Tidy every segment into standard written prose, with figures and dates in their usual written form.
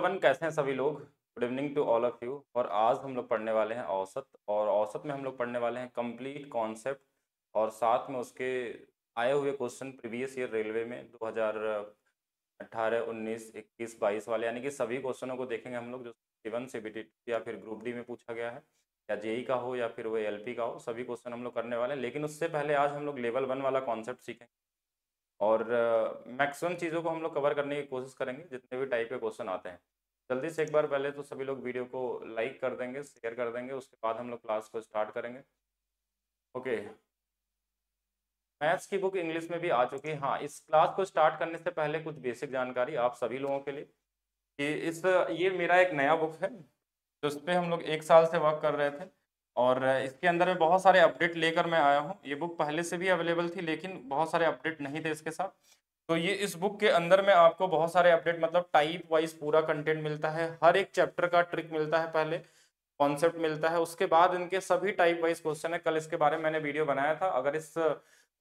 Everyone, कैसे हैं सभी लोग। Good evening to all of you. और आज हम लोग पढ़ने वाले हैं औसत, और औसत में हम लोग पढ़ने वाले हैं कंप्लीट कॉन्सेप्ट और साथ में उसके आए हुए क्वेश्चन प्रीवियस ईयर रेलवे में 2018, 19, 21, 22 वाले, यानी कि सभी क्वेश्चनों को देखेंगे हम लोग जो C1 CBT या फिर ग्रुप डी में पूछा गया है, या जेई का हो या फिर वो एलपी का हो, सभी क्वेश्चन हम लोग करने वाले हैं। लेकिन उससे पहले आज हम लोग लेवल 1 वाला कॉन्सेप्ट सीखेंगे और मैक्सिमम चीज़ों को हम लोग कवर करने की कोशिश करेंगे जितने भी टाइप के क्वेश्चन आते हैं। जल्दी से एक बार पहले तो सभी लोग वीडियो को लाइक कर देंगे, शेयर कर देंगे, उसके बाद हम लोग क्लास को स्टार्ट करेंगे। ओके, मैथ्स की बुक इंग्लिश में भी आ चुकी है। हाँ, इस क्लास को स्टार्ट करने से पहले कुछ बेसिक जानकारी आप सभी लोगों के लिए कि ये मेरा एक नया बुक है तो उस पर हम लोग 1 साल से वर्क कर रहे थे और इसके अंदर में बहुत सारे अपडेट लेकर मैं आया हूँ। ये बुक पहले से भी अवेलेबल थी लेकिन बहुत सारे अपडेट नहीं थे इसके साथ। तो ये इस बुक के अंदर में आपको बहुत सारे अपडेट, मतलब टाइप वाइज पूरा कंटेंट मिलता है, हर एक चैप्टर का ट्रिक मिलता है, पहले कॉन्सेप्ट मिलता है, उसके बाद इनके सभी टाइप वाइज क्वेश्चन है। कल इसके बारे में मैंने वीडियो बनाया था। अगर इस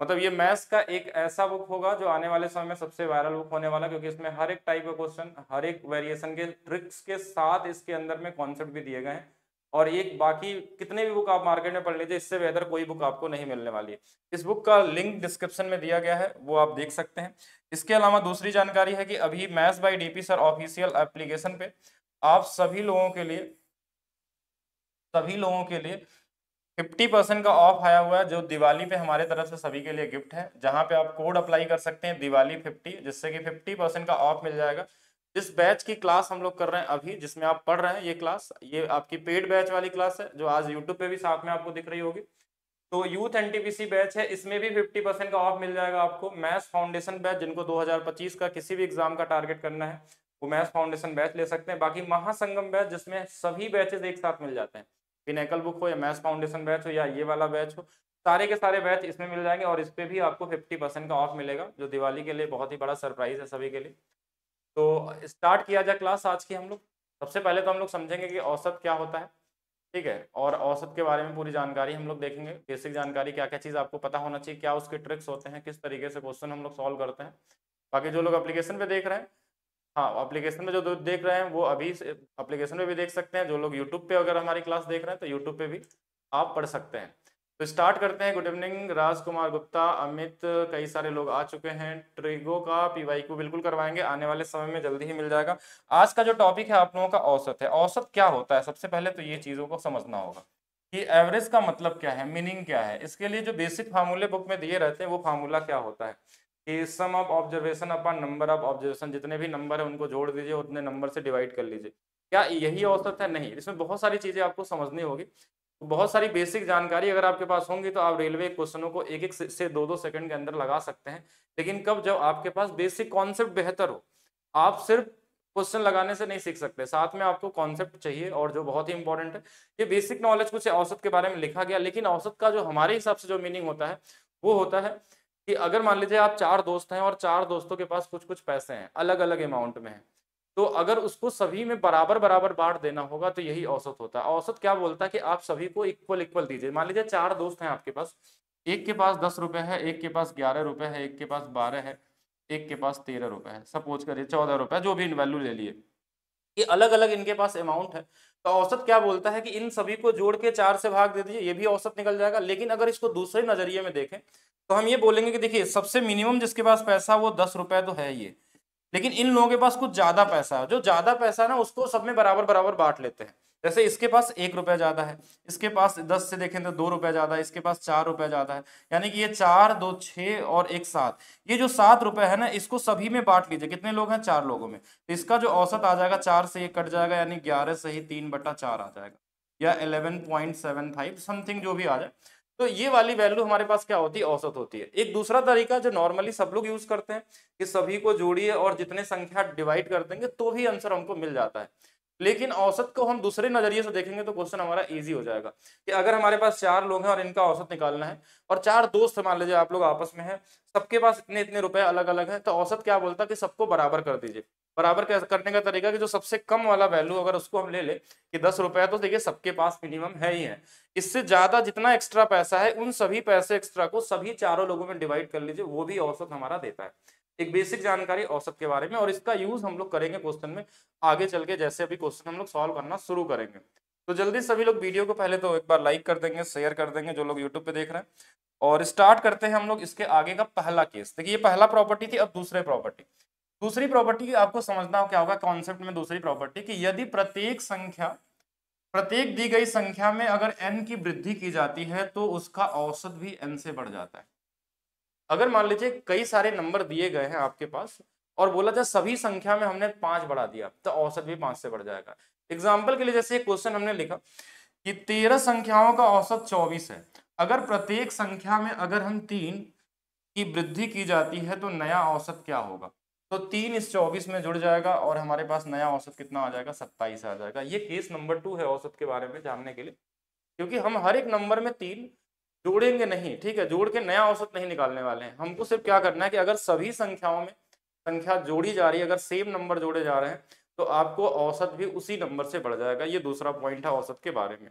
मतलब ये मैथ्स का एक ऐसा बुक होगा जो आने वाले समय में सबसे वायरल बुक होने वाला, क्योंकि इसमें हर एक टाइप का क्वेश्चन, हर एक वेरिएशन के ट्रिक्स के साथ इसके अंदर में कॉन्सेप्ट भी दिए गए हैं। और एक बाकी कितने भी बुक आप मार्केट में पढ़ लीजिए, इससे बेहतर कोई बुक आपको नहीं मिलने वाली है। इस बुक का लिंक डिस्क्रिप्शन में दिया गया है, वो आप देख सकते हैं। इसके अलावा दूसरी जानकारी है कि अभी maths by DP sir official application पे आप सभी लोगों के लिए 50% का ऑफ आया हुआ है, जो दिवाली पे हमारे तरफ से सभी के लिए गिफ्ट है, जहां पे आप कोड अप्लाई कर सकते हैं दिवाली 50, जिससे कि 50% का ऑफ मिल जाएगा। जिस बैच की क्लास हम लोग कर रहे हैं अभी, जिसमें आप पढ़ रहे हैं, ये क्लास, ये आपकी पेड बैच वाली क्लास है जो आज यूट्यूब पे भी साथ में आपको दिख रही होगी। तो यूथ एनटीपीसी बैच है, इसमें भी 50% का ऑफ मिल जाएगा आपको। मैथ्स फाउंडेशन बैच, जिनको 2025 का किसी भी एग्जाम का टारगेट करना है, वो मैथ्स फाउंडेशन बैच ले सकते हैं। बाकी महासंगम बैच, जिसमें सभी बैचेस एक साथ मिल जाते हैं, पिनेकल बुक हो या मैथ्स फाउंडेशन बैच हो या ये वाला बैच हो, सारे के सारे बैच इसमें मिल जाएंगे और इस पे भी आपको 50% का ऑफ मिलेगा, जो दिवाली के लिए बहुत ही बड़ा सरप्राइज है सभी के लिए। तो स्टार्ट किया जाए क्लास आज की हम लोग। सबसे पहले तो हम लोग समझेंगे कि औसत क्या होता है, ठीक है, और औसत के बारे में पूरी जानकारी हम लोग देखेंगे। बेसिक जानकारी, क्या क्या चीज़ आपको पता होना चाहिए, क्या उसके ट्रिक्स होते हैं, किस तरीके से क्वेश्चन हम लोग सॉल्व करते हैं। बाकी जो लोग एप्लीकेशन पे देख रहे हैं, हाँ, एप्लीकेशन में जो देख रहे हैं वो अभी एप्लीकेशन में भी देख सकते हैं। जो लोग यूट्यूब पे अगर हमारी क्लास देख रहे हैं तो यूट्यूब पे भी आप पढ़ सकते हैं। तो स्टार्ट करते हैं। गुड इवनिंग राजकुमार गुप्ता, अमित, कई सारे लोग आ चुके हैं। ट्रिगो का पीवाई को बिल्कुल करवाएंगे, आने वाले समय में जल्दी ही मिल जाएगा। आज का जो टॉपिक है आप लोगों का औसत है। औसत क्या होता है, सबसे पहले तो ये चीज़ों को समझना होगा कि एवरेज का मतलब क्या है, मीनिंग क्या है। इसके लिए जो बेसिक फार्मूले बुक में दिए रहते हैं वो फार्मूला क्या होता है कि sum of observation upon number of observation, जितने भी नंबर है उनको जोड़ दीजिए, उतने नंबर से डिवाइड कर लीजिए। क्या यही औसत है? नहीं, इसमें बहुत सारी चीज़ें आपको समझनी होगी। बहुत सारी बेसिक जानकारी अगर आपके पास होंगी तो आप रेलवे क्वेश्चनों को एक एक से 2-2 सेकंड के अंदर लगा सकते हैं। लेकिन कब? जब आपके पास बेसिक कॉन्सेप्ट बेहतर हो। आप सिर्फ क्वेश्चन लगाने से नहीं सीख सकते, साथ में आपको कॉन्सेप्ट चाहिए। और जो बहुत ही इंपॉर्टेंट है, ये बेसिक नॉलेज कुछ औसत के बारे में लिखा गया, लेकिन औसत का जो हमारे हिसाब से जो मीनिंग होता है वो होता है कि अगर मान लीजिए आप 4 दोस्त हैं और 4 दोस्तों के पास कुछ कुछ पैसे हैं, अलग अलग अमाउंट में है, तो अगर उसको सभी में बराबर बराबर बांट देना होगा तो यही औसत होता है। औसत क्या बोलता है कि आप सभी को इक्वल इक्वल दीजिए। मान लीजिए 4 दोस्त हैं आपके पास, एक के पास 10 रुपए है, एक के पास 11 रुपए है, एक के पास 12 है, एक के पास 13 रुपए है, सपोज करिए 14 रुपए, जो भी वैल्यू ले लिए, ये अलग अलग इनके पास अमाउंट है। तो औसत क्या बोलता है कि इन सभी को जोड़ के 4 से भाग दे दीजिए, ये भी औसत निकल जाएगा। लेकिन अगर इसको दूसरे नजरिए में देखें तो हम ये बोलेंगे कि देखिए, सबसे मिनिमम जिसके पास पैसा वो 10 रुपए तो है ये, लेकिन इन लोगों के पास कुछ ज्यादा पैसा है। जो ज्यादा पैसा है ना, उसको सब में बराबर बराबर बांट लेते हैं। जैसे इसके पास 1 रुपया ज्यादा है, इसके पास 10 से देखें तो 2 रुपया ज्यादा है, इसके पास 4 रुपया ज्यादा है, यानी कि ये 4, 2, 6 और 1, 7, ये जो 7 रुपए है ना, इसको सभी में बांट लीजिए। कितने लोग हैं? 4 लोगों में। तो इसका जो औसत आ जाएगा, 4 से ये कट जाएगा, यानी 11 से ही 3/4 आ जाएगा, या 11.75 समथिंग जो भी आ जाए। तो ये वाली वैल्यू हमारे पास क्या होती है? औसत होती है। एक दूसरा तरीका जो नॉर्मली सब लोग यूज करते हैं कि सभी को जोड़िए और जितने संख्या डिवाइड कर देंगे तो भी आंसर हमको मिल जाता है। लेकिन औसत को हम दूसरे नजरिए से देखेंगे तो क्वेश्चन हमारा इजी हो जाएगा कि अगर हमारे पास 4 लोग हैं और इनका औसत निकालना है, और 4 दोस्त मान लीजिए आप लोग आपस में हैं, सबके पास इतने इतने रुपए अलग अलग है, तो औसत क्या बोलता है कि सबको बराबर कर दीजिए। बराबर करने का तरीका कि जो सबसे कम वाला वैल्यू अगर उसको हम ले ले कि 10 रुपया, तो देखिए सबके पास मिनिमम है ही है। इससे ज्यादा जितना एक्स्ट्रा पैसा है, उन सभी पैसे एक्स्ट्रा को सभी चारों लोगों में डिवाइड कर लीजिए, वो भी औसत हमारा देता है। एक बेसिक जानकारी औसत के बारे में, और इसका यूज हम लोग करेंगे क्वेश्चन में आगे चल के, जैसे अभी क्वेश्चन हम लोग सॉल्व करना शुरू करेंगे। तो जल्दी सभी लोग वीडियो को पहले तो एक बार लाइक कर देंगे, शेयर कर देंगे जो लोग यूट्यूब पे देख रहे हैं, और स्टार्ट करते हैं हम लोग इसके आगे का पहला केस। देखिए ये पहला प्रॉपर्टी थी, अब दूसरी प्रॉपर्टी आपको समझना हो क्या होगा कॉन्सेप्ट में। दूसरी प्रॉपर्टी कि यदि प्रत्येक दी गई संख्या में अगर n की वृद्धि की जाती है तो उसका औसत भी n से बढ़ जाता है। अगर मान लीजिए कई सारे नंबर दिए गए हैं आपके पास और बोला जाए सभी संख्या में हमने 5 बढ़ा दिया तो औसत भी 5 से बढ़ जाएगा। एग्जाम्पल के लिए जैसे क्वेश्चन हमने लिखा कि 13 संख्याओं का औसत 24 है, अगर प्रत्येक संख्या में अगर हम 3 की वृद्धि की जाती है तो नया औसत क्या होगा। तो 3 इस 24 में जुड़ जाएगा और हमारे पास नया औसत कितना आ जाएगा, 27 आ जाएगा। ये केस नंबर 2 है औसत के बारे में जानने के लिए, क्योंकि हम हर एक नंबर में 3 जोड़ेंगे नहीं, ठीक है, जोड़ के नया औसत नहीं निकालने वाले हैं। हमको सिर्फ क्या करना है कि अगर सभी संख्याओं में संख्या जोड़ी जा रही है, अगर सेम नंबर जोड़े जा रहे हैं तो आपको औसत भी उसी नंबर से बढ़ जाएगा। ये दूसरा पॉइंट है औसत के बारे में।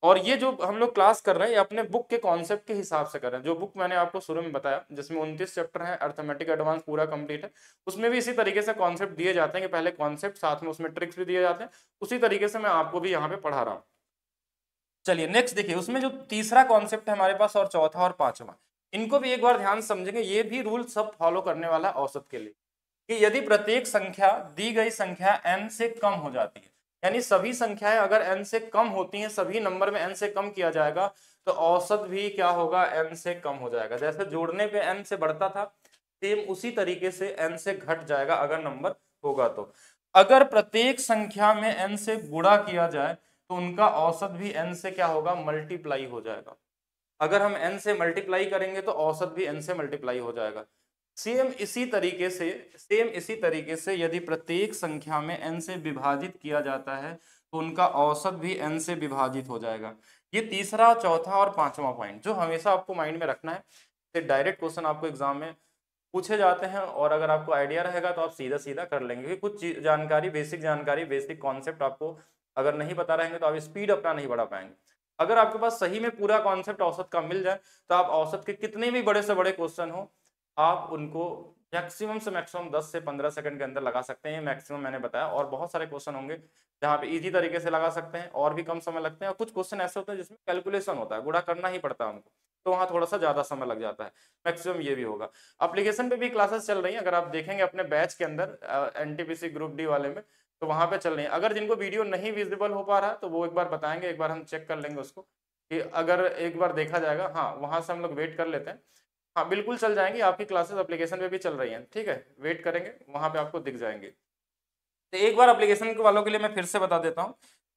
और ये जो हम लोग क्लास कर रहे हैं ये अपने बुक के कॉन्सेप्ट के हिसाब से कर रहे हैं। जो बुक मैंने आपको शुरू में बताया जिसमें 29 चैप्टर हैं, अर्थमेटिक एडवांस पूरा कंप्लीट है, उसमें भी इसी तरीके से कॉन्सेप्ट दिए जाते हैं कि पहले कॉन्सेप्ट साथ में उसमें ट्रिक्स भी दिए जाते हैं। उसी तरीके से मैं आपको भी यहाँ पे पढ़ा रहा हूँ। चलिए नेक्स्ट देखिए, उसमें जो तीसरा कॉन्सेप्ट है हमारे पास और चौथा और पांचवा, इनको भी एक बार ध्यान समझेंगे। ये भी रूल सब फॉलो करने वाला औसत के लिए कि यदि प्रत्येक संख्या दी गई संख्या n से कम हो जाती है, यानी सभी संख्याएं अगर n से कम होती हैं, सभी नंबर में n से कम किया जाएगा तो औसत भी क्या होगा, n से कम हो जाएगा। जैसे जोड़ने पे n से बढ़ता था सेम उसी तरीके से n से घट जाएगा अगर नंबर होगा तो। अगर प्रत्येक संख्या में n से गुणा किया जाए तो उनका औसत भी n से क्या होगा, मल्टीप्लाई हो जाएगा। अगर हम n से मल्टीप्लाई करेंगे तो औसत भी n से मल्टीप्लाई हो जाएगा। सेम इसी तरीके से यदि प्रत्येक संख्या में n से विभाजित किया जाता है तो उनका औसत भी n से विभाजित हो जाएगा। ये तीसरा, चौथा और पांचवा पॉइंट जो हमेशा आपको माइंड में रखना है। डायरेक्ट क्वेश्चन आपको एग्जाम में पूछे जाते हैं और अगर आपको आइडिया रहेगा तो आप सीधा सीधा कर लेंगे, क्योंकि कुछ जानकारी, बेसिक कॉन्सेप्ट आपको अगर नहीं पता रहेंगे तो आप स्पीड अपना नहीं बढ़ा पाएंगे। अगर आपके पास सही में पूरा कॉन्सेप्ट औसत का मिल जाए तो आप औसत के कितने भी बड़े से बड़े क्वेश्चन हो आप उनको मैक्सिमम से मैक्सिमम 10 से 15 सेकंड के अंदर लगा सकते हैं। मैक्सिमम मैंने बताया, और बहुत सारे क्वेश्चन होंगे जहाँ पे इजी तरीके से लगा सकते हैं और भी कम समय लगते हैं, और कुछ क्वेश्चन ऐसे होते हैं जिसमें कैलकुलेशन होता है, गुणा करना ही पड़ता है हमको, तो वहाँ थोड़ा सा ज्यादा समय लग जाता है। मैक्सिमम ये भी होगा। एप्लीकेशन पे भी क्लासेस चल रही हैं, अगर आप देखेंगे अपने बैच के अंदर एनटीपीसी ग्रुप डी वाले में तो वहाँ पे चल रही है। अगर जिनको वीडियो नहीं विजिबल हो पा रहा है तो वो एक बार बताएंगे, एक बार हम चेक कर लेंगे उसको कि अगर एक बार देखा जाएगा। हाँ, वहां से हम लोग वेट कर लेते हैं। हाँ बिल्कुल चल जाएंगी आपकी क्लासेस, एप्लीकेशन पे भी चल रही हैं, ठीक है, वेट करेंगे वहां पे आपको दिख जाएंगे। तो एक बार एप्लीकेशन के वालों के लिए मैं फिर से बता देता हूँ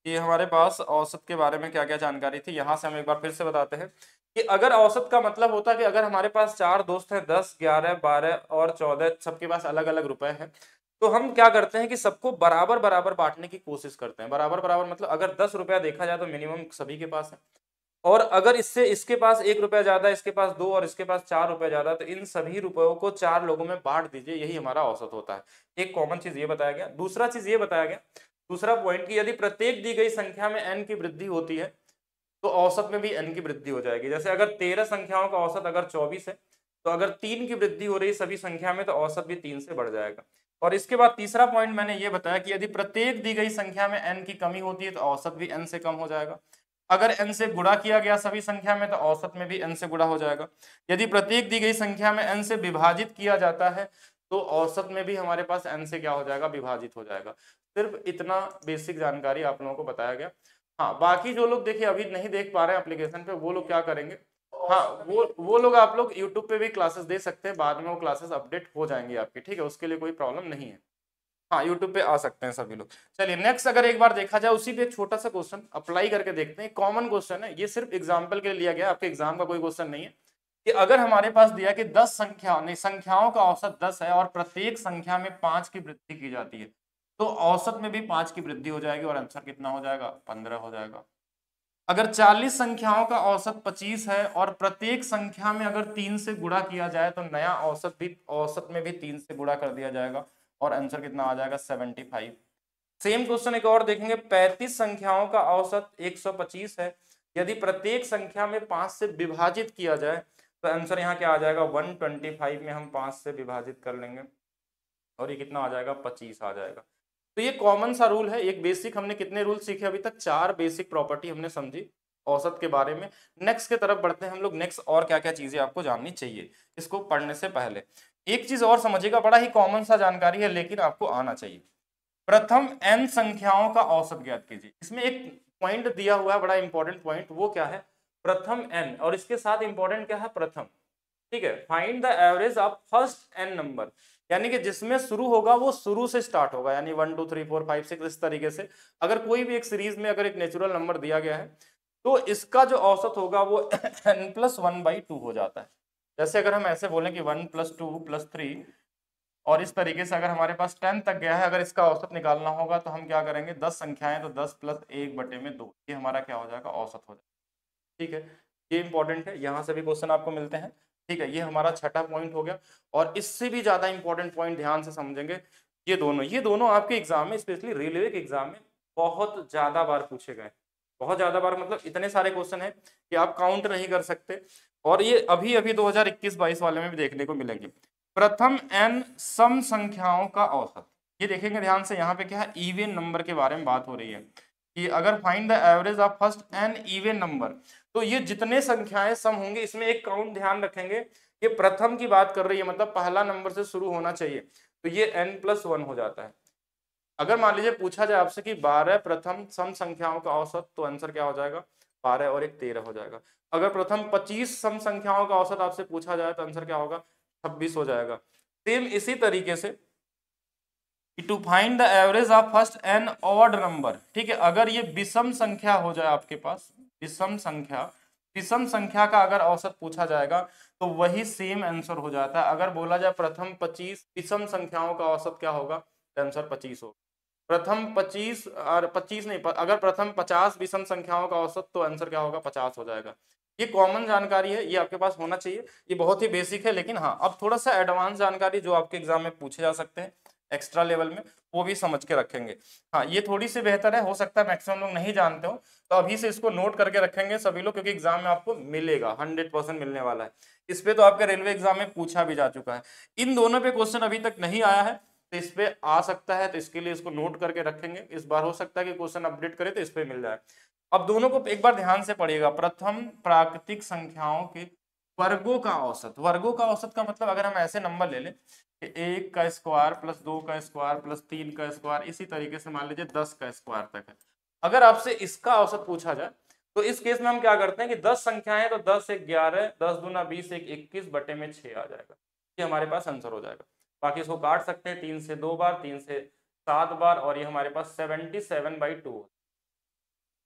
कि हमारे पास औसत के बारे में क्या क्या जानकारी थी। यहाँ से हम एक बार फिर से बताते हैं कि अगर औसत का मतलब होता है कि अगर हमारे पास 4 दोस्त हैं, 10, 11, 12 और 14, सबके पास अलग अलग रुपए हैं, तो हम क्या करते हैं कि सबको बराबर बराबर बांटने की कोशिश करते हैं। बराबर बराबर मतलब अगर 10 रुपया देखा जाए तो मिनिमम सभी के पास है, और अगर इससे इसके पास 1 रुपया ज्यादा, इसके पास 2 और इसके पास 4 रुपया ज्यादा, तो इन सभी रुपयों को 4 लोगों में बांट दीजिए, यही हमारा औसत होता है। एक कॉमन चीज ये बताया गया। दूसरा चीज ये बताया गया, दूसरा पॉइंट कि यदि प्रत्येक दी गई संख्या में n की वृद्धि होती है तो औसत में भी n की वृद्धि हो जाएगी। जैसे अगर 13 संख्याओं का औसत अगर 24 है तो अगर 3 की वृद्धि हो रही सभी संख्या में तो औसत भी 3 से बढ़ जाएगा। और इसके बाद तीसरा पॉइंट मैंने ये बताया कि यदि प्रत्येक दी गई संख्या में n की कमी होती है तो औसत भी n से कम हो जाएगा। अगर n से गुणा किया गया सभी संख्या में तो औसत में भी n से गुणा हो जाएगा। यदि प्रत्येक दी गई संख्या में n से विभाजित किया जाता है तो औसत में भी हमारे पास n से क्या हो जाएगा, विभाजित हो जाएगा। सिर्फ इतना बेसिक जानकारी आप लोगों को बताया गया। हाँ, बाकी जो लोग देखिए अभी नहीं देख पा रहे हैं एप्लीकेशन पे, वो लोग क्या करेंगे, हाँ वो लोग आप लोग यूट्यूब पे भी क्लासेस दे सकते हैं, बाद में वो क्लासेस अपडेट हो जाएंगी आपकी, ठीक है, उसके लिए कोई प्रॉब्लम नहीं है। हाँ, यूट्यूब पे आ सकते हैं सभी लोग। चलिए नेक्स्ट अगर एक बार देखा जाए उसी पे एक छोटा सा क्वेश्चन अप्लाई करके देखते हैं। कॉमन क्वेश्चन है ये, सिर्फ एग्जाम्पल के लिए लिया गया, आपके एग्जाम का कोई क्वेश्चन नहीं है। कि अगर हमारे पास दिया कि 10 संख्याओं का औसत 10 है और प्रत्येक संख्या में 5 की वृद्धि की जाती है तो औसत में भी 5 की वृद्धि हो जाएगी और आंसर कितना हो जाएगा, 15 हो जाएगा। अगर 40 संख्याओं का औसत 25 है और प्रत्येक संख्या में अगर 3 से गुणा किया जाए तो नया औसत में भी 3 से गुणा कर दिया जाएगा और आंसर कितना आ जाएगा, 75। सेम क्वेश्चन एक और देखेंगे, 35 संख्याओं का औसत 125 है, यदि प्रत्येक संख्या में 5 से विभाजित किया जाए तो आंसर यहाँ क्या आ जाएगा 125 में हम 5 से विभाजित कर लेंगे और ये कितना आ जाएगा 25 आ जाएगा। तो ये कॉमन सा रूल है, एक बेसिक हमने कितने रूल सीखे अभी तक, 4 बेसिक प्रॉपर्टी हमने समझी औसत के बारे में। नेक्स्ट की तरफ बढ़ते हैं हम लोग। नेक्स्ट और क्या क्या चीजें आपको जाननी चाहिए इसको पढ़ने से पहले। एक चीज और समझिएगा, बड़ा ही कॉमन सा जानकारी है लेकिन आपको आना चाहिए। प्रथम n संख्याओं का औसत ज्ञात कीजिए। इसमें एक पॉइंट दिया हुआ है, बड़ा इंपॉर्टेंट पॉइंट, वो क्या है, प्रथम n, और इसके साथ इंपॉर्टेंट क्या है, प्रथम। ठीक है, find the average of first n number, यानी कि जिसमें शुरू होगा वो शुरू से स्टार्ट होगा, यानी 1 2 3 4 5 6 इस तरीके से। अगर कोई भी एक सीरीज में अगर एक नेचुरल नंबर दिया गया है तो इसका जो औसत होगा वो n+1/2 हो जाता है। जैसे अगर हम ऐसे बोलें कि 1 + 2 + 3, और इस तरीके से अगर हमारे पास 10 तक गया है, अगर इसका औसत निकालना होगा तो हम क्या करेंगे, 10 संख्याएं तो 10 + 1/2, ये हमारा क्या हो जाएगा, औसत हो जाएगा। ठीक है, ये इंपॉर्टेंट है, यहाँ से भी क्वेश्चन आपको मिलते हैं। ठीक है, ये हमारा छठा पॉइंट हो गया। और इससे भी ज्यादा इंपॉर्टेंट पॉइंट ध्यान से समझेंगे, ये दोनों आपके एग्जाम में, स्पेशली रेलवे के एग्जाम में बहुत ज्यादा बार पूछे गए। बहुत ज्यादा बार मतलब इतने सारे क्वेश्चन है कि आप काउंट नहीं कर सकते, और ये अभी अभी 2021-22 वाले में भी देखने को मिलेंगे। प्रथम n सम संख्याओं का औसत, ये देखेंगे ध्यान से, यहाँ पे क्या है, इवन नंबर के बारे में बात हो रही है कि अगर find the average of first n even number, तो ये जितने संख्याएं सम होंगे इसमें एक काउंट ध्यान रखेंगे, ये प्रथम की बात कर रही है, मतलब पहला नंबर से शुरू होना चाहिए, तो ये n+1 हो जाता है। अगर मान लीजिए पूछा जाए आपसे कि 12 प्रथम सम संख्याओं का औसत, तो आंसर क्या हो जाएगा, 12 और 1 13 हो जाएगा। अगर प्रथम 25 सम संख्याओं का औसत आपसे पूछा जाए तो आंसर क्या होगा, 26 हो जाएगा। सेम इसी तरीके से to find the average of first n odd number, ठीक है, अगर ये विषम संख्या हो जाए आपके पास, विषम संख्या का अगर औसत पूछा जाएगा तो वही सेम आंसर हो जाता है। अगर बोला जाए प्रथम 25 विषम संख्याओं का औसत क्या होगा, तो आंसर 25 होगा। प्रथम 25 और 25 नहीं, अगर प्रथम 50 विषम संख्याओं का औसत, तो आंसर क्या होगा, 50 हो जाएगा। ये कॉमन जानकारी है, ये आपके पास होना चाहिए, ये बहुत ही बेसिक है। लेकिन हाँ, अब थोड़ा सा एडवांस जानकारी जो आपके एग्जाम में पूछे जा सकते हैं एक्स्ट्रा लेवल में, वो भी समझ के रखेंगे। हाँ, ये थोड़ी सी बेहतर है, हो सकता है मैक्सिमम लोग नहीं जानते हो, तो अभी से इसको नोट करके रखेंगे सभी लोग, क्योंकि एग्जाम में आपको मिलेगा, 100% मिलने वाला है। इस पे तो आपके रेलवे एग्जाम में पूछा भी जा चुका है। इन दोनों पे क्वेश्चन अभी तक नहीं आया है, तो इस पे आ सकता है, तो इसके लिए इसको नोट करके रखेंगे। इस बार हो सकता है कि क्वेश्चन अपडेट करे तो इस पे मिल जाए। अब दोनों को एक बार ध्यान से पढ़िएगा। प्रथम प्राकृतिक संख्याओं के वर्गों का औसत, वर्गों का औसत का मतलब अगर हम ऐसे नंबर ले लें कि 1 का स्क्वायर प्लस 2 का स्क्वायर प्लस 3 का स्क्वायर, इसी तरीके से मान लीजिए 10 का स्क्वायर तक है, अगर आपसे इसका औसत पूछा जाए तो इस केस में हम क्या करते हैं कि 10 संख्याएं तो 10 1 11, 10 दूना 20, 1 21 बटे में 6 आ जाएगा, ये हमारे पास आंसर हो जाएगा। बाकी इसको काट सकते हैं 3 से 2 बार, 3 से 7 बार, और ये हमारे पास 77/2,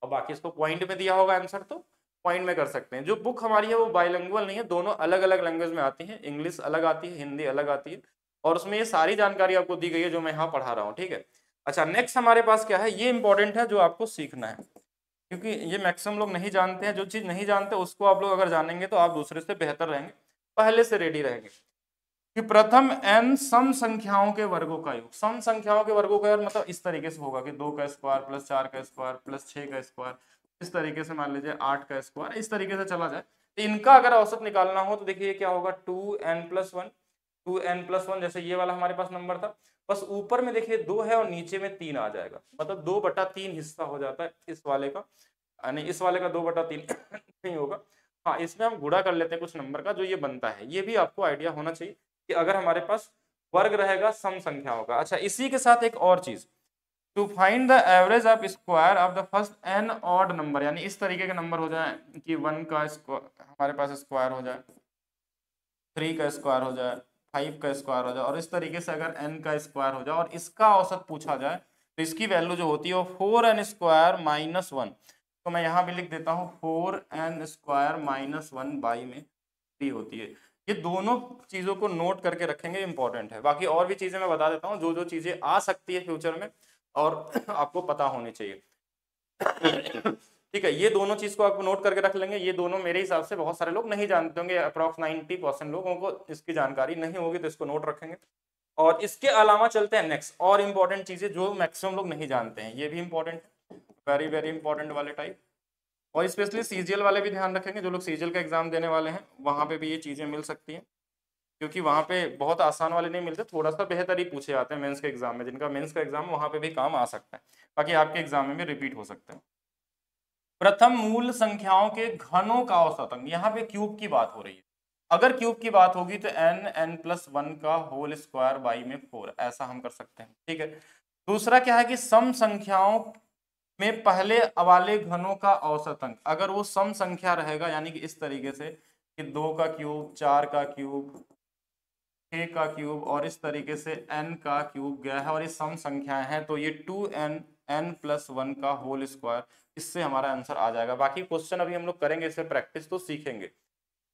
और बाकी इसको पॉइंट में दिया होगा आंसर, तो पॉइंट में कर सकते हैं। जो बुक हमारी है वो बाइलिंगुअल नहीं है, दोनों अलग अलग लैंग्वेज में आती है, इंग्लिश अलग आती है, हिंदी अलग आती है, और उसमें ये सारी जानकारी आपको दी गई है जो मैं यहाँ पढ़ा रहा हूँ। ठीक है, अच्छा, नेक्स्ट हमारे पास क्या है, ये इंपॉर्टेंट है जो आपको सीखना है, क्योंकि ये मैक्सिमम लोग नहीं जानते हैं। जो चीज नहीं जानते उसको आप लोग अगर जानेंगे तो आप दूसरे से बेहतर रहेंगे, पहले से रेडी रहेंगे। कि प्रथम n सम संख्याओं के वर्गों का योग, सम संख्याओं के वर्गों का योग मतलब इस तरीके से होगा कि 2 का स्क्वायर प्लस 4 का स्क्वायर प्लस 6 का स्क्वायर, इस तरीके से मान लीजिए 8 का स्क्वायर, इस तरीके से चला जाए, तो इनका अगर औसत निकालना हो तो देखिए क्या होगा, 2n+1, 2n+1, जैसे ये वाला हमारे पास नंबर था, बस ऊपर में देखिए 2 है और नीचे में 3 आ जाएगा, मतलब 2/3 हिस्सा हो जाता है इस वाले का, यानी इस वाले का 2/3 नहीं होगा। हाँ, इसमें हम गुणा कर लेते हैं कुछ नंबर का, जो ये बनता है, ये भी आपको आइडिया होना चाहिए कि अगर हमारे पास वर्ग रहेगा सम संख्याओं का। अच्छा, इसी के साथ एक और चीज, to find the average of square of the first n odd number, यानी इस तरीके के नंबर हो जाए कि 1 का स्क्वायर हमारे पास स्क्वायर हो जाए, 3 का स्क्वायर हो जाए, 5 का स्क्वायर हो जाए, और इस तरीके से अगर n का स्क्वायर हो जाए और इसका औसत पूछा जाए, तो इसकी वैल्यू जो होती है वो 4n² - 1, तो मैं यहाँ भी लिख देता हूँ 4n² - 1 बाई में 3 होती है। ये दोनों चीजों को नोट करके रखेंगे, इंपॉर्टेंट है। बाकी और भी चीजें मैं बता देता हूँ, जो जो चीजें आ सकती है फ्यूचर में और आपको पता होनी चाहिए। ठीक है, ये दोनों चीज को आप नोट करके रख लेंगे। ये दोनों मेरे हिसाब से बहुत सारे लोग नहीं जानते होंगे, अप्रॉक्स 90% लोगों को इसकी जानकारी नहीं होगी, तो इसको नोट रखेंगे। और इसके अलावा चलते हैं नेक्स्ट और इंपॉर्टेंट चीजें जो मैक्सिमम लोग नहीं जानते हैं, ये भी इंपॉर्टेंट है, वेरी वेरी इंपॉर्टेंट वाले टाइप। और स्पेशली सीजीएल वाले भी ध्यान रखेंगे, जो लोग सीजीएल का एग्जाम देने वाले हैं वहाँ पे भी ये चीज़ें मिल सकती हैं, क्योंकि वहाँ पे बहुत आसान वाले नहीं मिलते, थोड़ा सा बेहतर ही पूछे जाते हैं मेंस के एग्जाम में। जिनका मेंस का एग्जाम वहाँ पे भी काम आ सकता है, बाकी आपके एग्जाम में भी रिपीट हो सकता है। प्रथम मूल संख्याओं के घनों का औसत अंक, यहाँ पे क्यूब की बात हो रही है। अगर क्यूब की बात होगी तो n+1 का होल स्क्वायर बाई में 4, ऐसा हम कर सकते हैं, ठीक है। दूसरा क्या है कि सम संख्याओं में पहले वाले घनों का औसत अंक, अगर वो सम संख्या रहेगा, यानी कि इस तरीके से कि 2 का क्यूब, 4 का क्यूब, 6 का क्यूब और इस तरीके से n का क्यूब गया है और ये सम संख्याएं हैं, तो ये 2n n+1 का होल स्क्वायर, इससे हमारा आंसर आ जाएगा। बाकी क्वेश्चन अभी हम लोग करेंगे, इससे प्रैक्टिस तो सीखेंगे।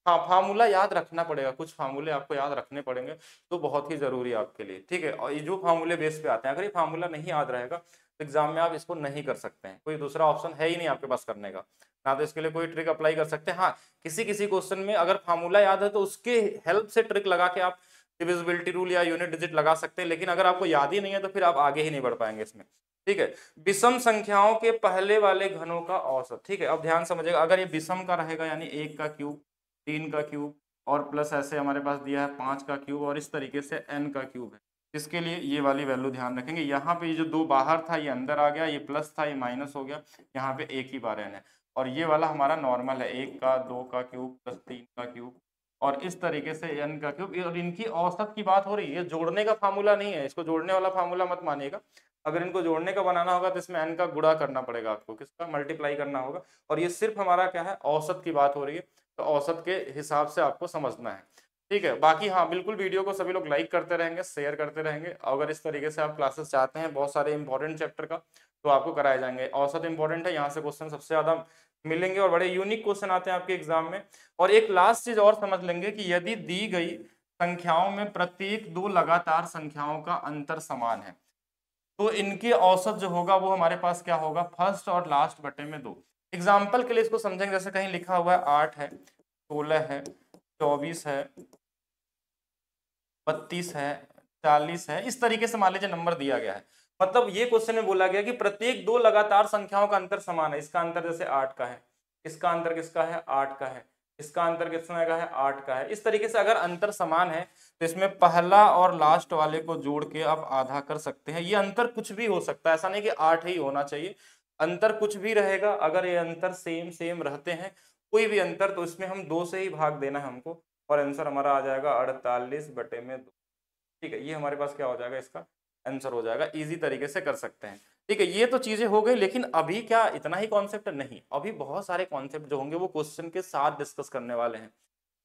हाँ, फार्मूला याद रखना पड़ेगा, कुछ फार्मूले आपको याद रखने पड़ेंगे, तो बहुत ही जरूरी है आपके लिए, ठीक है। और ये जो फार्मूले बेस पे आते हैं, अगर ये फार्मूला नहीं याद रहेगा तो एग्जाम में आप इसको नहीं कर सकते हैं, कोई दूसरा ऑप्शन है ही नहीं आपके पास करने का, ना तो इसके लिए कोई ट्रिक अप्लाई कर सकते हैं। हाँ, किसी किसी क्वेश्चन में अगर फार्मूला याद है तो उसके हेल्प से ट्रिक लगा के आप डिविजिबिलिटी रूल या यूनिट डिजिट लगा सकते हैं, लेकिन अगर आपको याद ही नहीं है तो फिर आप आगे ही नहीं बढ़ पाएंगे इसमें, ठीक है। विषम संख्याओं के पहले वाले घनों का औसत, ठीक है। अब ध्यान समझिएगा, अगर ये विषम का रहेगा यानी 1 का क्यूब, 3 का क्यूब और प्लस ऐसे हमारे पास दिया है 5 का क्यूब और इस तरीके से n का क्यूब है, इसके लिए ये वाली वैल्यू ध्यान रखेंगे। यहाँ पे ये जो 2 बाहर था ये अंदर आ गया, ये प्लस था ये माइनस हो गया, यहाँ पे एक ही बार n है। और ये वाला हमारा नॉर्मल है, 1 का 2 का क्यूब प्लस 3 का क्यूब और इस तरीके से n का क्यूब। और इनकी औसत की बात हो रही है, जोड़ने का फार्मूला नहीं है, इसको जोड़ने वाला फार्मूला मत मानिएगा। अगर इनको जोड़ने का बनाना होगा तो इसमें n का गुणा करना पड़ेगा आपको, किसका, मल्टीप्लाई करना होगा। और ये सिर्फ हमारा क्या है, औसत की बात हो रही है, तो औसत के हिसाब से आपको समझना है, ठीक है। बाकी हाँ, बिल्कुल वीडियो को सभी लोग लाइक करते रहेंगे, शेयर करते रहेंगे। अगर इस तरीके से आप क्लासेस चाहते हैं बहुत सारे इंपॉर्टेंट चैप्टर का, तो आपको कराए जाएंगे। औसत इंपॉर्टेंट है, यहाँ से क्वेश्चन सबसे ज्यादा मिलेंगे और बड़े यूनिक क्वेश्चन आते हैं आपके एग्जाम में। और एक लास्ट चीज और समझ लेंगे कि यदि दी गई संख्याओं में प्रत्येक 2 लगातार संख्याओं का अंतर समान है, तो इनके औसत जो होगा वो हमारे पास क्या होगा, फर्स्ट और लास्ट बटे में 2। एग्जाम्पल के लिए इसको समझेंगे, जैसे कहीं लिखा हुआ है 8 है, 16 है, 24 है, 32 है, 40 है, इस तरीके से मान लीजिए नंबर दिया गया है। मतलब ये क्वेश्चन में बोला गया कि प्रत्येक 2 लगातार संख्याओं का अंतर समान है। इसका अंतर जैसे 8 का है, इसका अंतर किसका है, 8 का है, इसका अंतर कितना का है, 8 का है। इस तरीके से अगर अंतर समान है तो इसमें पहला और लास्ट वाले को जोड़ के आप आधा कर सकते हैं। ये अंतर कुछ भी हो सकता है, ऐसा नहीं कि 8 ही होना चाहिए, अंतर कुछ भी रहेगा। अगर ये अंतर सेम सेम रहते हैं, कोई भी अंतर, तो इसमें हम 2 से ही भाग देना है हमको और आंसर हमारा आ जाएगा 48 बटे में 2, ठीक है। ये हमारे पास क्या हो जाएगा, इसका आंसर हो जाएगा। इजी तरीके से कर सकते हैं, ठीक है। ये तो चीजें हो गई, लेकिन अभी क्या इतना ही कॉन्सेप्ट नहीं, अभी बहुत सारे कॉन्सेप्ट जो होंगे वो क्वेश्चन के साथ डिस्कस करने वाले हैं।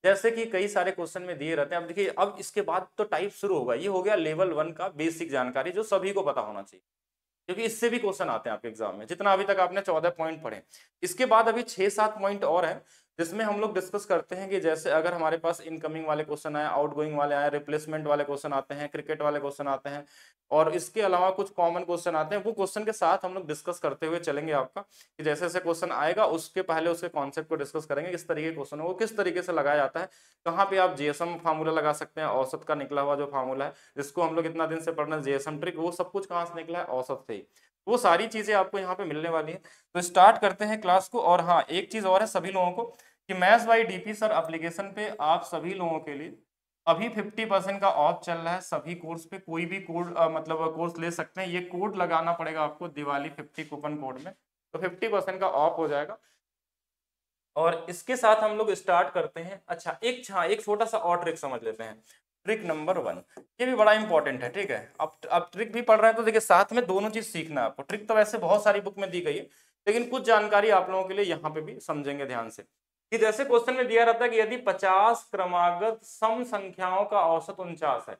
जैसे कि कई सारे क्वेश्चन में दिए रहते हैं। अब देखिए, अब इसके बाद तो टाइप शुरू होगा। ये हो गया लेवल 1 का बेसिक जानकारी जो सभी को पता होना चाहिए, क्योंकि इससे भी क्वेश्चन आते हैं आपके एग्जाम में। जितना अभी तक आपने 14 पॉइंट पढ़े, इसके बाद अभी 6-7 पॉइंट और है जिसमें हम लोग डिस्कस करते हैं कि जैसे अगर हमारे पास इनकमिंग वाले क्वेश्चन आए, आउटगोइंग वाले आए, रिप्लेसमेंट वाले क्वेश्चन आते हैं, क्रिकेट वाले क्वेश्चन आते हैं और इसके अलावा कुछ कॉमन क्वेश्चन आते हैं, वो क्वेश्चन के साथ हम लोग डिस्कस करते हुए चलेंगे आपका, कि जैसे जैसे क्वेश्चन आएगा उसके पहले उसके कॉन्सेप्ट को डिस्कस करेंगे, किस तरीके के क्वेश्चन को किस तरीके से लगाया जाता है, कहाँ पे आप जीएसएम फार्मूला लगा सकते हैं, औसत का निकला हुआ जो फार्मूला है जिसको हम लोग इतना दिन से पढ़ना, जीएसएम ट्रिक, वो सब कुछ कहाँ से निकला है, औसत से ही। वो सारी चीजें आपको यहाँ पे मिलने वाली है। तो स्टार्ट करते हैं क्लास को। और हाँ, एक चीज और है सभी लोगों को कि maths by DP sir application पे आप सभी लोगों के लिए अभी 50% का ऑफ चल रहा है। सभी कोर्स पे कोई भी कोड मतलब कोर्स ले सकते हैं। ये कोड लगाना पड़ेगा आपको दिवाली 50 कूपन कोड में, तो 50% का ऑफ हो जाएगा। और इसके साथ हम लोग स्टार्ट करते हैं। अच्छा, एक छोटा सा और ट्रिक समझ लेते हैं, ट्रिक नंबर 1। ये भी बड़ा इंपॉर्टेंट है, ठीक है। अब ट्रिक भी पढ़ रहे हैं तो देखिए साथ में दोनों चीज सीखना है आपको। ट्रिक तो वैसे बहुत सारी बुक में दी गई है, लेकिन कुछ जानकारी आप लोगों के लिए यहाँ पे भी समझेंगे ध्यान से, कि जैसे क्वेश्चन में दिया रहता है कि यदि 50 क्रमागत सम संख्याओं का औसत 49 है,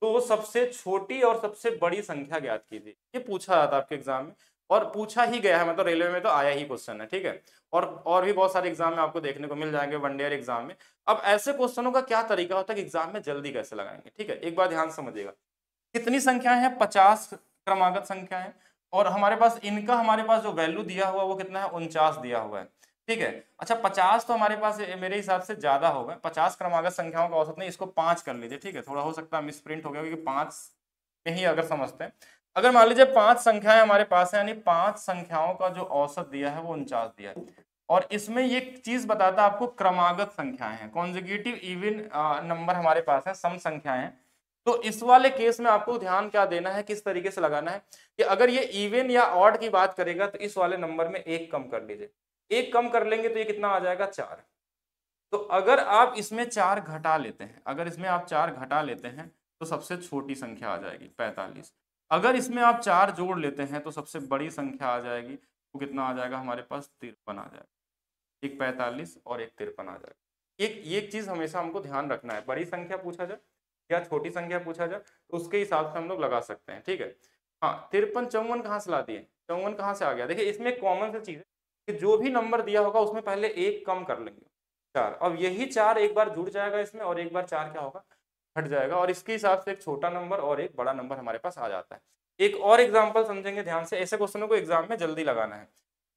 तो सबसे छोटी और सबसे बड़ी संख्या ज्ञात कीजिए। ये पूछा जाता है आपके एग्जाम में और पूछा ही गया है, मतलब रेलवे में तो आया ही क्वेश्चन है, ठीक है। और भी बहुत सारे एग्जाम में आपको देखने को मिल जाएंगे, वन ईयर एग्जाम में। अब ऐसे क्वेश्चनों का क्या तरीका होता है कि एग्जाम में जल्दी कैसे लगाएंगे, ठीक है। एक बार ध्यान समझिएगा, कितनी संख्याएं हैं, 50 क्रमागत संख्याएं, और हमारे पास इनका हमारे पास जो वैल्यू दिया हुआ वो कितना है, 49 दिया हुआ है, ठीक है। अच्छा, 50 तो हमारे पास मेरे हिसाब से ज्यादा होगा। 50 क्रमागत संख्याओं का औसत नहीं, इसको 5 कर लीजिए, ठीक है। थोड़ा हो सकता है मिस प्रिंट हो गया, क्योंकि 5 में ही अगर समझते हैं। अगर मान लीजिए 5 संख्याएं हमारे पास है, यानी 5 संख्याओं का जो औसत दिया है वो 49 दिया है, और इसमें ये चीज बताता है आपको क्रमागत संख्याएं हैं, कॉन्जिक्यूटिव इवन नंबर हमारे पास है, सम संख्याएं हैं। तो इस वाले केस में आपको ध्यान क्या देना है, किस तरीके से लगाना है कि अगर ये इवन या ऑड की बात करेगा तो इस वाले नंबर में एक कम कर लीजिए, एक कम कर लेंगे तो ये कितना आ जाएगा 4। तो अगर आप इसमें 4 घटा लेते हैं, अगर इसमें आप 4 घटा लेते हैं तो सबसे छोटी संख्या आ जाएगी 45। अगर इसमें आप 4 जोड़ लेते हैं तो सबसे बड़ी संख्या आ जाएगी, वो कितना आ जाएगा हमारे पास 53 आ जाएगा। एक 45 और एक 53 आ जाएगा। एक चीज हमेशा हमको ध्यान रखना है, बड़ी संख्या पूछा जाए या छोटी संख्या पूछा जाए तो उसके हिसाब से हम लोग लगा सकते हैं, ठीक है। हाँ 53 54 कहाँ से ला दिए, 54 कहाँ से आ गया, देखिए इसमें कॉमन सी चीज है कि जो भी नंबर दिया होगा उसमें पहले एक कम कर लेंगे 4, अब यही 4 एक बार जुड़ जाएगा इसमें और एक बार 4 क्या होगा, हट जाएगा, और इसके हिसाब से एक छोटा नंबर और एक बड़ा नंबर हमारे पास आ जाता है। एक और एग्जाम्पल समझेंगे ध्यान से, ऐसे क्वेश्चनों को एग्जाम में जल्दी लगाना है।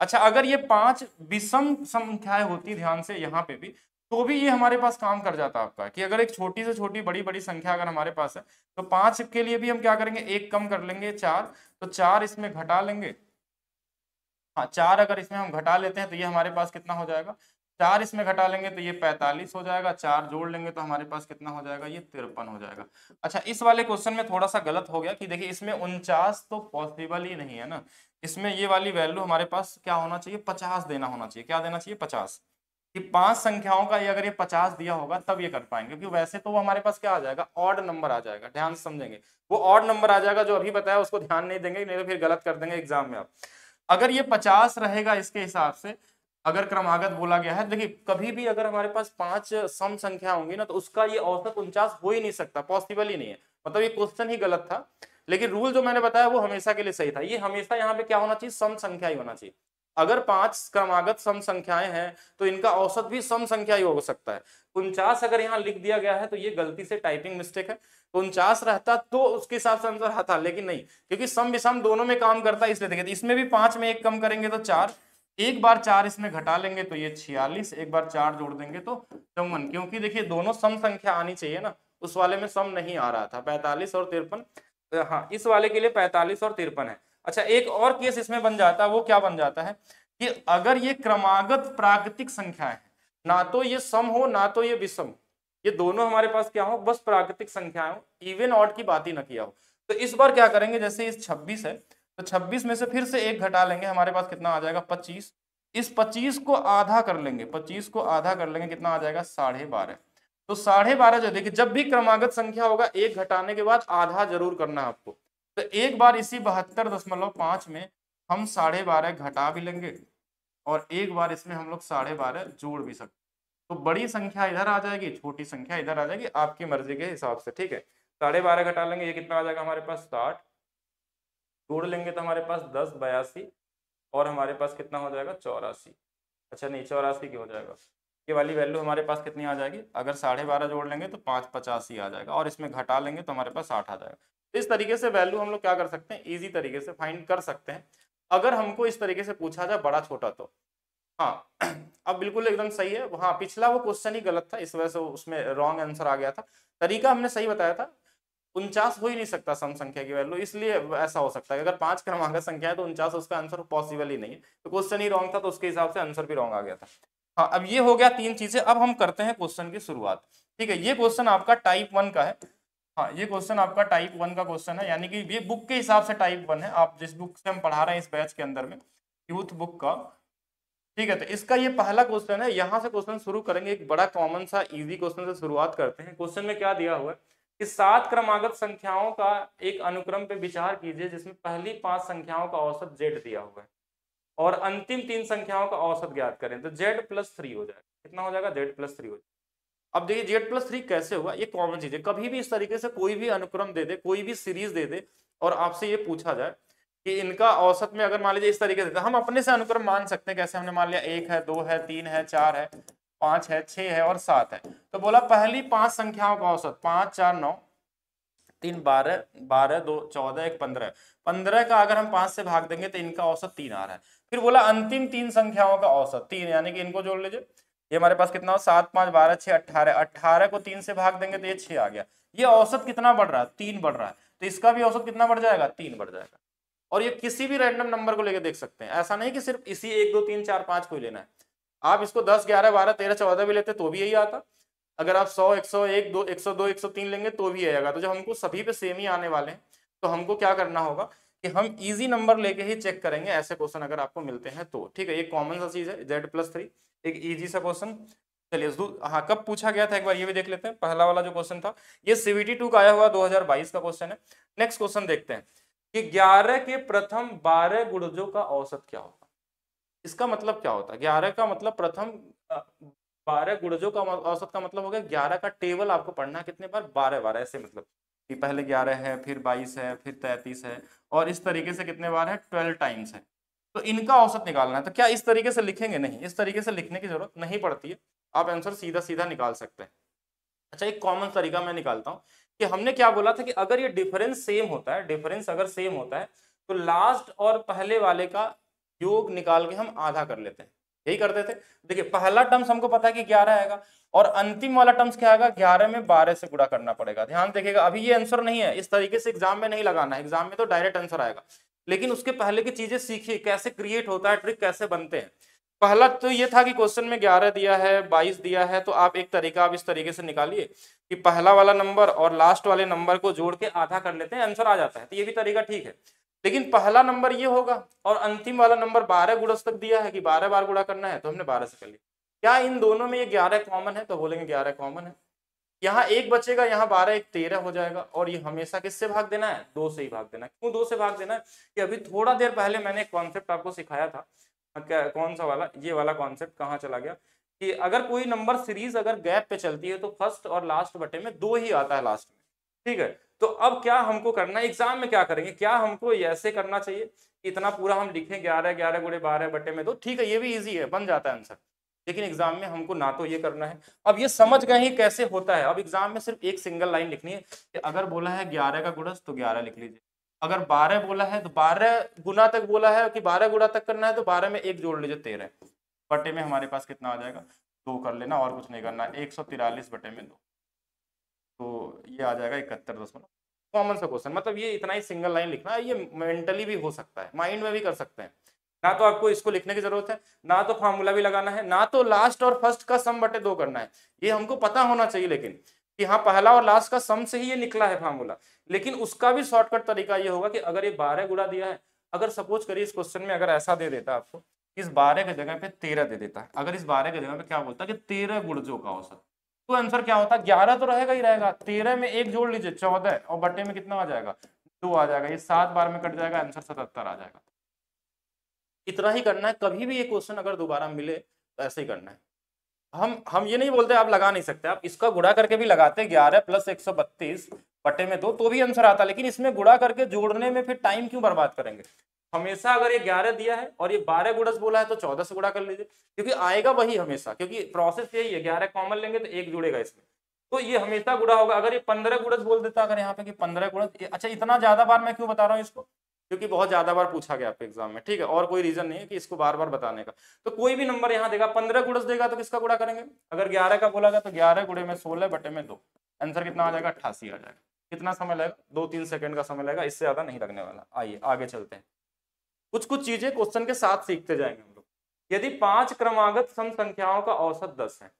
अच्छा अगर ये 5 विषम संख्याएं होती ध्यान से यहाँ पे भी, तो भी ये हमारे पास काम कर जाता आपका, कि अगर एक छोटी से छोटी बड़ी बड़ी संख्या अगर हमारे पास है तो 5 के लिए भी हम क्या करेंगे, एक कम कर लेंगे 4, तो 4 इसमें घटा लेंगे। हाँ 4 अगर इसमें हम घटा लेते हैं तो ये हमारे पास कितना हो जाएगा, 4 इसमें घटा लेंगे तो ये 45 हो जाएगा, 4 जोड़ लेंगे तो हमारे पास कितना हो जाएगा, ये 53 हो जाएगा। अच्छा इस वाले क्वेश्चन में थोड़ा सा गलत हो गया कि देखिए इसमें 49 तो पॉसिबल ही नहीं है ना, इसमें ये वाली वैल्यू हमारे पास क्या होना चाहिए, 50 देना होना चाहिए। क्या देना चाहिए, 50, कि 5 संख्याओं का ये अगर ये 50 दिया होगा तब ये कर पाएंगे, क्योंकि वैसे तो वो हमारे पास क्या आ जाएगा, ऑड नंबर आ जाएगा। ध्यान से समझेंगे, वो ऑड नंबर आ जाएगा, जो अभी बताया उसको ध्यान नहीं देंगे, नहीं तो फिर गलत कर देंगे एग्जाम में आप। अगर ये 50 रहेगा इसके हिसाब से, अगर क्रमागत बोला गया है, देखिए कभी भी अगर हमारे पास 5 सम संख्या होंगी ना तो उसका ये औसत 49 हो ही नहीं सकता, पॉसिबल ही नहीं है, मतलब ये क्वेश्चन ही गलत था। लेकिन रूल जो मैंने बताया वो हमेशा के लिए सही था, ये हमेशा यहाँ पे क्या होना चाहिए, सम संख्या ही होना चाहिए। अगर 5 क्रमागत सम संख्याएं हैं तो इनका औसत भी सम संख्या ही हो सकता है। 49 अगर यहाँ लिख दिया गया है तो ये गलती से टाइपिंग मिस्टेक है, 49 रहता तो उसके हिसाब से आंसर आता, लेकिन नहीं, क्योंकि सम विषम दोनों में काम करता है, इसलिए देखिए इसमें भी 5 में एक कम करेंगे तो 4, एक बार 4 इसमें घटा लेंगे तो ये 46, एक बार 4 जोड़ देंगे तो 54, क्योंकि देखिए दोनों सम संख्या आनी चाहिए ना, उस वाले में सम नहीं आ रहा था, 45 और 53, हाँ इस वाले के लिए 45 और 53 है। अच्छा एक और केस इसमें बन जाता है, वो क्या बन जाता है कि अगर ये क्रमागत प्राकृतिक संख्या है, ना तो ये सम हो ना तो ये विषम, ये दोनों हमारे पास क्या हो, बस प्राकृतिक संख्याएं हो, इवन ऑड की बात ही ना किया हो। तो इस बार क्या करेंगे, जैसे इस 26 है तो 26 में से फिर से एक घटा लेंगे, हमारे पास कितना आ जाएगा 25, इस 25 को आधा कर लेंगे, 25 को आधा कर लेंगे, कितना आ जाएगा 12.5। तो 12.5 जो देखिए जब भी क्रमागत संख्या होगा एक घटाने के बाद आधा जरूर करना है आपको, तो एक बार इसी 72.5 में हम 12.5 घटा भी लेंगे और एक बार इसमें हम लोग 12.5 जोड़ भी सकते, तो बड़ी संख्या इधर आ जाएगी, छोटी संख्या इधर आ जाएगी, आपकी मर्जी के हिसाब से, ठीक है। 12.5 घटा लेंगे, ये कितना आ जाएगा हमारे पास 60, जोड़ लेंगे तो हमारे पास 10 82 और हमारे पास कितना हो जाएगा 84। अच्छा नहीं 84 की हो जाएगा, ये वाली वैल्यू हमारे पास कितनी आ जाएगी, अगर 12.5 जोड़ लेंगे तो 585 आ जाएगा और इसमें घटा लेंगे तो हमारे पास 60 आ जाएगा। तो इस तरीके से वैल्यू हम लोग क्या कर सकते हैं, इजी तरीके से फाइंड कर सकते हैं, अगर हमको इस तरीके से पूछा जाए बड़ा छोटा तो। हाँ अब बिल्कुल एकदम सही है, हाँ पिछला वो क्वेश्चन ही गलत था, इस वजह से उसमें रॉन्ग आंसर आ गया था, तरीका हमने सही बताया था। 49 हो ही नहीं सकता सम संख्या की वैल्यू, इसलिए ऐसा हो सकता है अगर 5 क्रमांक संख्या है तो 49 उसका आंसर पॉसिबल ही नहीं है, तो क्वेश्चन ही रॉन्ग था तो उसके हिसाब से आंसर भी रॉन्ग आ गया था। हाँ अब ये हो गया 3 चीजें, अब हम करते हैं क्वेश्चन की शुरुआत, ठीक है। ये क्वेश्चन आपका टाइप 1 का है, हाँ ये क्वेश्चन आपका टाइप 1 का क्वेश्चन है, यानी कि ये बुक के हिसाब से टाइप 1 है, आप जिस बुक से हम पढ़ा रहे हैं इस बैच के अंदर में, यूथ बुक का, ठीक है। तो इसका ये पहला क्वेश्चन है, यहाँ से क्वेश्चन शुरू करेंगे, एक बड़ा कॉमन सा इजी क्वेश्चन से शुरुआत करते हैं। क्वेश्चन में क्या दिया हुआ है कि 7 क्रमागत संख्याओं का एक अनुक्रम पे विचार कीजिए जिसमें पहली 5 संख्याओं का औसत z दिया हुआ है और अंतिम 3 संख्याओं का औसत ज्ञात करें, तो z+3 हो जाएगा, कितना हो जाएगा z+3 हो जाएगा। अब देखिए z+3 कैसे हुआ, ये कॉमन चीज है, कभी भी इस तरीके से कोई भी अनुक्रम दे दे, कोई भी सीरीज दे दे और आपसे ये पूछा जाए कि इनका औसत में, अगर मान लीजिए इस तरीके से हम अपने से अनुक्रम मान सकते हैं, कैसे हमने मान लिया 1 है 2 है 3 है 4 है 5 है 6 है और 7 है, तो बोला पहली 5 संख्याओं का औसत 5 4 9 3 12 12 2 14 1 15, 15 का अगर हम 5 से भाग देंगे तो इनका औसत 3 आ रहा है। फिर बोला अंतिम 3 संख्याओं का औसत 3, यानी कि इनको जोड़ लीजिए, ये हमारे पास कितना हो 7 5 12 6 18, 18 को 3 से भाग देंगे तो ये 6 आ गया, ये औसत कितना बढ़ रहा है 3 बढ़ रहा है, तो इसका भी औसत कितना बढ़ जाएगा 3 बढ़ जाएगा। और ये किसी भी रैंडम नंबर को लेकर देख सकते हैं, ऐसा नहीं कि सिर्फ इसी 1 2 3 4 5 को ही लेना है, आप इसको 10, 11, 12, 13, 14 भी लेते तो भी यही आता। अगर आप 100, 101, 2, 102, 103 लेंगे तो भी आएगा। तो जब हमको सभी पे सेम ही आने वाले हैं तो हमको क्या करना होगा कि हम इजी नंबर लेके ही चेक करेंगे ऐसे क्वेश्चन अगर आपको मिलते हैं तो। ठीक है, ये कॉमन सा चीज है Z+3, एक इजी सा क्वेश्चन। चलिए हाँ, कब पूछा गया था एक बार ये भी देख लेते हैं। पहला वाला जो क्वेश्चन था ये CVT 2 का आया हुआ 2022 का क्वेश्चन है। नेक्स्ट क्वेश्चन देखते हैं कि 11 के प्रथम 12 गुणजों का औसत क्या होगा। इसका मतलब क्या होता है? 11 का मतलब प्रथम 12 गुणजों का औसत का मतलब हो गया 11 का टेबल आपको पढ़ना है कितने बार, 12 बार। ऐसे मतलब कि पहले 11 है, फिर 22 है, फिर 33 है, और इस तरीके से कितने बार है, 12 टाइम्स है। तो इनका औसत निकालना है। तो क्या इस तरीके से लिखेंगे? नहीं, इस तरीके से लिखने की जरूरत नहीं पड़ती है, आप आंसर सीधा सीधा निकाल सकते हैं। अच्छा, एक कॉमन तरीका मैं निकालता हूं कि हमने क्या बोला था कि अगर ये डिफरेंस सेम होता है, डिफरेंस अगर सेम होता है तो लास्ट और पहले वाले का योग निकाल के हम आधा कर लेते हैं। यही करते थे। देखिए, पहला टर्म्स हमको पता है कि 11 आएगा, और अंतिम वाला टर्म्स क्या आएगा, 11 में 12 से गुणा करना पड़ेगा। ध्यान देखिएगा, अभी ये आंसर नहीं है, इस तरीके से एग्जाम में नहीं लगाना है, एग्जाम में तो डायरेक्ट आंसर आएगा। लेकिन उसके पहले की चीजें सीखिए, कैसे क्रिएट होता है, ट्रिक कैसे बनते हैं। पहला तो ये था कि क्वेश्चन में 11 दिया है, 22 दिया है, तो आप एक तरीका आप इस तरीके से निकालिए कि पहला वाला नंबर और लास्ट वाले नंबर को जोड़ के आधा कर लेते हैं, आंसर आ जाता है। तो ये भी तरीका ठीक है। लेकिन पहला नंबर ये होगा और अंतिम वाला नंबर 12 गुणज तक दिया है कि 12 बार गुणा करना है, तो हमने 12 से कर लिया। क्या इन दोनों में ये 11 कॉमन है? तो बोलेंगे 11 कॉमन है। यहाँ एक बचेगा, यहाँ 12, एक 13 हो जाएगा, और ये हमेशा किससे भाग देना है, 2 से ही भाग देना है। क्यों 2 से भाग देना है? कि अभी थोड़ा देर पहले मैंने एक कॉन्सेप्ट आपको सिखाया था। कौन सा वाला? ये वाला कॉन्सेप्ट कहाँ चला गया, कि अगर कोई नंबर सीरीज अगर गैप पे चलती है तो फर्स्ट और लास्ट बटे में 2 ही आता है लास्ट में। ठीक है, तो अब क्या हमको करना है, एग्जाम में क्या करेंगे, क्या हमको ऐसे करना चाहिए, इतना पूरा हम लिखें 11, 11 गुणे 12 बटे में 2, ठीक है, ये भी इजी है, बन जाता है आंसर। लेकिन एग्जाम में हमको ना तो ये करना है। अब ये समझ गए ही कैसे होता है। अब एग्जाम में सिर्फ एक सिंगल लाइन लिखनी है कि अगर बोला है 11 का गुणज तो 11 लिख लीजिए, अगर 12 बोला है तो 12 गुना तक बोला है कि 12 गुना तक करना है तो 12 में एक जोड़ लीजिए, 13 बटे में हमारे पास कितना आ जाएगा, 2 कर लेना, और कुछ नहीं करना, 143 बटे में 2, तो ये आ जाएगा 71। कॉमन सा क्वेश्चन, मतलब ये इतना ही सिंगल लाइन लिखना है। ये मेंटली भी हो सकता है, माइंड में भी कर सकते हैं। ना तो आपको इसको लिखने की जरूरत है, ना तो फार्मूला भी लगाना है, ना तो लास्ट और फर्स्ट का सम बटे 2 करना है। ये हमको पता होना चाहिए लेकिन कि हाँ, पहला और लास्ट का सम से ही ये निकला है फार्मूला। लेकिन उसका भी शॉर्टकट तरीका ये होगा कि अगर ये 12 गुणा दिया है, अगर सपोज करिए इस क्वेश्चन में अगर ऐसा दे देता आपको, इस 12 की जगह पे 13 दे देता है, अगर इस 12 की जगह पे क्या बोलता है कि 13 गुणजों का औसत, तो आंसर क्या होता है, 11 तो रहेगा ही रहेगा, 13 में एक जोड़ लीजिए 14, और बटे में कितना आ जाएगा, 2 आ जाएगा। ये 7 बार में कट जाएगा, आंसर 77 आ जाएगा। इतना ही करना है। कभी भी ये क्वेश्चन अगर दोबारा मिले तो ऐसे ही करना है। हम ये नहीं बोलते आप लगा नहीं सकते, आप इसका गुणा करके भी लगाते, 11 + 132 बटे में 2, तो भी आंसर आता। लेकिन इसमें गुणा करके जोड़ने में फिर टाइम क्यों बर्बाद करेंगे? हमेशा अगर ये 11 दिया है और ये 12 गुणज बोला है तो 14 से गुणा कर लीजिए, क्योंकि आएगा वही हमेशा, क्योंकि प्रोसेस यही है, 11 कॉमन लेंगे तो एक जुड़ेगा इसमें, तो ये हमेशा गुणा होगा। अगर ये 15 गुणज बोल देता, अगर यहाँ पे कि 15 गुणज, अच्छा इतना ज्यादा बार मैं क्यों बता रहा हूँ इसको, क्योंकि बहुत ज्यादा बार पूछा गया आपके एग्जाम में। ठीक है, और कोई रीजन नहीं है कि इसको बार बार बताने का। तो कोई भी नंबर यहाँ देगा, 15 गुणज देगा तो किसका गुणा करेंगे, अगर 11 का बोला गया तो 11 गुणे में 16 बटे में 2, आंसर कितना आ जाएगा, 88 आ जाएगा। कितना समय लगेगा, 2-3 सेकंड का समय लगेगा, इससे ज्यादा नहीं लगने वाला। आइए आगे चलते हैं, कुछ कुछ चीजें क्वेश्चन के साथ सीखते जाएंगे हम लोग। यदि 5 क्रमागत सम संख्याओं का औसत 10 है,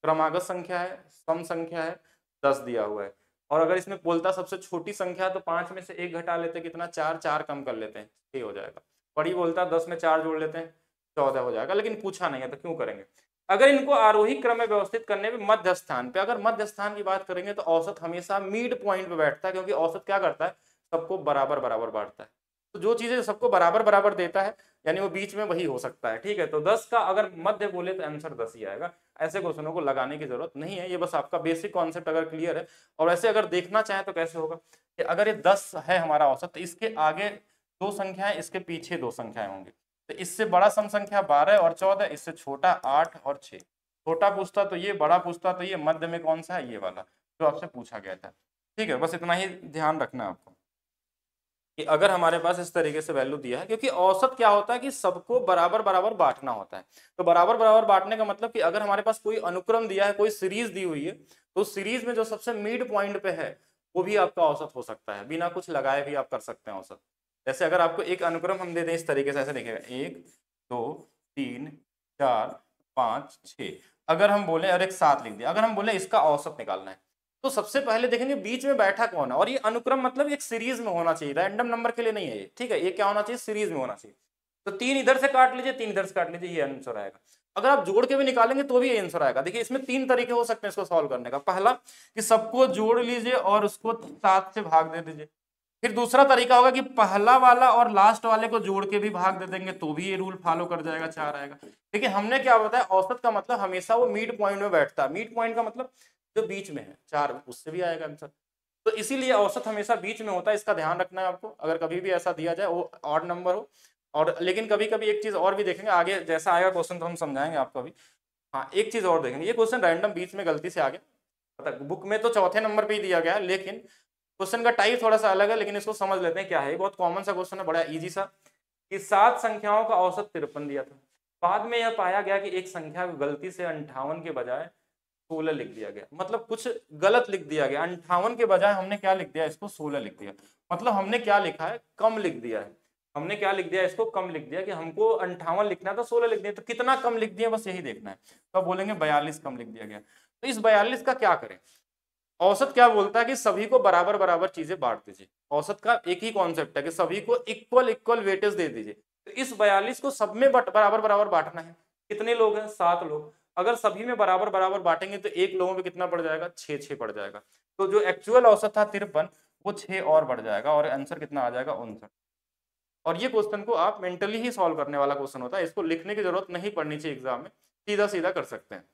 क्रमागत संख्या है, सम संख्या है, 10 दिया हुआ है, और अगर इसमें बोलता सबसे छोटी संख्या तो 5 में से 1 घटा लेते, कितना, 4, 4 कम कर लेते हैं, 6 हो जाएगा। बड़ी बोलता 10 में 4 जोड़ लेते हैं, 14 हो जाएगा। लेकिन पूछा नहीं है तो क्यों करेंगे। अगर इनको आरोही क्रम में व्यवस्थित करने में मध्य स्थान पे, अगर मध्य स्थान की बात करेंगे तो औसत हमेशा मिड पॉइंट पे बैठता है, क्योंकि औसत क्या करता है, सबको बराबर बराबर बांटता है। तो जो चीजें सबको बराबर बराबर देता है यानी वो बीच में वही हो सकता है। ठीक है, तो 10 का अगर मध्य बोले तो आंसर 10 ही आएगा। ऐसे क्वेश्चनों को लगाने की जरूरत नहीं है, ये बस आपका बेसिक कॉन्सेप्ट अगर क्लियर है। और ऐसे अगर देखना चाहें तो कैसे होगा कि अगर ये 10 है हमारा औसत, तो इसके आगे 2 संख्याएं, इसके पीछे 2 संख्याएं होंगी। तो इससे बड़ा सम संख्या 12 और 14, इससे छोटा 8 और 6। छोटा पूछता तो ये, बड़ा पूछता तो ये, मध्य में कौन सा है, ये वाला जो आपसे पूछा गया था। ठीक है, बस इतना ही ध्यान रखना है आपको कि अगर हमारे पास इस तरीके से वैल्यू दिया है, क्योंकि औसत क्या होता है कि सबको बराबर बराबर बांटना होता है। तो बराबर बराबर बांटने का मतलब कि अगर हमारे पास कोई अनुक्रम दिया है, कोई सीरीज दी हुई है, तो सीरीज में जो सबसे मिड पॉइंट पे है वो भी आपका औसत हो सकता है, बिना कुछ लगाए भी आप कर सकते हैं औसत। जैसे अगर आपको एक अनुक्रम हम दे दें इस तरीके से, ऐसे देखिएगा 1 2 3 4 5 6, अगर हम बोले और एक 7 लिख दिया, अगर हम बोले इसका औसत निकालना है तो सबसे पहले देखेंगे बीच में बैठा कौन है, और ये अनुक्रम मतलब एक सीरीज में होना चाहिए, रैंडम नंबर के लिए नहीं है ये, ठीक है, ये क्या होना चाहिए, सीरीज में होना चाहिए। तो 3 इधर से काट लीजिए, 3 इधर से काट लीजिए, ये आंसर आएगा। अगर आप जोड़ के भी निकालेंगे तो भी ये आंसर आएगा। देखिए इसमें 3 तरीके हो सकते हैं इसको सॉल्व करने का। पहला कि सबको जोड़ लीजिए और उसको 7 से भाग दे दीजिए। फिर दूसरा तरीका होगा कि पहला वाला और लास्ट वाले को जोड़ के भी भाग दे देंगे तो भी ये रूल फॉलो कर जाएगा, 4 आएगा। लेकिन हमने क्या बताया, औसत का मतलब हमेशा वो मिड पॉइंट में बैठता है। मिड पॉइंट का मतलब जो बीच में है, 4 उससे भी आएगा आंसर। तो इसीलिए औसत हमेशा बीच में होता है, इसका ध्यान रखना है आपको। अगर कभी भी ऐसा दिया जाए वो ऑड नंबर हो, और लेकिन कभी कभी एक चीज और भी देखेंगे आगे, जैसा आएगा क्वेश्चन तो हम समझाएंगे आपको अभी। हाँ एक चीज और देखेंगे, ये क्वेश्चन रैंडम बीच में गलती से आ गया, बुक में तो चौथे नंबर पे ही दिया गया है, लेकिन क्वेश्चन का टाइप थोड़ा सा अलग है, लेकिन इसको समझ लेते हैं क्या है। बहुत कॉमन सा क्वेश्चन है, बड़ा इजी सा, कि 7 संख्याओं का औसत 53 दिया था। बाद में यह पाया गया कि एक संख्या को गलती से 58 के बजाय 16 लिख दिया गया। मतलब कुछ गलत लिख दिया गया, 58 के बजाय हमने क्या लिख दिया, इसको 16 लिख दिया। मतलब हमने क्या लिखा है, कम लिख दिया है। हमने क्या लिख दिया, इसको कम लिख दिया, कि हमको 58 लिखना था 16 लिख दिया, तो कितना कम लिख दिया बस यही देखना है। तो बोलेंगे 42 कम लिख दिया गया। तो इस 42 का क्या करें, औसत क्या बोलता है कि सभी को बराबर बराबर चीजें बांट दीजिए। औसत का एक ही कॉन्सेप्ट है कि सभी को इक्वल इक्वल वेटेज दे दीजिए। तो इस 42 को सब में बराबर बराबर बांटना है। कितने लोग हैं, 7 लोग। अगर सभी में बराबर बराबर बांटेंगे तो एक लोगों में कितना पड़ जाएगा, 6 6 पड़ जाएगा। तो जो एक्चुअल औसत था 53, वो 6 और बढ़ जाएगा, और आंसर कितना आ जाएगा, 59। और ये क्वेश्चन को आप मेंटली ही सॉल्व करने वाला क्वेश्चन होता है, इसको लिखने की जरूरत नहीं पड़नी चाहिए एग्जाम में, सीधा सीधा कर सकते हैं।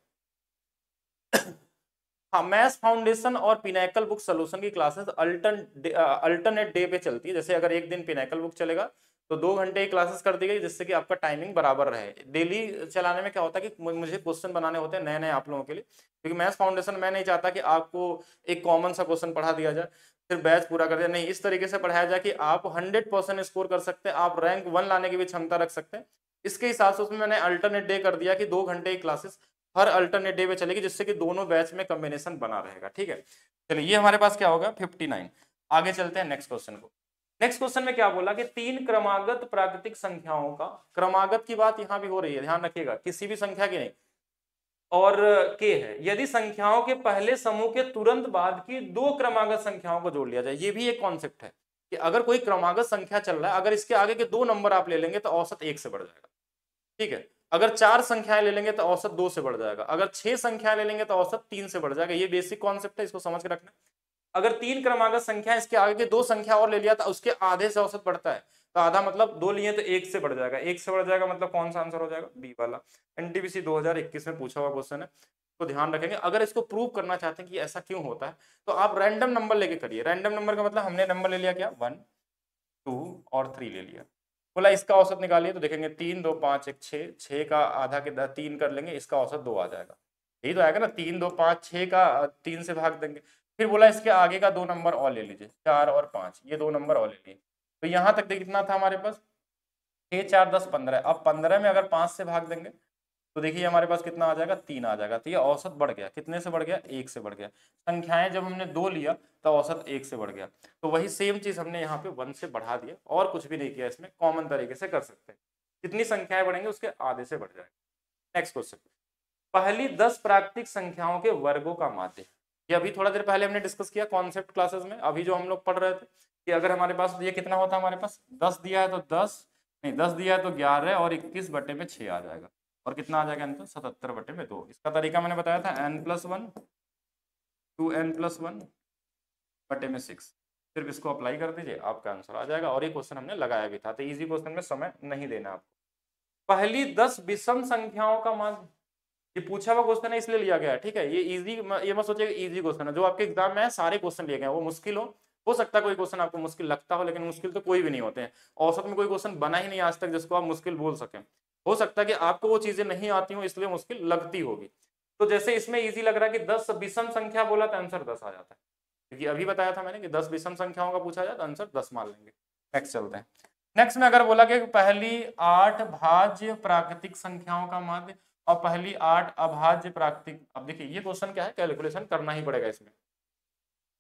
हाँ, मैथ्स फाउंडेशन और पिनैकल बुक सोल्यूशन की क्लासेस अल्टरनेट डे पे चलती है। जैसे अगर एक दिन पिनैकल बुक चलेगा तो 2 घंटे की क्लासेस कर दी गई, जिससे कि आपका टाइमिंग बराबर रहे। डेली चलाने में क्या होता है कि मुझे क्वेश्चन बनाने होते हैं नए नए आप लोगों के लिए, क्योंकि मैथ्स फाउंडेशन मैं नहीं चाहता कि आपको एक कॉमन सा क्वेश्चन पढ़ा दिया जाए फिर बैच पूरा कर दिया, नहीं, इस तरीके से पढ़ाया जाए कि आप 100% स्कोर कर सकते हैं, आप रैंक 1 लाने की भी क्षमता रख सकते हैं। इसके हिसाब से उसमें मैंने अल्टरनेट डे कर दिया कि 2 घंटे की क्लासेस हर अल्टरनेट डे पे चलेगी, जिससे कि दोनों बैच में कॉम्बिनेशन बना रहेगा। ठीक है, चलिए ये हमारे पास क्या होगा, 59। आगे चलते हैं नेक्स्ट क्वेश्चन को। नेक्स्ट क्वेश्चन में क्या बोला कि 3 क्रमागत प्राकृतिक संख्याओं का, क्रमागत की बात यहां भी हो रही है, ध्यान रखिएगा, किसी भी संख्या की नहीं, और के है, यदि संख्याओं के पहले समूह के तुरंत बाद की 2 क्रमागत संख्याओं को जोड़ लिया जाए। ये भी एक कॉन्सेप्ट है कि अगर कोई क्रमागत संख्या चल रहा है, अगर इसके आगे के 2 नंबर आप ले लेंगे तो औसत 1 से बढ़ जाएगा। ठीक है, अगर 4 संख्याएं ले लेंगे तो औसत 2 से बढ़ जाएगा, अगर 6 संख्याएं ले लेंगे तो औसत 3 से बढ़ जाएगा। ये बेसिक कॉन्सेप्ट है, इसको समझ के रखना। अगर 3 क्रमागत संख्या, इसके आगे के 2 संख्या और ले लिया तो उसके आधे से औसत बढ़ता है, तो आधा मतलब 2 लिए तो 1 से बढ़ जाएगा। 1 से बढ़ जाएगा मतलब कौन सा आंसर हो जाएगा, बी वाला। एनटीपीसी 2021 में पूछा हुआ क्वेश्चन है, तो ध्यान रखेंगे। अगर इसको प्रूव करना चाहते हैं कि ऐसा क्यों होता है, तो आप रैंडम नंबर लेके करिए। रैंडम नंबर का मतलब हमने नंबर ले लिया क्या, 1 2 और 3 ले लिया, बोला इसका औसत निकालिए, तो देखेंगे 3 2 5 1 6, 6 का आधा के 3 कर लेंगे, इसका औसत 2 आ जाएगा। यही तो आएगा ना, 3 2 5 6 का 3 से भाग देंगे। फिर बोला इसके आगे का 2 नंबर और ले लीजिए, 4 और 5, ये 2 नंबर और ले लिए। तो यहाँ तक कितना था हमारे पास, 6 4 10 15। अब 15 में अगर 5 से भाग देंगे तो देखिए हमारे पास कितना आ जाएगा, 3 आ जाएगा। तो ये औसत बढ़ गया, कितने से बढ़ गया, 1 से बढ़ गया। संख्याएं जब हमने 2 लिया तो औसत 1 से बढ़ गया। तो वही सेम चीज हमने यहाँ पे 1 से बढ़ा दिया, और कुछ भी नहीं किया, इसमें कॉमन तरीके से कर सकते हैं। जितनी संख्याएं बढ़ेंगे उसके आधे से बढ़ जाएगा। नेक्स्ट क्वेश्चन, पहली 10 प्राकृतिक संख्याओं के वर्गों का माध्य। ये अभी थोड़ा देर पहले हमने डिस्कस किया कॉन्सेप्ट क्लासेस में, अभी जो हम लोग पढ़ रहे थे कि अगर हमारे पास ये कितना होता है, हमारे पास 10 दिया है तो 10 नहीं, 10 दिया है तो 11 और 21 बटे में 6 आ जाएगा, और कितना आ जाएगा आंसर, 77 बटे में 2। इसका तरीका मैंने बताया था, n+1 2n+1 बटे में 6। सिर्फ इसको अप्लाई कर दीजिए, आपका आंसर आ जाएगा। और ये क्वेश्चन हमने लगाया भी था, तो इजी क्वेश्चन में समय नहीं देना आपको। पहली 10 विषम संख्याओं का माध्य, ये पूछा हुआ क्वेश्चन है इसलिए लिया गया है। ठीक है, ये इजी, ये मत सोचिएगा इजी क्वेश्चन है। जो आपके एग्जाम में है सारे क्वेश्चन लिए गए हैं, वो मुश्किल हो सकता है कोई क्वेश्चन आपको मुश्किल लगता हो, लेकिन मुश्किल तो कोई भी नहीं होते हैं। औसत में कोई क्वेश्चन बना ही नहीं आज तक जिसको आप मुश्किल बोल सकें। हो सकता है कि आपको वो चीजें नहीं आती हो इसलिए मुश्किल लगती होगी। तो जैसे इसमें इजी लग रहा है कि 10 विषम संख्या बोला तो आंसर 10 आ जाता है, क्योंकि अभी बताया था मैंने कि 10 विषम संख्याओं का पूछा जाए तो आंसर 10 मान लेंगे। नेक्स्ट चलते हैं। नेक्स्ट में अगर बोला कि पहली 8 भाज्य प्राकृतिक संख्याओं का माध्य और पहली 8 अभाज्य प्राकृतिक। अब देखिए ये क्वेश्चन क्या है, कैलकुलेशन करना ही पड़ेगा इसमें,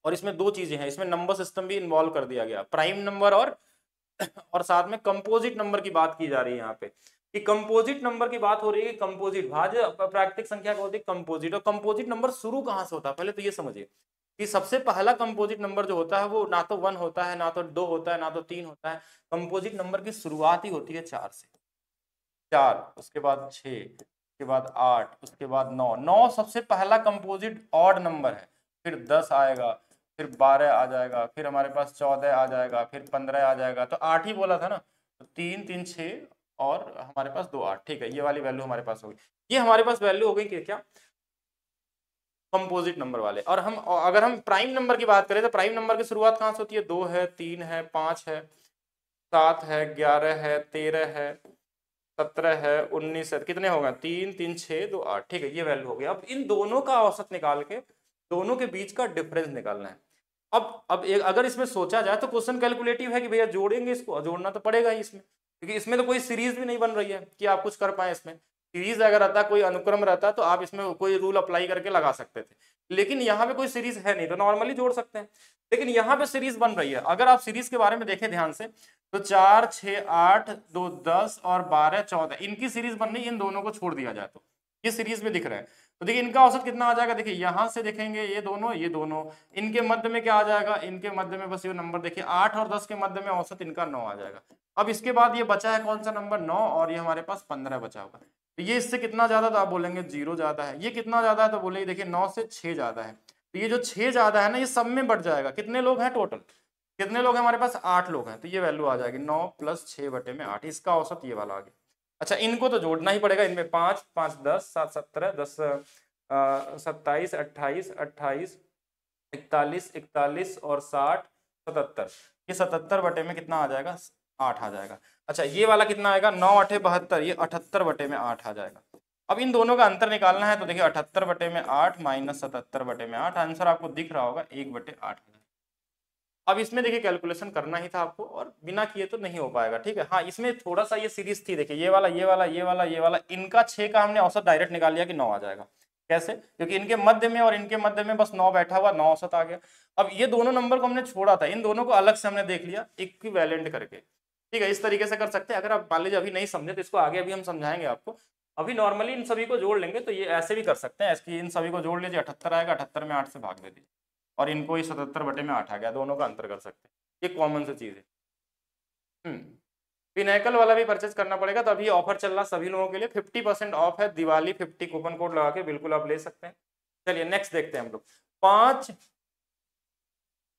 और इसमें 2 चीजें हैं, इसमें नंबर सिस्टम भी इन्वॉल्व कर दिया गया, प्राइम नंबर और साथ में कंपोजिट नंबर की बात की जा रही है यहाँ पे। कि कंपोजिट नंबर की बात हो रही है, कंपोजिट भाज्य प्राकृतिक संख्या का होती है कंपोजिट, और कंपोजिट नंबर शुरू कहां से होता है पहले तो ये समझिए कि सबसे पहला कंपोजिट नंबर जो होता है वो ना तो 1 होता है, ना तो 2 होता है, ना तो 3 होता है। कंपोजिट नंबर की शुरुआत ही होती है 4 से। 4, उसके बाद 6, उसके बाद 8, उसके बाद 9। 9 सबसे पहला कंपोजिट ऑड नंबर है, फिर 10 आएगा, फिर 12 आ जाएगा, फिर हमारे पास 14 आ जाएगा, फिर 15 आ जाएगा। तो 8 ही बोला था ना, तो 3 3 6 और हमारे पास 2 8। ठीक है, ये वाली वैल्यू हमारे पास होगी। ये हमारे पास वैल्यू हो गई कि क्या, कंपोजिट नंबर वाले। और हम अगर हम प्राइम नंबर की बात करें तो प्राइम नंबर की शुरुआत कहां से होती है, 2 है, 3 है, 5 है, 7 है, 11 है, 13 है, 17 है, 19 है। कितने होगा, 3 3 6 2 8। ठीक है, ये वैल्यू हो गई। अब इन दोनों का औसत निकाल के दोनों के बीच का डिफरेंस निकालना है। अब एक अगर इसमें सोचा जाए तो क्वेश्चन कैलकुलेटिव है कि भैया जोड़ेंगे, इसको जोड़ना तो पड़ेगा ही इसमें, क्योंकि इसमें तो कोई सीरीज भी नहीं बन रही है कि आप कुछ कर पाए इसमें। सीरीज अगर रहता, कोई अनुक्रम रहता तो आप इसमें कोई रूल अप्लाई करके लगा सकते थे, लेकिन यहाँ पे कोई सीरीज है नहीं तो नॉर्मली जोड़ सकते हैं। लेकिन यहाँ पे सीरीज बन रही है। अगर आप सीरीज के बारे में देखें ध्यान से तो 4 6 8 2 10 और 12 14 इनकी सीरीज बन रही है। इन दोनों को छोड़ दिया जाए तो ये सीरीज में दिख रहा है। तो देखिए इनका औसत कितना आ जाएगा, देखिए यहां से देखेंगे ये दोनों इनके मध्य में क्या आ जाएगा, इनके मध्य में बस ये नंबर देखिए 8 और 10 के मध्य में औसत इनका 9 आ जाएगा। अब इसके बाद ये बचा है कौन सा नंबर, 9, और ये हमारे पास 15 बचा होगा। तो ये इससे कितना ज्यादा, तो आप बोलेंगे 0 ज्यादा है। ये कितना ज्यादा है, तो बोलेंगे देखिए 9 से 6 ज्यादा है। तो ये जो 6 ज्यादा है ना, ये सब में बढ़ जाएगा। कितने लोग हैं टोटल, कितने लोग हैं हमारे पास, 8 लोग हैं। तो ये वैल्यू आ जाएगी 9 + 6 बटे में 8। इसका औसत ये वाला आ गया। अच्छा, इनको तो जोड़ना ही पड़ेगा। इनमें 5 5 10 7 17 10 27 28 28 41 41 और 60 77। ये 77 बटे में कितना आ जाएगा, 8 आ जाएगा। अच्छा, ये वाला कितना आएगा, 9 8 72, ये 78 बटे में 8 आ जाएगा। अब इन दोनों का अंतर निकालना है तो देखिए 78 बटे में 8 माइनस 77 बटे में 8, आंसर आपको दिख रहा होगा 1/8। अब इसमें देखिए कैलकुलेशन करना ही था आपको, और बिना किए तो नहीं हो पाएगा। ठीक है, हाँ इसमें थोड़ा सा ये सीरीज थी, देखिए ये वाला ये वाला ये वाला ये वाला, इनका 6 का हमने औसत डायरेक्ट निकाल लिया कि 9 आ जाएगा। कैसे, क्योंकि इनके मध्य में और इनके मध्य में बस 9 बैठा हुआ, 9 औसत आ गया। अब ये दोनों नंबर को हमने छोड़ा था, इन दोनों को अलग से हमने देख लिया इक्विवेलेंट करके। ठीक है, इस तरीके से कर सकते हैं। अगर आप मान लीजिए अभी नहीं समझे तो इसको आगे अभी हम समझाएंगे आपको। अभी नॉर्मली इन सभी को जोड़ लेंगे तो ये ऐसे भी कर सकते हैं, इन सभी को जोड़ लीजिए, 78 आएगा, 78 में 8 से भाग दे दीजिए और इनको ही 77 बटे में 8 आ गया। दोनों का अंतर कर सकते हैं, ये कॉमन सी चीज है। पिनैकल वाला भी परचेज करना पड़ेगा। तो अभी ऑफर चल रहा सभी लोगों के लिए, 50% ऑफ है, दिवाली 50 कूपन कोड लगा के बिल्कुल आप ले सकते हैं। चलिए नेक्स्ट देखते हैं हम लोग। 5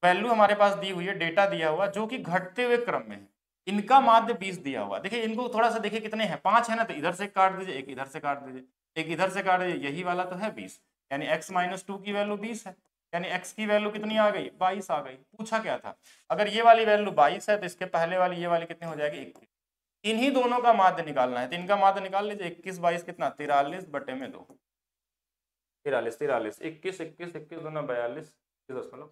वैल्यू हमारे पास दी हुई है, डेटा दिया हुआ जो कि घटते हुए क्रम में है। इनका माध्य 20 दिया हुआ। देखिए इनको थोड़ा सा देखिए कितने हैं, 5 है ना, तो इधर से काट दीजिए, एक इधर से काट दीजिए, एक इधर से काट दीजिए, यही वाला तो है 20, यानी x-2 की वैल्यू 20 है, यानी x की वैल्यू कितनी आ गई, 22 आ गई। पूछा क्या था, अगर ये वाली वैल्यू 22 है तो इसके पहले वाली ये वाली कितनी हो जाएगी, 21। इन्हीं दोनों का माध्य निकालना है, तो इनका माध्य निकाल लीजिए। 21 22 कितना, 43 बटे में 2, 43 43 21 21 21 2 42 10।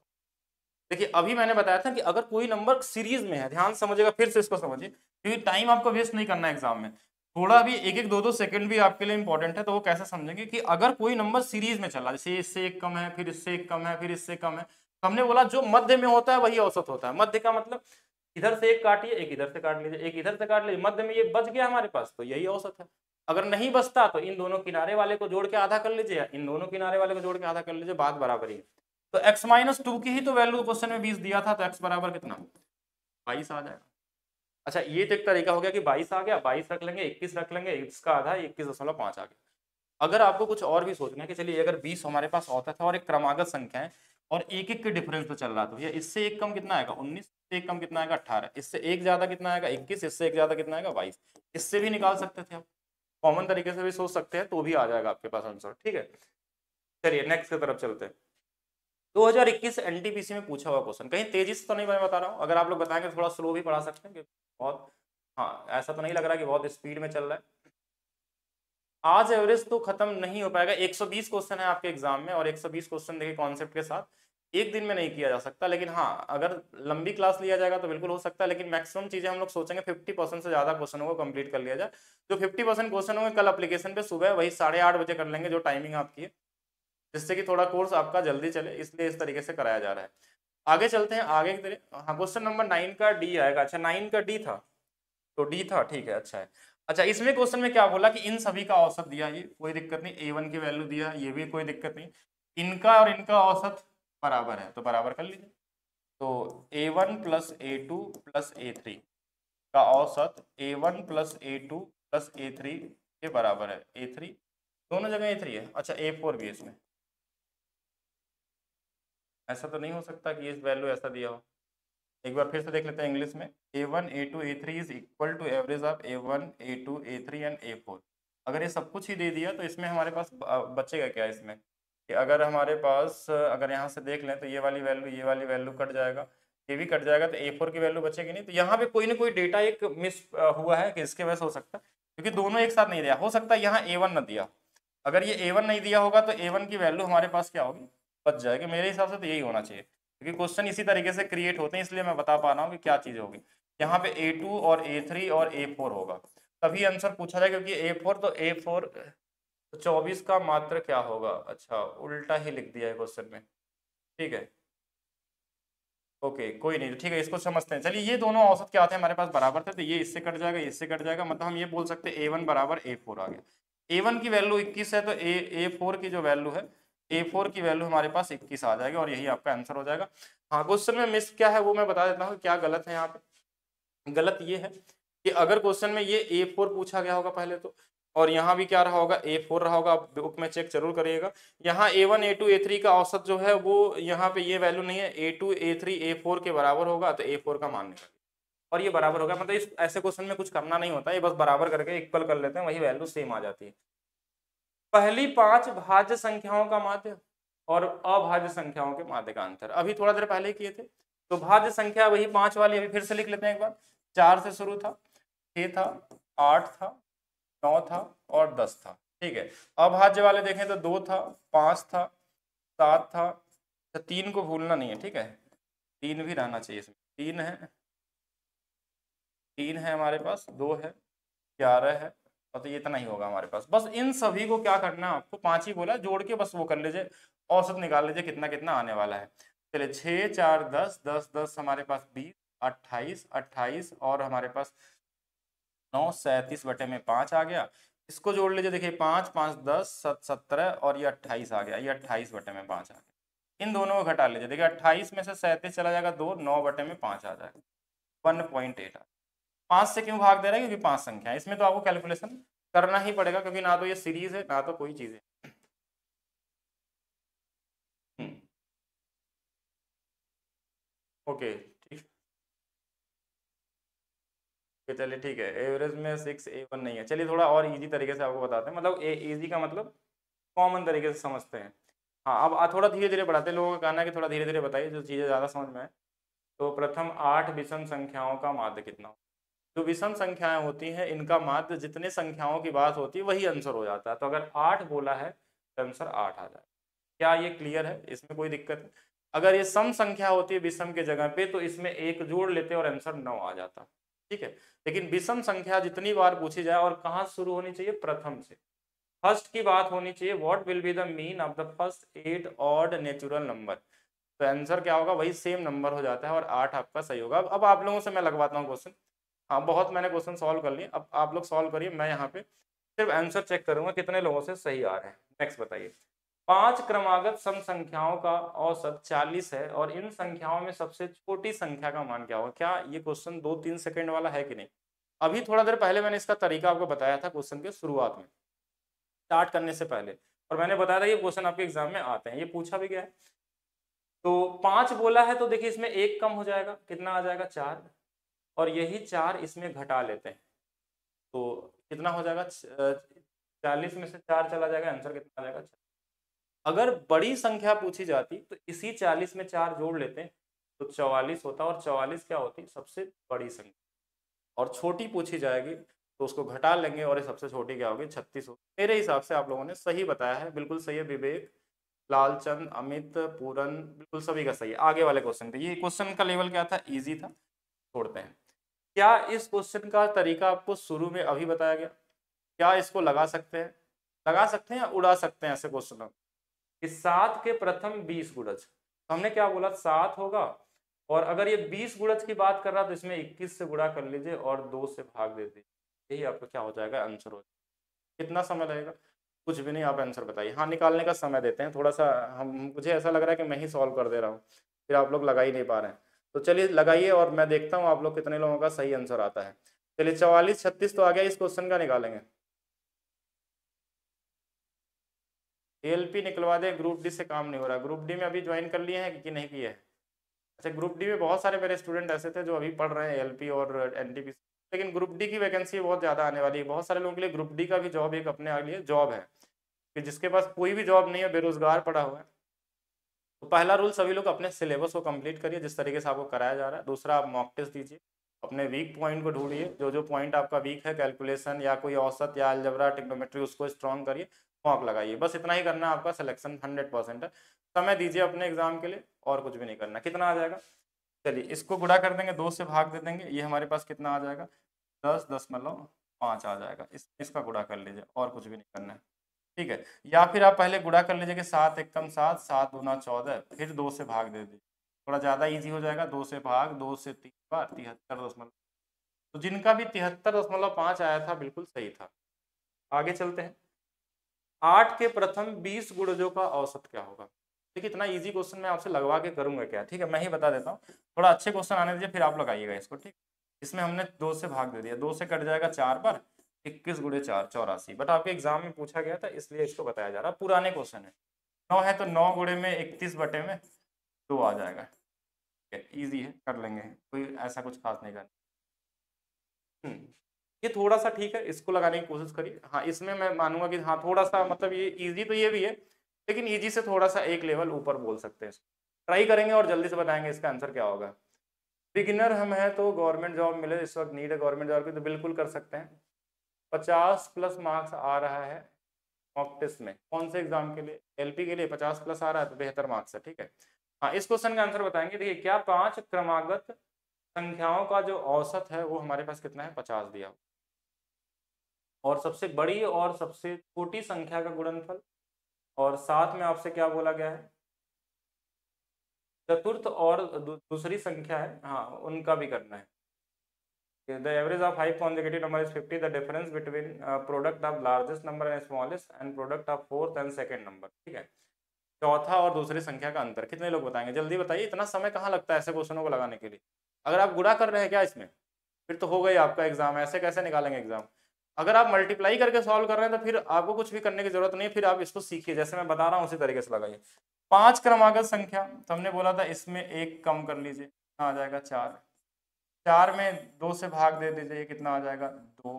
देखिए अभी मैंने बताया था कि अगर कोई नंबर सीरीज में है, ध्यान समझिएगा, फिर से इसको समझिए क्योंकि टाइम आपको वेस्ट नहीं करना है एग्जाम में। थोड़ा भी 1 1 2 2 सेकंड भी आपके लिए इंपॉर्टेंट है। तो वो कैसे समझेंगे कि अगर कोई नंबर सीरीज में चला, जैसे इससे एक कम है, फिर इससे एक कम है, फिर इससे कम है, तो हमने बोला जो मध्य में होता है वही औसत होता है। मध्य का मतलब इधर से एक काटिए, एक इधर से काट लीजिए, एक इधर से काट लीजिए, मध्य में ये बच गया हमारे पास, तो यही औसत है। अगर नहीं बचता तो इन दोनों किनारे वाले को जोड़ के आधा कर लीजिए, या इन दोनों किनारे वाले को जोड़ के आधा कर लीजिए, बात बराबर ही है। तो x-2 की ही तो वैल्यू क्वेश्चन में 20 दिया था, तो x बराबर कितना, 22 आ जाएगा। अच्छा, ये तो एक तरीका हो गया कि 22 आ गया, 22 रख लेंगे, 21 रख लेंगे, इसका आधा 21.5 आ गया। अगर आपको कुछ और भी सोचना है कि चलिए अगर 20 हमारे पास औसत है और एक क्रमागत संख्या है और एक एक के डिफरेंस पे चल रहा, तो ये इससे एक कम कितना आएगा, 19, इससे एक कम कितना आएगा, 18, इससे एक ज्यादा कितना आएगा, 21, इससे एक ज्यादा कितना आएगा, 22। इससे भी निकाल सकते थे आप, कॉमन तरीके से भी सोच सकते हैं, तो भी आ जाएगा आपके पास आंसर। ठीक है, चलिए नेक्स्ट की तरफ चलते हैं। 2021 एनटीपीसी में पूछा हुआ क्वेश्चन, कहीं तेजी से तो नहीं मैं बता रहा हूँ, अगर आप लोग बताएंगे थोड़ा स्लो भी पढ़ा सकते हैं, बहुत, हाँ ऐसा तो नहीं लग रहा कि बहुत स्पीड में चल रहा है। आज एवरेज तो खत्म नहीं हो पाएगा, 120 क्वेश्चन है आपके एग्जाम में, और 120 क्वेश्चन देखिए कॉन्सेप्ट के साथ एक दिन में नहीं किया जा सकता। लेकिन हाँ अगर लंबी क्लास लिया जाएगा तो बिल्कुल हो सकता है, लेकिन मैक्सिमम चीजें हम लोग सोचेंगे 50% से ज्यादा क्वेश्चनों को कंप्लीट कर लिया जाए। जो 50% क्वेश्चन होंगे कल एप्लीकेशन पे सुबह वही 8:30 बजे कर लेंगे, जो टाइमिंग आपकी है, जिससे कि थोड़ा कोर्स आपका जल्दी चले, इसलिए इस तरीके से कराया जा रहा है। आगे चलते हैं, आगे की तरह। हाँ, क्वेश्चन नंबर 9 का डी आएगा। अच्छा 9 का डी था, तो डी था, ठीक है, अच्छा है। अच्छा, इसमें क्वेश्चन में क्या बोला कि इन सभी का औसत दिया, ये कोई दिक्कत नहीं, A1 की वैल्यू दिया, ये भी कोई दिक्कत नहीं, इनका और इनका औसत बराबर है तो बराबर कर लीजिए। तो A1 plus A2 plus A3 का औसत A1 plus A2 plus A3 के बराबर है। A3 दोनों जगह A3 है। अच्छा, A4 भी है इसमें, ऐसा तो नहीं हो सकता कि ये वैल्यू ऐसा दिया हो। एक बार फिर से देख लेते हैं इंग्लिश में। A1 A2 A3 is equal to average of A1 A2 A3 and A4। अगर ये सब कुछ ही दे दिया तो इसमें हमारे पास बचेगा क्या इसमें, कि अगर हमारे पास अगर यहाँ से देख लें तो ये वाली वैल्यू कट जाएगा, ये भी कट जाएगा, तो A4 की वैल्यू बचेगी नहीं। तो यहाँ पे कोई ना कोई डेटा एक मिस हुआ है, कि इसके वजह से हो सकता है, क्योंकि दोनों एक साथ नहीं दिया। हो सकता है यहाँ A1 न दिया, अगर ये A1 नहीं दिया होगा तो A1 की वैल्यू हमारे पास क्या होगी, बच जाएगी। मेरे हिसाब से तो यही होना चाहिए, क्योंकि क्वेश्चन इसी तरीके से क्रिएट होते हैं, इसलिए मैं बता पा रहा हूँ कि क्या चीज़ होगी। यहाँ पे A2 और A3 और A4 होगा, तभी आंसर पूछा जाए, क्योंकि A4 तो A4 24 का मात्र क्या होगा। अच्छा, उल्टा ही लिख दिया है क्वेश्चन में, ठीक है, ओके कोई नहीं, ठीक है, इसको समझते हैं। चलिए, ये दोनों औसत क्या आते हैं हमारे पास बराबर थे, तो ये इससे कट जाएगा, इससे कट जाएगा, मतलब हम ये बोल सकते हैं A1 बराबर A4 आ गया। A1 की वैल्यू 21 है, तो A4 की जो वैल्यू है, A4 की वैल्यू हमारे पास 21 आ जाएगा, और यही आपका आंसर हो जाएगा। हाँ, क्वेश्चन में मिस क्या है वो मैं बता देता हूँ, क्या गलत है यहाँ पे। गलत ये है कि अगर क्वेश्चन में ये A4 पूछा गया होगा पहले तो, और यहाँ भी क्या रहा होगा, A4 रहा होगा, आप बुक में चेक जरूर करिएगा। यहाँ A1 A2 A3 का औसत जो है वो यहाँ पे ये वैल्यू नहीं है, A2 A3 A4 के बराबर होगा, तो A4 का मान निकालिए, और ये बराबर होगा। मतलब इस ऐसे क्वेश्चन में कुछ करना नहीं होता, ये बस बराबर करके इक्वल कर लेते हैं, वही वैल्यू सेम आ जाती है। पहली 5 भाज्य संख्याओं का माध्य और अभाज्य संख्याओं के माध्य का अंतर अभी थोड़ा देर पहले किए थे। तो भाज्य संख्या वही 5 वाली, अभी फिर से लिख लेते हैं एक बार। 4 से शुरू था, 6 था, 8 था, 9 था और 10 था, ठीक है। अभाज्य वाले देखें तो 2 था, 5 था, 7 था, तो 3 को भूलना नहीं है, ठीक है, 3 भी रहना चाहिए इसमें। 3 है, 3 है हमारे पास, 2 है, 11 है, और तो ये इतना ही होगा हमारे पास। बस इन सभी को क्या करना है आपको, 5 ही बोला, जोड़ के बस वो कर लीजिए, औसत निकाल लीजिए कितना कितना आने वाला है। चलिए, 6 4 10 10 10 हमारे पास 20 28 28 और हमारे पास 9 37 बटे में 5 आ गया। इसको जोड़ लीजिए, देखिए 5 5 10 17 और ये 28 आ गया, ये 28 बटे में 5 आ गया। इन दोनों को घटा लीजिए, देखिए 28 में से 37 चला जाएगा 2, 9 बटे में 5 आ जाएगा, 1.8 आ। 5 से क्यों भाग दे रहा है, क्योंकि 5 संख्या है, इसमें तो आपको कैलकुलेशन करना ही पड़ेगा, क्योंकि ना तो ये सीरीज है ना तो कोई चीज है। ओके, ठीक है, चलिए ठीक है। एवरेज में 6A1 नहीं है। चलिए थोड़ा और इजी तरीके से आपको बताते हैं, मतलब इजी का मतलब कॉमन तरीके से समझते हैं। हाँ, अब थोड़ा धीरे धीरे बढ़ाते हैं, लोगों का कहना है कि थोड़ा धीरे धीरे बताइए जो चीज़ें ज़्यादा समझ में आए। तो प्रथम 8 विषम संख्याओं का माध्य कितना हो। जो विषम संख्याएं होती हैं इनका माध्य जितने संख्याओं की बात होती है वही आंसर हो जाता है। तो अगर 8 बोला है तो आंसर 8 आ जाए। क्या ये क्लियर है, इसमें कोई दिक्कत है। अगर ये सम संख्या होती है विषम के जगह पे, तो इसमें एक जोड़ लेते और आंसर 9 आ जाता, ठीक है। लेकिन विषम संख्या जितनी बार पूछी जाए, और कहाँ शुरू होनी चाहिए, प्रथम से, फर्स्ट की बात होनी चाहिए। What will be the mean of the first 8 odd natural number, तो आंसर क्या होगा, वही सेम नंबर हो जाता है, और 8 आपका सही होगा। अब आप लोगों से मैं लगवाता हूँ क्वेश्चन। हाँ, बहुत मैंने क्वेश्चन सॉल्व कर लिए, अब आप लोग सॉल्व करिए, मैं यहाँ पे सिर्फ आंसर चेक करूंगा कितने लोगों से सही आ रहे हैं। नेक्स्ट बताइए। 5 क्रमागत सम संख्याओं का औसत 40 है, और इन संख्याओं में सबसे छोटी संख्या का मान क्या होगा। क्या ये क्वेश्चन 2-3 सेकंड वाला है कि नहीं। अभी थोड़ा देर पहले मैंने इसका तरीका आपको बताया था क्वेश्चन के शुरुआत में, स्टार्ट करने से पहले, और मैंने बताया था ये क्वेश्चन आपके एग्जाम में आते हैं, ये पूछा भी गया है। तो 5 बोला है, तो देखिए इसमें एक कम हो जाएगा, कितना आ जाएगा, 4, और यही 4 इसमें घटा लेते हैं, तो कितना हो जाएगा, 40 में से 4 चला जाएगा, आंसर कितना आ जाएगा, 4। अगर बड़ी संख्या पूछी जाती तो इसी 40 में 4 जोड़ लेते हैं तो 44 होता, और 44 क्या होती, सबसे बड़ी संख्या। और छोटी पूछी जाएगी तो उसको घटा लेंगे, और ये सबसे छोटी क्या होगी, 36 होगी। मेरे हिसाब से आप लोगों ने सही बताया है, बिल्कुल सही है। विवेक, लालचंद, अमित, पूरन, बिल्कुल सभी का सही है। आगे वाले क्वेश्चन पे, ये क्वेश्चन का लेवल क्या था, इजी था, छोड़ते हैं। क्या इस क्वेश्चन का तरीका आपको शुरू में अभी बताया गया, क्या इसको लगा सकते हैं, लगा सकते हैं या उड़ा सकते हैं ऐसे क्वेश्चन कि 7 के प्रथम 20 गुणज, तो हमने क्या बोला, 7 होगा, और अगर ये 20 गुणज की बात कर रहा तो इसमें 21 से गुणा कर लीजिए और 2 से भाग दे दीजिए, यही आपका क्या हो जाएगा, आंसर हो जाएगा। कितना समय लगेगा, कुछ भी नहीं, आप आंसर बताइए। हाँ, निकालने का समय देते हैं थोड़ा सा, हम मुझे ऐसा लग रहा है कि मैं ही सॉल्व कर दे रहा हूँ, फिर आप लोग लगा ही नहीं पा रहे हैं। तो चलिए लगाइए और मैं देखता हूँ आप लोग कितने लोगों का सही आंसर आता है। चलिए 44 36 तो आ गया, इस क्वेश्चन का निकालेंगे। एएलपी निकलवा दे, ग्रुप डी से काम नहीं हो रहा। ग्रुप डी में अभी ज्वाइन कर लिए हैं कि नहीं किए हैं? अच्छा, ग्रुप डी में बहुत सारे मेरे स्टूडेंट ऐसे थे जो अभी पढ़ रहे हैं एएलपी और एनटीपीसी, लेकिन ग्रुप डी की वैकेंसी बहुत ज़्यादा आने वाली है। बहुत सारे लोगों के लिए ग्रुप डी का भी जॉब एक अपने लिए जॉब है, कि जिसके पास कोई भी जॉब नहीं है, बेरोजगार पड़ा हुआ है। तो पहला रूल, सभी लोग अपने सिलेबस को कंप्लीट करिए जिस तरीके से आपको कराया जा रहा है। दूसरा, आप मॉक टेस्ट दीजिए, अपने वीक पॉइंट को ढूंढिए, जो जो पॉइंट आपका वीक है, कैलकुलेशन या कोई औसत या अलजबरा ट्रिग्नोमेट्री, उसको स्ट्रॉन्ग करिए, मॉक लगाइए। बस इतना ही करना है, आपका सिलेक्शन 100% है। समय दीजिए अपने एग्जाम के लिए, और कुछ भी नहीं करना। कितना आ जाएगा, चलिए इसको गुणा कर देंगे, 2 से भाग दे देंगे, ये हमारे पास कितना आ जाएगा, 10 10 मतलब 5 आ जाएगा। इसका गुणा कर लीजिए, और कुछ भी नहीं करना है, ठीक है। या फिर आप पहले गुणा कर लीजिए कि 7 एकम 7, 7 दूना 14, फिर 2 से भाग दे दीजिए, थोड़ा ज़्यादा इजी हो जाएगा। 2 से भाग, 2 से 3 बार 73 दशमलव। तो जिनका भी 73.5 आया था बिल्कुल सही था। आगे चलते हैं। 8 के प्रथम 20 गुणजों का औसत क्या होगा। देखिए इतना इजी क्वेश्चन मैं आपसे लगवा के करूंगा क्या, ठीक है, मैं ही बता देता हूँ। थोड़ा अच्छे क्वेश्चन आने दीजिए, फिर आप लगाइएगा इसको, ठीक। इसमें हमने 2 से भाग दे दिया, 2 से कट जाएगा 4 बार, 21 गुणे 4 84। बट आपके एग्जाम में पूछा गया था इसलिए इसको बताया जा रहा है, पुराने क्वेश्चन है। 9 है तो 9 गुणे में 31 बटे में 2 आ जाएगा। इजी है, कर लेंगे, कोई ऐसा कुछ खास नहीं करना। ये थोड़ा सा ठीक है, इसको लगाने की कोशिश करिए। हाँ, इसमें मैं मानूंगा कि हाँ थोड़ा सा, मतलब ये इजी तो ये भी है, लेकिन इजी से थोड़ा सा एक लेवल ऊपर बोल सकते हैं। ट्राई करेंगे और जल्दी से बताएंगे इसका आंसर क्या होगा। बिगिनर हम हैं तो गवर्नमेंट जॉब मिले, इस वक्त नीड है गवर्नमेंट जॉब की, तो बिल्कुल कर सकते हैं। 50+ मार्क्स आ रहा है मॉक टेस्ट में, कौन से एग्जाम के लिए, एलपी के लिए 50+ आ रहा है तो बेहतर मार्क्स है, ठीक है। हाँ, इस क्वेश्चन का आंसर बताएंगे। देखिए, क्या 5 क्रमागत संख्याओं का जो औसत है वो हमारे पास कितना है, 50 दिया, और सबसे बड़ी और सबसे छोटी संख्या का गुणनफल, और साथ में आपसे क्या बोला गया है, चतुर्थ और दूसरी संख्या है, हाँ उनका भी करना है। The average of 5 consecutive number is 50. The difference between product of largest number and smallest and product of fourth and second number, ठीक है। चौथा और दूसरी संख्या का अंतर, कितने लोग बताएंगे, जल्दी बताइए। इतना समय कहाँ लगता है ऐसे क्वेश्चनों को लगाने के लिए। अगर आप गुणा कर रहे हैं क्या इसमें, फिर तो हो गई आपका एग्जाम, ऐसे कैसे निकालेंगे एग्जाम। अगर आप मल्टीप्लाई करके सॉल्व कर रहे हैं तो फिर आपको कुछ भी करने की जरूरत नहीं है, फिर आप इसको सीखिए, जैसे मैं बता रहा हूँ उसी तरीके से लगाइए। 5 क्रमागत संख्या, तो हमने बोला था इसमें एक कम कर लीजिए, आ जाएगा 4। 4 में 2 से भाग दे दीजिए, कितना आ जाएगा 2।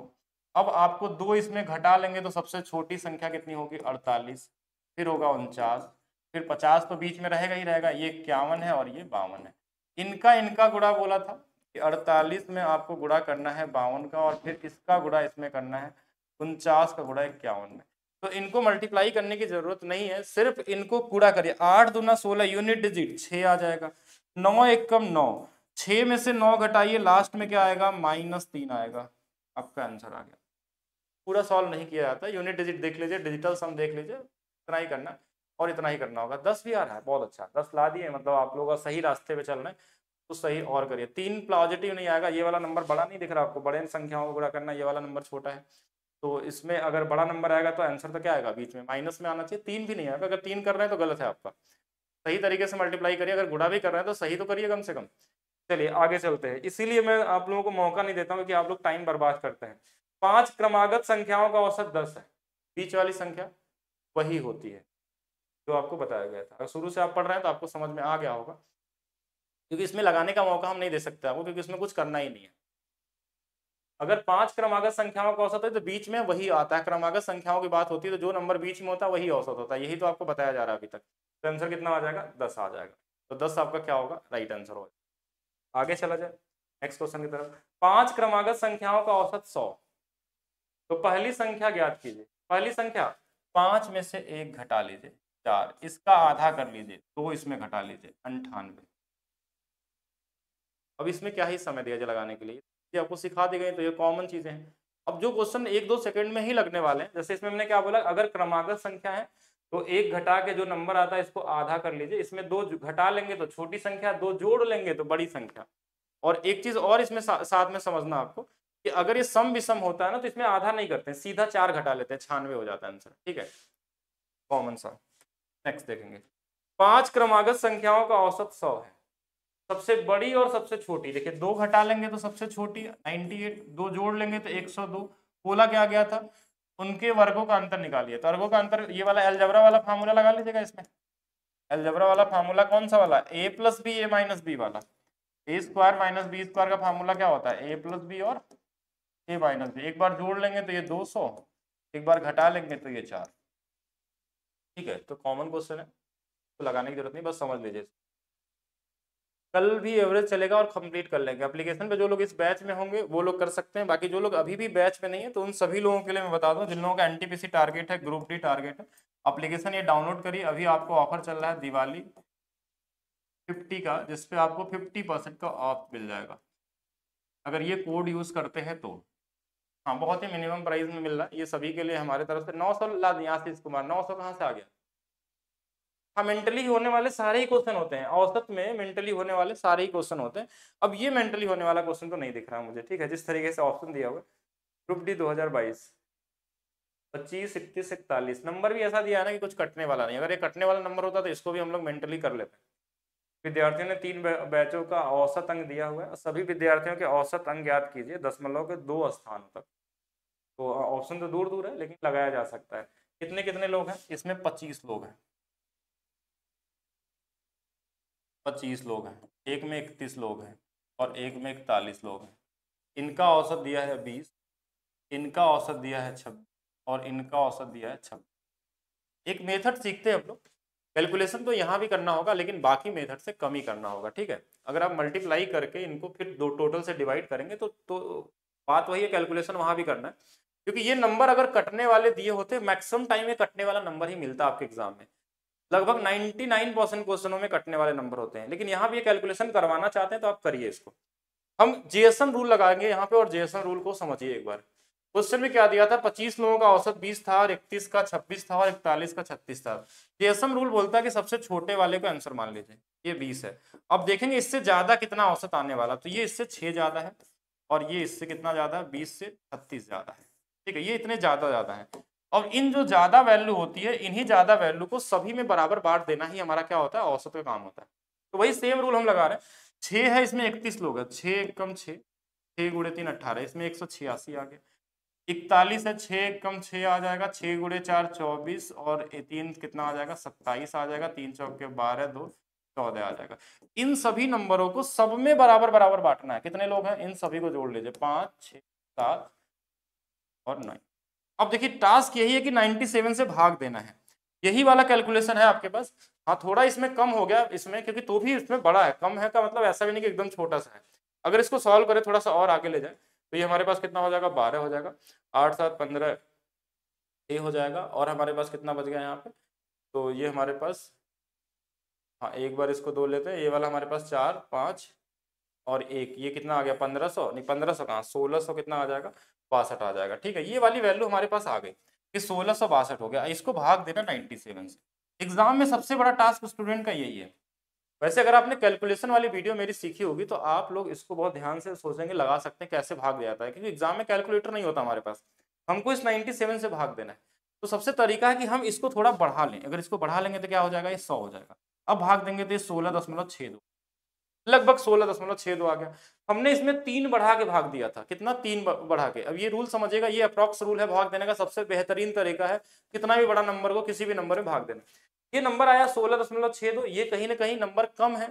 अब आपको 2 इसमें घटा लेंगे तो सबसे छोटी संख्या कितनी होगी, 48, फिर होगा 49, फिर 50 तो बीच में रहेगा ही रहेगा, ये 51 है और ये 52 है। इनका गुणा बोला था कि 48 में आपको गुणा करना है 52 का, और फिर इसका गुणा इसमें करना है 49 का गुणा 51 में। तो इनको मल्टीप्लाई करने की जरूरत नहीं है, सिर्फ इनको गुणा करिए। 8 दूना 16, यूनिट डिजिट 6 आ जाएगा। 9 एकम 9, 6 में से 9 घटाइए, लास्ट में क्या आएगा, -3 आएगा। आपका आंसर आ गया। पूरा सॉल्व नहीं किया जाता, यूनिट डिजिट देख लीजिए, डिजिटल सम देख लीजिए, इतना ही करना और इतना ही करना होगा। 10 भी आ रहा है, बहुत अच्छा, 10 ला दिए, मतलब आप लोगों का सही रास्ते पे चल रहे हैं। तो सही और करिए। 3 पॉजिटिव नहीं आएगा, ये वाला नंबर बड़ा नहीं दिख रहा आपको, बड़े संख्याओं को गुणा करना, ये वाला नंबर छोटा है, तो इसमें अगर बड़ा नंबर आएगा तो आंसर तो क्या आएगा, बीच में माइनस में आना चाहिए। 3 भी नहीं आएगा, अगर 3 कर रहे हैं तो गलत है आपका। सही तरीके से मल्टीप्लाई करिए, अगर गुणा भी कर रहे हैं तो सही तो करिए कम से कम। चलिए आगे चलते हैं, इसीलिए मैं आप लोगों को मौका नहीं देता हूँ कि आप लोग टाइम बर्बाद करते हैं। 5 क्रमागत संख्याओं का औसत 10 है, बीच वाली संख्या वही होती है जो आपको बताया गया था। अगर शुरू से आप पढ़ रहे हैं तो आपको समझ में आ गया होगा, क्योंकि इसमें लगाने का मौका हम नहीं दे सकते आपको, क्योंकि इसमें कुछ करना ही नहीं है। अगर 5 क्रमागत संख्याओं का औसत है तो बीच में वही आता है, क्रमागत संख्याओं की बात होती है तो जो नंबर बीच में होता है वही औसत होता है, यही तो आपको बताया जा रहा है अभी तक। तो आंसर कितना आ जाएगा, 10 आ जाएगा। तो 10 आपका क्या होगा, राइट आंसर होगा। आगे चला जाए नेक्स्ट क्वेश्चन की तरफ। 5 क्रमागत संख्याओं का औसत 100। तो पहली संख्या ज्ञात कीजिए। पहली संख्या 5 में से 1 घटा लीजिए 4, इसका आधा कर लीजिए 2, इसमें घटा लीजिए 98। अब इसमें क्या ही समय दिया जाए लगाने के लिए, ये आपको सिखा दी गई, तो ये कॉमन चीजें हैं। अब जो क्वेश्चन 1-2 सेकंड में ही लगने वाले हैं, जैसे इसमें हमने क्या बोला, अगर क्रमागत संख्या है तो 1 घटा के जो नंबर आता है इसको आधा कर लीजिए, इसमें 2 घटा लेंगे तो छोटी संख्या, 2 जोड़ लेंगे तो बड़ी संख्या। और एक चीज और इसमें साथ में समझना आपको, कि अगर ये सम विषम होता है ना तो इसमें आधा नहीं करते हैं, सीधा 4 घटा लेते हैं, 96 हो जाता है आंसर। ठीक है, कॉमन सा। नेक्स्ट देखेंगे, 5 क्रमागत संख्याओं का औसत 100 है। सबसे बड़ी और सबसे छोटी, देखिए 2 घटा लेंगे तो सबसे छोटी 98, 2 जोड़ लेंगे तो 102। बोला क्या गया था, उनके वर्गों का अंतर निकालिए। तो वर्गों का अंतर, ये वाला अलजेब्रा वाला फार्मूला लगा लीजिएगा इसमें। अलजेब्रा वाला फार्मूला कौन सा वाला, ए प्लस बी ए माइनस बी वाला। ए स्क्वायर माइनस बी स्क्वायर का फार्मूला क्या होता है, ए प्लस बी और ए माइनस बी। एक बार जोड़ लेंगे तो ये 200, एक बार घटा लेंगे तो ये 4। ठीक है, तो कॉमन क्वेश्चन है, तो लगाने की जरूरत नहीं, बस समझ लीजिए। कल भी एवरेज चलेगा और कंप्लीट कर लेंगे। एप्लीकेशन पे जो लोग इस बैच में होंगे वो लोग कर सकते हैं, बाकी जो लोग अभी भी बैच में नहीं है तो उन सभी लोगों के लिए मैं बता दूं, जिन लोगों का एनटीपीसी टारगेट है, ग्रुप डी टारगेट है, एप्लीकेशन ये डाउनलोड करिए। अभी आपको ऑफर चल रहा है दिवाली 50 का, जिसपे आपको 50% का ऑफ मिल जाएगा अगर ये कोड यूज करते हैं तो। हाँ, बहुत ही मिनिमम प्राइस में मिल रहा है ये सभी के लिए हमारे तरफ से। 900 ला दिया आशीष कुमार, 900 कहाँ से आ गया। हाँ, मेंटली होने वाले सारे ही क्वेश्चन होते हैं, औसत में मेंटली होने वाले सारे ही क्वेश्चन होते हैं। अब ये मेंटली होने वाला क्वेश्चन तो नहीं दिख रहा मुझे, ठीक है, जिस तरीके से ऑप्शन दिया हुआ है। ग्रुप डी 2022 25, 31, 41 नंबर भी ऐसा दिया है ना कि कुछ कटने वाला नहीं। अगर ये कटने वाला नंबर होता तो इसको भी हम लोग मेंटली कर लेते। विद्यार्थियों ने 3 बैचों का औसत अंक दिया हुआ है, सभी विद्यार्थियों के औसत अंक ज्ञात कीजिए दशमलव के 2 स्थानों तक। तो ऑप्शन तो दूर दूर है लेकिन लगाया जा सकता है। कितने कितने लोग हैं इसमें, 25 लोग हैं, 25 लोग हैं, एक में 31 लोग हैं और एक में 41 लोग हैं। इनका औसत दिया है 20, इनका औसत दिया है 26 और इनका औसत दिया है 26। एक मेथड सीखते हैं हम लोग, कैलकुलेशन तो यहाँ भी करना होगा लेकिन बाकी मेथड से कम ही करना होगा। ठीक है, अगर आप मल्टीप्लाई करके इनको फिर 2 टोटल से डिवाइड करेंगे तो बात वही है, कैलकुलेशन वहाँ भी करना है। क्योंकि ये नंबर अगर कटने वाले दिए होते, मैक्सिमम टाइम में कटने वाला नंबर ही मिलता आपके एग्जाम में। लगभग 99% क्वेश्चनों में कटने वाले नंबर होते हैं, लेकिन यहाँ भी ये कैलकुलेशन करवाना चाहते हैं तो आप करिए इसको। हम जेएसएम रूल लगाएंगे यहाँ पे, और जेएसएम रूल को समझिए एक बार। क्वेश्चन में क्या दिया था, 25 लोगों का औसत 20 था और 31 का 26 था और 41 का 36 था। जेएसएम रूल बोलता है कि सबसे छोटे वाले को आंसर मान लीजिए, ये 20 है। अब देखेंगे इससे ज्यादा कितना औसत आने वाला, तो ये इससे 6 ज्यादा है और ये इससे कितना ज्यादा है, 20 से 36 ज्यादा है। ठीक है, ये इतने ज्यादा है। और इन जो ज्यादा वैल्यू होती है, इन्हीं ज्यादा वैल्यू को सभी में बराबर बांट देना ही हमारा क्या होता है, औसत का काम होता है। तो वही सेम रूल हम लगा रहे हैं। 6 है, इसमें 31 लोग है, 6 कम 6, 6 गुणे 3 18, इसमें 186 आ गया। 41 है, 6 कम 6 आ जाएगा, 6 गुणे 4 24 और 3 कितना आ जाएगा, 27 आ जाएगा, 3 चौके 12, 2 14 आ जाएगा। इन सभी नंबरों को सब में बराबर बराबर बांटना है। कितने लोग हैं, इन सभी को जोड़ लीजिए, 5, 6, 7 और 9। अब देखिए टास्क यही है कि 97 से भाग देना है, यही वाला कैलकुलेशन है आपके पास। हाँ, थोड़ा इसमें कम हो गया इसमें, क्योंकि तो भी इसमें बड़ा है। कम है का मतलब ऐसा भी नहीं कि एकदम छोटा सा है। अगर इसको सॉल्व करें थोड़ा सा और आगे ले जाए तो ये हमारे पास कितना हो जाएगा, 12 हो जाएगा, 8 7 15 ये हो जाएगा। और हमारे पास कितना बच गया यहाँ पे, तो ये हमारे पास, हाँ एक बार इसको 2 लेते हैं, ये वाला हमारे पास 4 5 और 1, ये कितना आ गया, 1500 नहीं, 1500 कहाँ, 1600 कितना आ जाएगा, 62 आ जाएगा। ठीक है, ये वाली वैल्यू हमारे पास आ गई कि 1662 हो गया। इसको भाग देना 97 से। एग्जाम में सबसे बड़ा टास्क स्टूडेंट का यही है। वैसे अगर आपने कैलकुलेशन वाली वीडियो मेरी सीखी होगी तो आप लोग इसको बहुत ध्यान से सोचेंगे, लगा सकते हैं कैसे भाग जाता है, क्योंकि एग्जाम में कैलकुलेटर नहीं होता हमारे पास, हमको इस 97 से भाग देना है। तो सबसे तरीका है कि हम इसको थोड़ा बढ़ा लें। अगर इसको बढ़ा लेंगे तो क्या हो जाएगा, ये 100 हो जाएगा। अब भाग देंगे तो ये 16.62, लगभग 16.62 आ गया। हमने इसमें 3 बढ़ा के भाग दिया था, कितना, 3 बढ़ा के। अब ये रूल समझिएगा, ये अप्रॉक्स रूल है भाग देने का, सबसे बेहतरीन तरीका है कितना भी बड़ा नंबर को किसी भी नंबर में भाग देना। ये नंबर आया 16.62, ये कहीं ना कहीं नंबर कम है,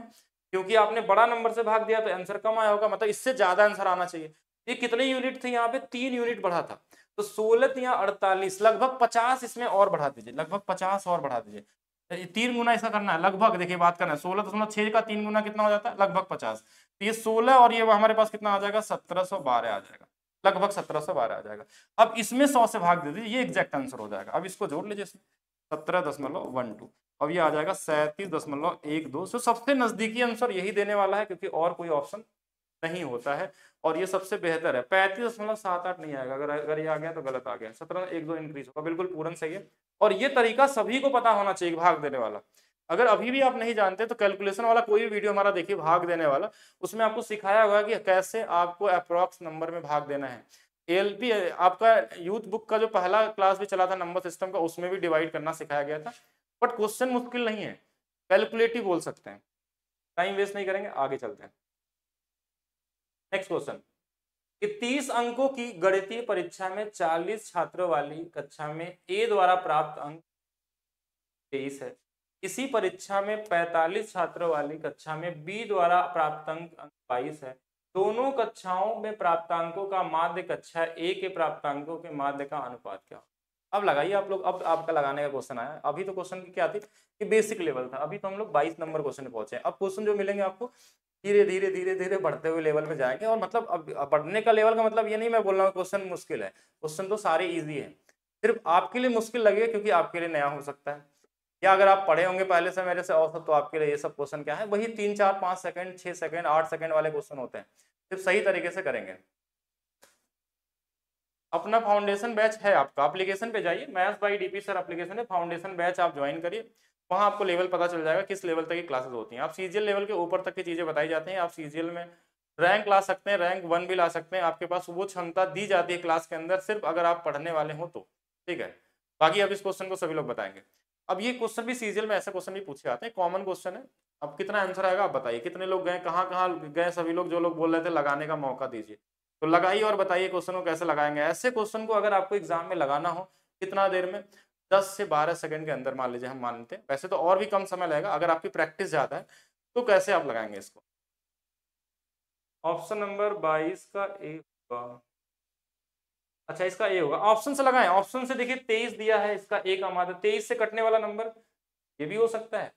क्योंकि आपने बड़ा नंबर से भाग दिया तो आंसर कम आया होगा, मतलब इससे ज्यादा आंसर आना चाहिए। ये कितने यूनिट थे, यहाँ पे 3 यूनिट बढ़ा था, तो 16 या 48, लगभग 50 इसमें और बढ़ा दीजिए, लगभग 50 और बढ़ा दीजिए। 3 गुना ऐसा करना है, लगभग देखिए बात करना है, 16.6 का 3 गुना कितना हो जाता है, लगभग 50। तो ये 16 और ये हमारे पास कितना आ जाएगा, 1712 आ जाएगा, लगभग 1712 आ जाएगा। अब इसमें 100 से भाग दे दीजिए, ये एग्जैक्ट आंसर हो जाएगा। अब इसको जोड़ लीजिए, 17.12। अब ये आ जाएगा 37.12। तो सबसे नजदीकी आंसर यही देने वाला है, क्योंकि और कोई ऑप्शन नहीं होता है और ये सबसे बेहतर है। 35.78 नहीं आएगा, अगर ये आ गया तो गलत आ गया। 17 1 2 इंक्रीज होगा, बिल्कुल पूर्ण सही है। और ये तरीका सभी को पता होना चाहिए, भाग देने वाला। अगर अभी भी आप नहीं जानते तो कैलकुलेशन वाला कोई भी वीडियो हमारा देखिए, भाग देने वाला, उसमें आपको सिखाया होगा कि कैसे आपको अप्रोक्स नंबर में भाग देना है। एएलपी आपका यूथ बुक का जो पहला क्लास भी चला था नंबर सिस्टम का, उसमें भी डिवाइड करना सिखाया गया था, बट क्वेश्चन मुश्किल नहीं है, कैलकुलेटिव बोल सकते हैं। टाइम वेस्ट नहीं करेंगे, आगे चलते हैं। नेक्स्ट क्वेश्चन कि 30 अंकों की गणितीय परीक्षा में 40 छात्रों वाली कक्षा में ए द्वारा प्राप्त अंक 23 है, इसी परीक्षा में 45 छात्रों वाली कक्षा में बी द्वारा प्राप्त अंक 22 है, दोनों कक्षाओं में प्राप्तांकों का माध्य कक्षा ए के प्राप्तांकों के माध्य का अनुपात क्या? अब लगाइए आप लोग, अब आपका लगाने का क्वेश्चन आया। अभी तो क्वेश्चन की क्या थी कि बेसिक लेवल था, अभी तो हम लोग 22 नंबर क्वेश्चन में पहुंचे हैं। अब क्वेश्चन जो मिलेंगे आपको धीरे धीरे धीरे धीरे बढ़ते हुए लेवल में जाएंगे, और मतलब अब बढ़ने का लेवल का मतलब ये नहीं मैं बोल रहा हूँ क्वेश्चन मुश्किल है, क्वेश्चन तो सारे इजी है, सिर्फ आपके लिए मुश्किल लगेगा क्योंकि आपके लिए नया हो सकता है, या अगर आप पढ़े होंगे पहले से मेरे से औसत, तो आपके लिए ये सब क्वेश्चन क्या है, वही 3 4 5 सेकंड 6 सेकंड 8 सेकंड वाले क्वेश्चन होते हैं, सिर्फ सही तरीके से करेंगे। अपना फाउंडेशन बैच है आपका, एप्लीकेशन पे जाइए, maths by DP sir application है, फाउंडेशन बैच आप ज्वाइन करिए, वहाँ आपको लेवल पता चल जाएगा किस लेवल तक की क्लासेस होती हैं। आप सीजीएल लेवल के ऊपर तक की चीज़ें बताई जाती हैं, आप सीजीएल में रैंक ला सकते हैं, रैंक 1 भी ला सकते हैं, आपके पास वो क्षमता दी जाती है क्लास के अंदर, सिर्फ अगर आप पढ़ने वाले हो तो, ठीक है। बाकी अब इस क्वेश्चन को सभी लोग बताएंगे। अब ये क्वेश्चन भी सीजीएल में ऐसे क्वेश्चन भी पूछे जाते हैं, कॉमन क्वेश्चन है। अब कितना आंसर आएगा आप बताइए, कितने लोग गए, कहाँ कहाँ गए सभी लोग, जो लोग बोल रहे थे लगाने का मौका दीजिए, तो लगाइए और बताइए क्वेश्चन को कैसे लगाएंगे। ऐसे क्वेश्चन को अगर आपको एग्जाम में लगाना हो कितना देर में, 10 से 12 सेकंड के अंदर मान लीजिए हम मानते हैं, वैसे तो और भी कम समय लगेगा अगर आपकी प्रैक्टिस ज्यादा है, तो कैसे आप लगाएंगे इसको। ऑप्शन नंबर 22 का ए होगा, अच्छा इसका ए होगा, ऑप्शन से लगाएं। ऑप्शन से देखिए 23 दिया है, इसका ए का माध्य 23 से कटने वाला नंबर, ये भी हो सकता है,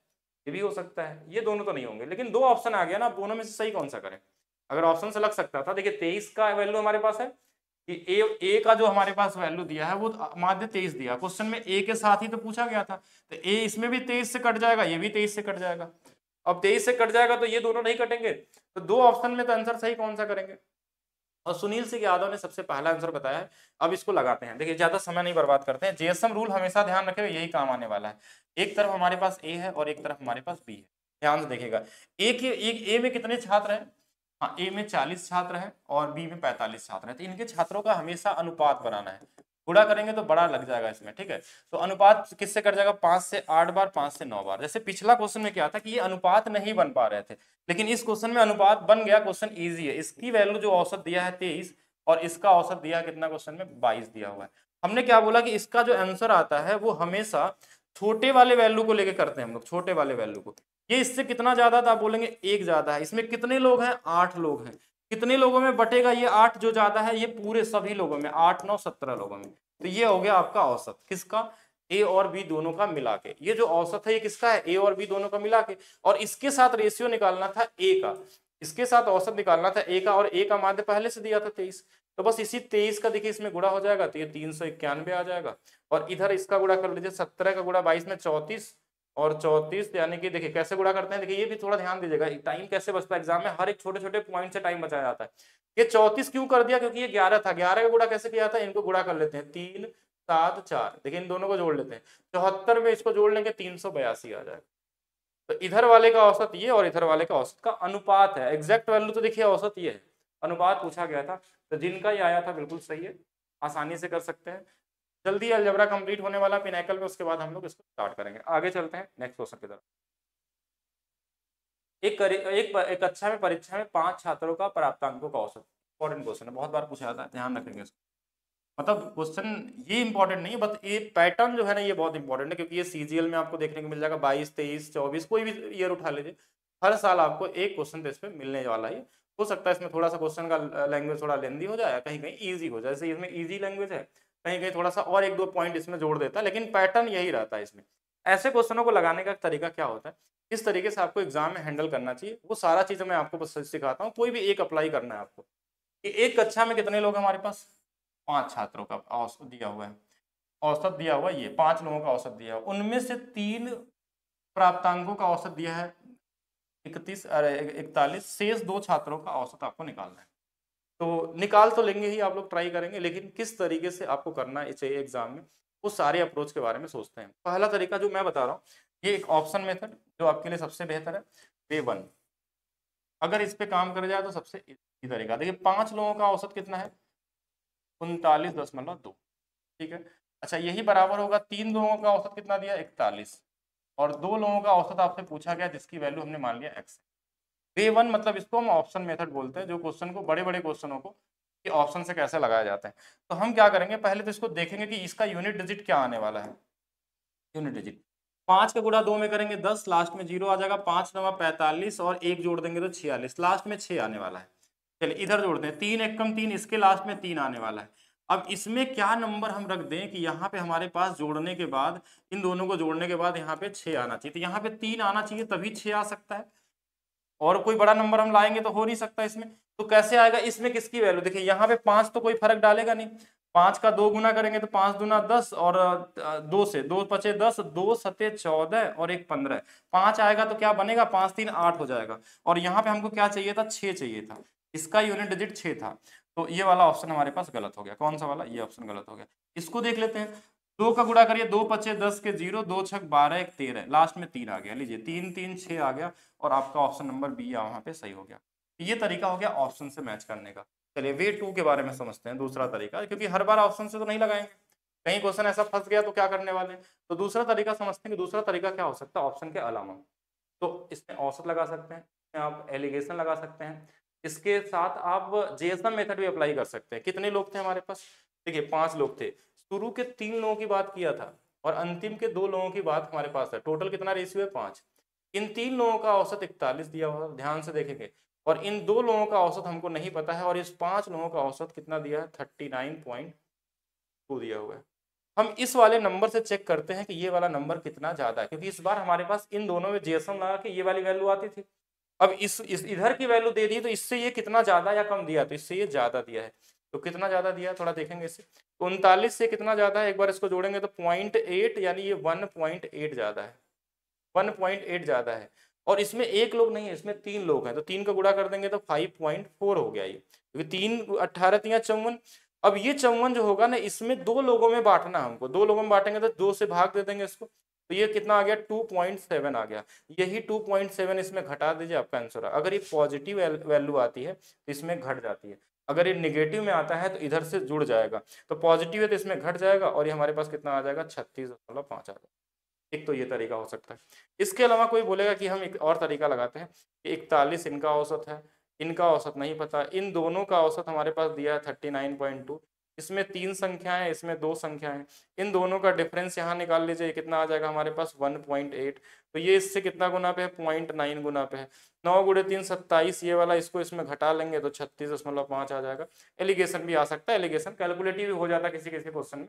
ये भी हो सकता है, ये दोनों तो नहीं होंगे, लेकिन दो ऑप्शन आ गया ना, दोनों में से सही कौन सा करें। अगर ऑप्शन से लग सकता था, देखिए 23 का वैल्यू हमारे पास है कि ए का जो हमारे पास वैल्यू दिया है वो माध्य 23 दिया, क्वेश्चन में ए के साथ ही तो पूछा गया था, तो ए इसमें भी 23 से कट जाएगा, ये भी 23 से कट जाएगा। अब 23 से कट जाएगा तो ये दोनों नहीं कटेंगे, तो दो ऑप्शन में तो आंसर सही कौन सा करेंगे। और सुनील सिंह यादव ने सबसे पहला आंसर बताया है। अब इसको लगाते हैं, देखिए ज्यादा समय नहीं बर्बाद करते हैं, जेएसएम रूल हमेशा ध्यान रखें, यही काम आने वाला है। एक तरफ हमारे पास ए है और एक तरफ हमारे पास बी है, ध्यान से देखिएगा। ए में कितने छात्र हैं, हाँ ए में 40 छात्र हैं और बी में 45 छात्र हैं, तो इनके छात्रों का हमेशा अनुपात बनाना है, गुणा करेंगे तो बड़ा लग जाएगा इसमें, ठीक है। तो अनुपात किससे कट जाएगा, 5 से 8 बार, 5 से 9 बार। जैसे पिछला क्वेश्चन में क्या था कि ये अनुपात नहीं बन पा रहे थे, लेकिन इस क्वेश्चन में अनुपात बन गया, क्वेश्चन इजी है। इसकी वैल्यू जो औसत दिया है 23 और इसका औसत दिया है कितना, क्वेश्चन में 22 दिया हुआ है। हमने क्या बोला कि इसका जो आंसर आता है वो हमेशा छोटे वाले वैल्यू को लेके करते हैं हम लोग, छोटे वाले वैल्यू को। ये इससे कितना ज्यादा था, आप बोलेंगे एक ज्यादा है। इसमें कितने लोग हैं, 8 लोग हैं, कितने लोगों में बटेगा ये 8 जो ज्यादा है, ये पूरे सभी लोगों में, 8 9 17 लोगों में। तो ये हो गया आपका औसत, किसका, ए और बी दोनों का मिला के। ये जो औसत है ये किसका है, ए और बी दोनों का मिला के, और इसके साथ रेशियो निकालना था ए का, इसके साथ औसत निकालना था ए का, और ए का माध्य पहले से दिया था 23, तो बस इसी 23 का देखिए इसमें गुणा हो जाएगा, तो ये 391 आ जाएगा। और इधर इसका गुणा कर लीजिए, 17 का गुणा 22 में 34, और 34 यानी कि देखिए कैसे गुणा करते हैं, देखिए ये भी थोड़ा ध्यान दीजिएगा, टाइम कैसे बचता है एग्जाम में, हर एक छोटे छोटे पॉइंट से टाइम बचाया जाता है। ये 34 क्यों कर दिया, क्योंकि ये 11 था, 11 का गुणा कैसे किया था, इनको गुणा कर लेते हैं, 3 7 4, देखिए इन दोनों को जोड़ लेते हैं, 74 में इसको जोड़ लेंगे 382 आ जाएगा। तो इधर वाले का औसत ये और इधर वाले का औसत का अनुपात है, एग्जैक्ट वैल्यू तो देखिए औसत ये है, अनुपात पूछा गया था, तो जिनका ये आया था बिल्कुल सही है, आसानी से कर सकते हैं। जल्दी अलजेब्रा कंप्लीट होने वाला पिनाकल में, उसके बाद हम लोग इसको स्टार्ट करेंगे। आगे चलते हैं नेक्स्ट क्वेश्चन की तरफ। एक कक्षा में परीक्षा में 5 छात्रों का प्राप्तांकों का औसत, इंपॉर्टेंट क्वेश्चन है, बहुत बार पूछा जाता है, ध्यान रखेंगे इसको। मतलब क्वेश्चन ये इंपॉर्टेंट नहीं है, बट ये पैटर्न जो है ना ये बहुत इंपॉर्टेंट है, क्योंकि ये सीजीएल में आपको देखने को मिल जाएगा, 22 23 24 कोई भी ईयर उठा लीजिए, हर साल आपको एक क्वेश्चन तो इस पर मिलने वाला है। हो सकता है इसमें थोड़ा सा क्वेश्चन का लैंग्वेज थोड़ा लेंदी हो जाए, कहीं कहीं ईजी हो जाए, जैसे इसमें ईजी लैंग्वेज है, कहीं कहीं थोड़ा सा और एक दो पॉइंट इसमें जोड़ देता है, लेकिन पैटर्न यही रहता है इसमें। ऐसे क्वेश्चनों को लगाने का तरीका क्या होता है, किस तरीके से आपको एग्जाम में हैंडल करना चाहिए, वो सारा चीज मैं आपको बस सिखाता हूँ। कोई भी एक अप्लाई करना है आपको, कि एक कक्षा में कितने लोग हमारे पास, 5 छात्रों का औसत दिया हुआ है, औसत दिया हुआ ये 5 लोगों का औसत दिया हुआ, उनमें से 3 प्राप्तांकों का औसत दिया है 41 शेष 2 छात्रों का औसत आपको निकालना है। तो निकाल तो लेंगे ही आप लोग, ट्राई करेंगे, लेकिन किस तरीके से आपको करना चाहिए एग्जाम में, वो सारे अप्रोच के बारे में सोचते हैं। पहला तरीका जो मैं बता रहा हूँ, ये एक ऑप्शन मेथड जो आपके लिए सबसे बेहतर है, वे 1। अगर इस पे काम कर जाए तो सबसे इजी तरीका। देखिए 5 लोगों का औसत कितना है, 39.2, ठीक है। अच्छा यही बराबर होगा 3 लोगों का औसत कितना दिया, 41, और 2 लोगों का औसत आपसे पूछा गया जिसकी वैल्यू हमने मान लिया x। वे 1 मतलब इसको हम ऑप्शन मेथड बोलते हैं, जो क्वेश्चन को, बड़े बड़े क्वेश्चनों को ये ऑप्शन से कैसे लगाया जाता है। तो हम क्या करेंगे, पहले तो इसको देखेंगे कि इसका यूनिट डिजिट क्या आने वाला है। यूनिट डिजिट 5 का गुणा 2 में करेंगे 10, लास्ट में 0 आ जाएगा, 5 9 45 और 1 जोड़ देंगे तो 46, लास्ट में 6 आने वाला है। चलिए इधर जोड़ते हैं, 3 1 कम 3, इसके लास्ट में 3 आने वाला है। अब इसमें क्या नंबर हम रख दें कि यहाँ पे हमारे पास जोड़ने के बाद, इन दोनों को जोड़ने के बाद यहाँ पे 6 आना चाहिए, तो यहाँ पे 3 आना चाहिए तभी 6 आ सकता है, और कोई बड़ा नंबर हम लाएंगे तो हो नहीं सकता इसमें। तो कैसे आएगा, इसमें किसकी वैल्यू, देखिए यहाँ पे 5 तो कोई फर्क डालेगा नहीं, 5 का 2 गुना करेंगे तो 5 दूना 10, और 2 से 2 बचे 10, 2 सते 14 और 1 15, 5 आएगा तो क्या बनेगा, 5 3 8 हो जाएगा। और यहाँ पे हमको क्या चाहिए था, 6 चाहिए था, इसका यूनिट डिजिट 6 था। तो ये वाला ऑप्शन हमारे पास गलत हो गया। कौन सा वाला, ये ऑप्शन गलत हो गया। इसको देख लेते हैं, 2 का गुणा करिए, 2 पचे 10 के 0, 2 छक 12, 1 13, लास्ट में 3 आ गया, लीजिए 3 3 6 आ गया, और आपका ऑप्शन नंबर बी वहां पे सही हो गया। ये तरीका हो गया ऑप्शन से मैच करने का। चलिए वे 2 के बारे में समझते हैं, दूसरा तरीका, क्योंकि हर बार ऑप्शन से तो नहीं लगाएंगे, कहीं क्वेश्चन ऐसा फंस गया तो क्या करने वाले हैं। तो दूसरा तरीका समझते हैं कि दूसरा तरीका क्या हो सकता है ऑप्शन के अलावा। तो इसमें औसत लगा सकते हैं, इसमें आप एलिगेशन लगा सकते हैं, इसके साथ आप जेएसएम मेथड भी अप्लाई कर सकते हैं। कितने लोग थे हमारे पास, देखिए 5 लोग थे, शुरू के 3 लोगों की बात किया था और अंतिम के 2 लोगों की बात हमारे पास है, टोटल कितना रेशियो है 5। इन 3 लोगों का औसत 41 दिया हुआ, ध्यान से देखेंगे, और इन 2 लोगों का औसत हमको नहीं पता है, और इस 5 लोगों का औसत कितना दिया है, 39.2 दिया हुआ है। हम इस वाले नंबर से चेक करते हैं कि ये वाला नंबर कितना ज्यादा है, क्योंकि इस बार हमारे पास इन दोनों में जीएसएम लगा के ये वाली वैल्यू आती थी। अब इस इधर की वैल्यू दे दी, तो इससे ये कितना ज्यादा या कम दिया, तो इससे ये ज्यादा दिया है। तो कितना ज्यादा दिया है थोड़ा देखेंगे इससे, 39 से कितना ज्यादा है, एक बार इसको जोड़ेंगे तो 0.8, यानी ये 1.8 ज्यादा है, 1.8 ज्यादा है। और इसमें एक लोग नहीं है, इसमें 3 लोग हैं, तो 3 का गुणा कर देंगे तो 5.4 हो गया ये, क्योंकि 3 18 3 54। अब ये 54 जो होगा ना, इसमें 2 लोगों में बांटना है हमको, 2 लोगों में बांटेंगे तो 2 से भाग दे देंगे इसको, तो ये कितना आ गया, 2.7 आ गया। यही 2.7 इसमें घटा दीजिए, आपका आंसर है। अगर ये पॉजिटिव वैल्यू आती है तो इसमें घट जाती है, अगर ये निगेटिव में आता है तो इधर से जुड़ जाएगा, तो पॉजिटिव है तो इसमें घट जाएगा, और ये हमारे पास कितना आ जाएगा, 36.5 आ जाएगा। एक तो ये तरीका हो सकता है। इसके अलावा कोई बोलेगा कि हम एक और तरीका लगाते हैं कि 41 इनका औसत है, इनका औसत नहीं पता, इन दोनों का औसत हमारे पास दिया है 39.2, इसमें 3 संख्याएं, इसमें 2 संख्याएं, इन दोनों का डिफरेंस यहाँ निकाल लीजिए, कितना आ जाएगा हमारे पास 1.8। तो ये इससे कितना गुना पे है, 0.9 गुना पे है, 9 गुणे 3 27, ये वाला इसको इसमें घटा लेंगे तो 36.5 आ जाएगा। एलिगेशन भी आ सकता है, एलिगेशन कैलकुलेटिव भी हो जाता है किसी किसी क्वेश्चन में।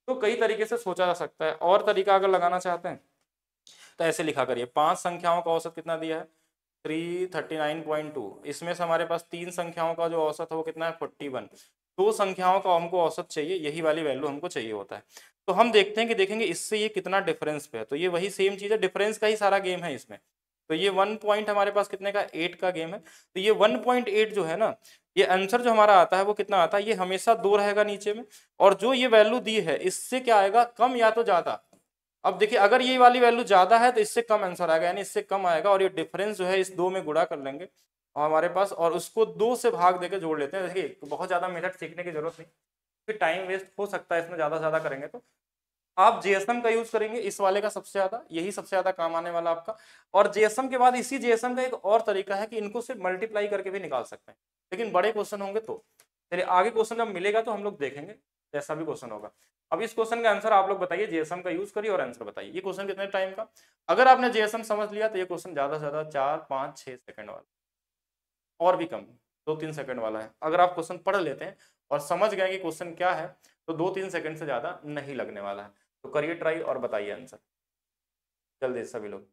तो कई तरीके से सोचा जा सकता है। और तरीका अगर लगाना चाहते हैं तो ऐसे लिखा करिए, 5 संख्याओं का औसत कितना दिया है, 339.2, इसमें से हमारे पास 3 संख्याओं का जो औसत है वो कितना है, 41, 2 संख्याओं का हमको औसत चाहिए, यही वाली वैल्यू हमको चाहिए होता है। तो हम देखते हैं कि देखेंगे इससे ये कितना डिफरेंस पे है, तो ये वही सेम चीज है, डिफरेंस का ही सारा गेम है इसमें। तो ये 1 पॉइंट हमारे पास कितने का, 8 का गेम है, तो ये 1.8 जो है ना, ये आंसर जो हमारा आता है वो कितना आता है, ये हमेशा 2 रहेगा नीचे में, और जो ये वैल्यू दी है इससे क्या आएगा, कम या तो ज्यादा। अब देखिए अगर ये वाली वैल्यू ज्यादा है तो इससे कम आंसर आएगा, यानी इससे कम आएगा, और ये डिफरेंस जो है इस 2 में गुणा कर लेंगे और हमारे पास, और उसको 2 से भाग देकर जोड़ लेते हैं। देखिए तो बहुत ज्यादा मेथड सीखने की जरूरत नहीं, फिर टाइम वेस्ट हो सकता है इसमें ज्यादा से ज्यादा करेंगे, तो आप जीएसएम का यूज करेंगे इस वाले का सबसे ज्यादा, यही सबसे ज्यादा काम आने वाला आपका। और जीएसएम के बाद इसी जीएसएम का एक और तरीका है कि इनको सिर्फ मल्टीप्लाई करके भी निकाल सकते हैं, लेकिन बड़े क्वेश्चन होंगे तो। चलिए आगे क्वेश्चन जब मिलेगा तो हम लोग देखेंगे जैसा भी क्वेश्चन होगा। अब इस क्वेश्चन का आंसर आप लोग बताइए, जीएसएम का यूज करिए और आंसर बताइए। ये क्वेश्चन कितने टाइम का, अगर आपने जीएसएम समझ लिया तो ये क्वेश्चन ज्यादा से ज्यादा 4 5 6 सेकंड वाला, और भी कम 2-3 सेकंड वाला है। अगर आप क्वेश्चन पढ़ लेते हैं और समझ गए कि क्वेश्चन क्या है तो 2-3 सेकंड से ज्यादा नहीं लगने वाला है। तो करिए ट्राई और बताइए आंसर जल्दी सभी लोग।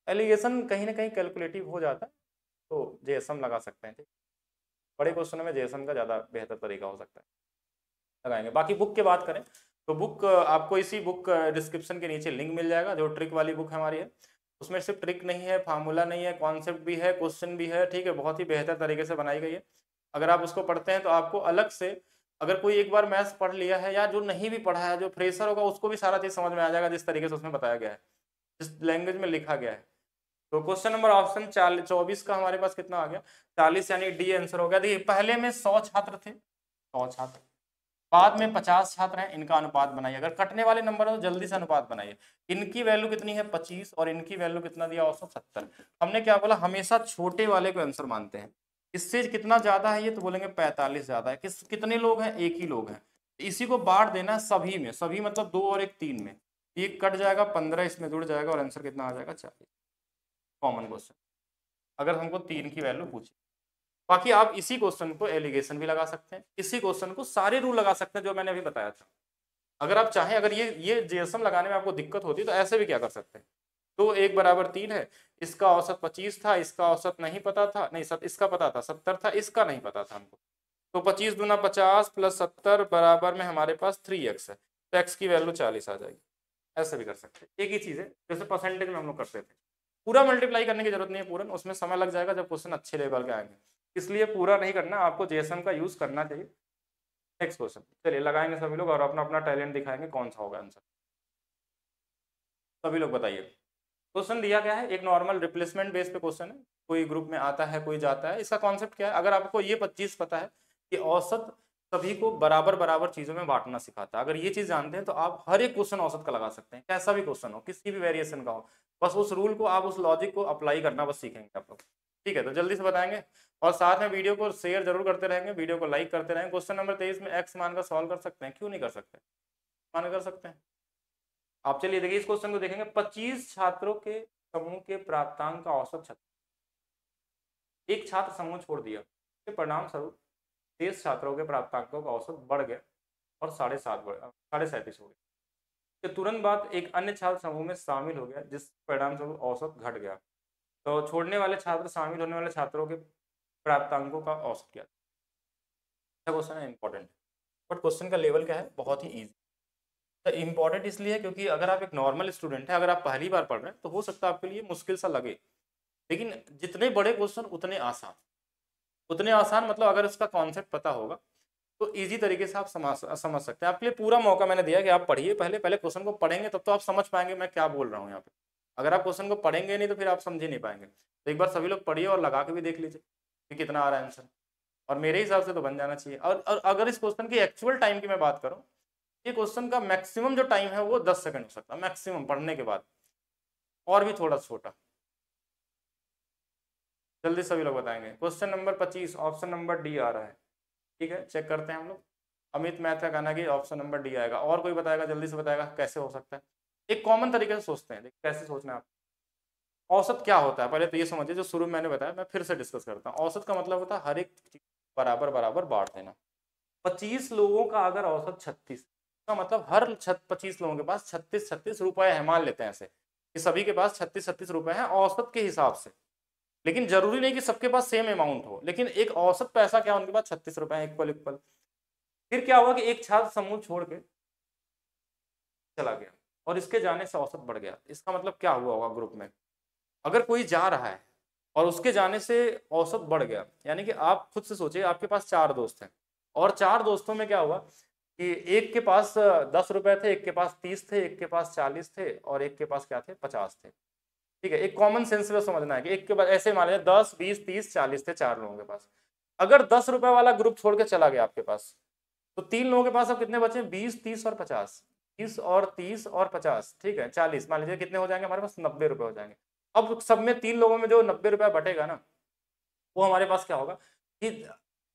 एलिगेशन कहीं ना कहीं कैलकुलेटिव हो जाता है, तो जेएसएम लगा सकते हैं, ठीक। बड़े क्वेश्चन में जेएसएम का ज़्यादा बेहतर तरीका हो सकता है, लगाएंगे। बाकी बुक की बात करें तो बुक आपको इसी बुक डिस्क्रिप्शन के नीचे लिंक मिल जाएगा, जो ट्रिक वाली बुक हमारी है। उसमें सिर्फ ट्रिक नहीं है, फार्मूला नहीं है, कॉन्सेप्ट भी है, क्वेश्चन भी है, ठीक है, बहुत ही बेहतर तरीके से बनाई गई है। अगर आप उसको पढ़ते हैं तो आपको अलग से अगर कोई एक बार मैथ्स पढ़ लिया है या जो नहीं भी पढ़ा है, जो फ्रेशर होगा, उसको भी सारा चीज समझ में आ जाएगा जिस तरीके से उसमें बताया गया है, जिस लैंग्वेज में लिखा गया है। तो क्वेश्चन नंबर ऑप्शन 24 का हमारे पास कितना आ गया, 40, यानी डी आंसर हो गया। देखिए पहले में 100 छात्र थे, 100 छात्र, बाद में 50 छात्र हैं, इनका अनुपात बनाइए। अगर कटने वाले नंबर हो तो जल्दी से अनुपात बनाइए। इनकी वैल्यू कितनी है 25 और इनकी वैल्यू कितना दिया औसत 70। हमने क्या बोला, हमेशा छोटे वाले को आंसर मानते हैं। इससे कितना ज्यादा है ये, तो बोलेंगे 45 ज्यादा है। कितने लोग हैं, एक ही लोग हैं, इसी को बांट देना है सभी में, सभी मतलब 2 और 1 3 में, एक कट जाएगा 15 इसमें जुड़ जाएगा और आंसर कितना आ जाएगा 40। कॉमन क्वेश्चन, अगर हमको 3 की वैल्यू पूछे। बाकी आप इसी क्वेश्चन को एलिगेशन भी लगा सकते हैं, इसी क्वेश्चन को सारे रूल लगा सकते हैं जो मैंने अभी बताया था। अगर आप चाहें, अगर ये जीएसएम लगाने में आपको दिक्कत होती तो ऐसे भी क्या कर सकते हैं, तो 1 बराबर 3 है, इसका औसत 25 था, इसका औसत नहीं पता था, नहीं इसका पता था 70 था, इसका नहीं पता था हमको, तो 25 दूना 50 प्लस 70 बराबर में हमारे पास 3x है, तो x की वैल्यू 40 आ जाएगी। ऐसे भी कर सकते हैं, एक ही चीज है जैसे परसेंटेज में हम लोग करते थे। पूरा मल्टीप्लाई करने की जरूरत नहीं है, पूरन उसमें समय लग जाएगा जब क्वेश्चन अच्छे लेवल के आएंगे, इसलिए पूरा नहीं करना, आपको जीएसएम का यूज करना चाहिए। नेक्स्ट क्वेश्चन चलिए लगाएंगे सभी लोग और अपना अपना टैलेंट दिखाएंगे कौन सा होगा आंसर। सभी लोग बताइए। क्वेश्चन दिया गया है, एक नॉर्मल रिप्लेसमेंट बेस पे क्वेश्चन है, कोई ग्रुप में आता है कोई जाता है। इसका कॉन्सेप्ट क्या है, अगर आपको ये 25 पता है कि औसत सभी को बराबर बराबर चीजों में बांटना सिखाता है, अगर ये चीज जानते हैं तो आप हर एक क्वेश्चन औसत का लगा सकते हैं, कैसा भी क्वेश्चन हो, किसी भी वेरिएशन का हो, बस उस रूल को आप, उस लॉजिक को अप्लाई करना बस सीखेंगे आप लोग। ठीक है, तो जल्दी से बताएंगे और साथ में वीडियो को शेयर जरूर करते रहेंगे, वीडियो को लाइक करते रहेंगे। क्वेश्चन नंबर 23 में एक्स मान का सॉल्व कर सकते हैं, क्यों नहीं कर सकते, मान कर सकते हैं आप। चलिए देखिए इस क्वेश्चन को देखेंगे, 25 छात्रों के समूह के प्राप्तांक का औसत 36, एक छात्र समूह छोड़ दिया, के परिणाम स्वरूप 23 छात्रों के प्राप्तांकों का औसत बढ़ गया और 37.5 हो गया। तो तुरंत बाद एक अन्य छात्र समूह में शामिल हो गया जिस परिणाम स्वरूप औसत घट गया, तो छोड़ने वाले छात्र शामिल होने वाले छात्रों के प्राप्तांकों का औसत क्या। अच्छा क्वेश्चन है, इंपॉर्टेंट, बट क्वेश्चन का लेवल क्या है, बहुत ही ईजी। तो इंपॉर्टेंट इसलिए है क्योंकि अगर आप एक नॉर्मल स्टूडेंट है, अगर आप पहली बार पढ़ रहे हैं तो हो सकता है आपके लिए मुश्किल सा लगे, लेकिन जितने बड़े क्वेश्चन उतने आसान, उतने आसान मतलब अगर इसका कॉन्सेप्ट पता होगा तो इजी तरीके से आप समझ सकते हैं। आपके लिए पूरा मौका मैंने दिया कि आप पढ़िए, पहले पहले क्वेश्चन को पढ़ेंगे तब तो आप समझ पाएंगे मैं क्या बोल रहा हूँ यहाँ पे। अगर आप क्वेश्चन को पढ़ेंगे नहीं तो फिर आप समझ ही नहीं पाएंगे। तो एक बार सभी लोग पढ़िए और लगा के भी देख लीजिए कि कितना आ रहा है आंसर, और मेरे हिसाब से तो बन जाना चाहिए। और अगर इस क्वेश्चन की एक्चुअल टाइम की मैं बात करूँ, ये क्वेश्चन का मैक्सिमम जो टाइम है वो 10 सेकंड हो सकता है मैक्सिमम पढ़ने के बाद, और भी थोड़ा छोटा। जल्दी सभी लोग बताएंगे। Question number 25 option number D आ रहा है, ठीक है चेक करते हैं हम लोग। अमित मैथ का कहना है कि ऑप्शन नंबर डी आएगा, और कोई बताएगा जल्दी से बताएगा कैसे हो सकता है। एक कॉमन तरीके से सोचते हैं, देखिए कैसे सोचना है आप। औसत क्या होता है पहले तो ये समझिए, जो शुरू में मैंने बताया मैं फिर से डिस्कस करता हूँ। औसत का मतलब होता है हर एक चीज बराबर बराबर बांट देना। 25 लोगों का अगर औसत 36 का मतलब हर 25 लोगों के पास 36 रुपए है, मान लेते हैं ऐसे कि सभी के पास 36 रुपए है औसत के हिसाब से, लेकिन जरूरी नहीं कि सबके पास सेम अमाउंट हो, लेकिन एक औसत पैसा क्या उनके पास 36 रुपए इक्वल इक्वल। फिर क्या हुआ कि एक छात्र समूह छोड़ के चला गया और इसके जाने से औसत बढ़ गया। इसका मतलब क्या हुआ होगा ग्रुप में, अगर कोई जा रहा है और उसके जाने से औसत बढ़ गया, यानी कि आप खुद से सोचिए आपके पास 4 दोस्त हैं और 4 दोस्तों में क्या हुआ कि एक के पास 10 रुपए थे, एक के पास 30 थे, एक के पास 40 थे और एक के पास क्या थे 50 थे। ठीक है, एक कॉमन सेंस में समझना है कि एक के पास ऐसे मान लीजिए 10 20 30 40 थे 4 लोगों के पास। अगर 10 रुपए वाला ग्रुप छोड़ के चला गया आपके पास, तो 3 लोगों के पास अब कितने बचे, 20 30 और 50, 20 और 30 और 50, ठीक है 40, मान लीजिए कितने हो जाएंगे हमारे पास 90 रुपए हो जाएंगे। अब सब में 3 लोगों में जो 90 रुपया बटेगा ना, वो हमारे पास क्या होगा कि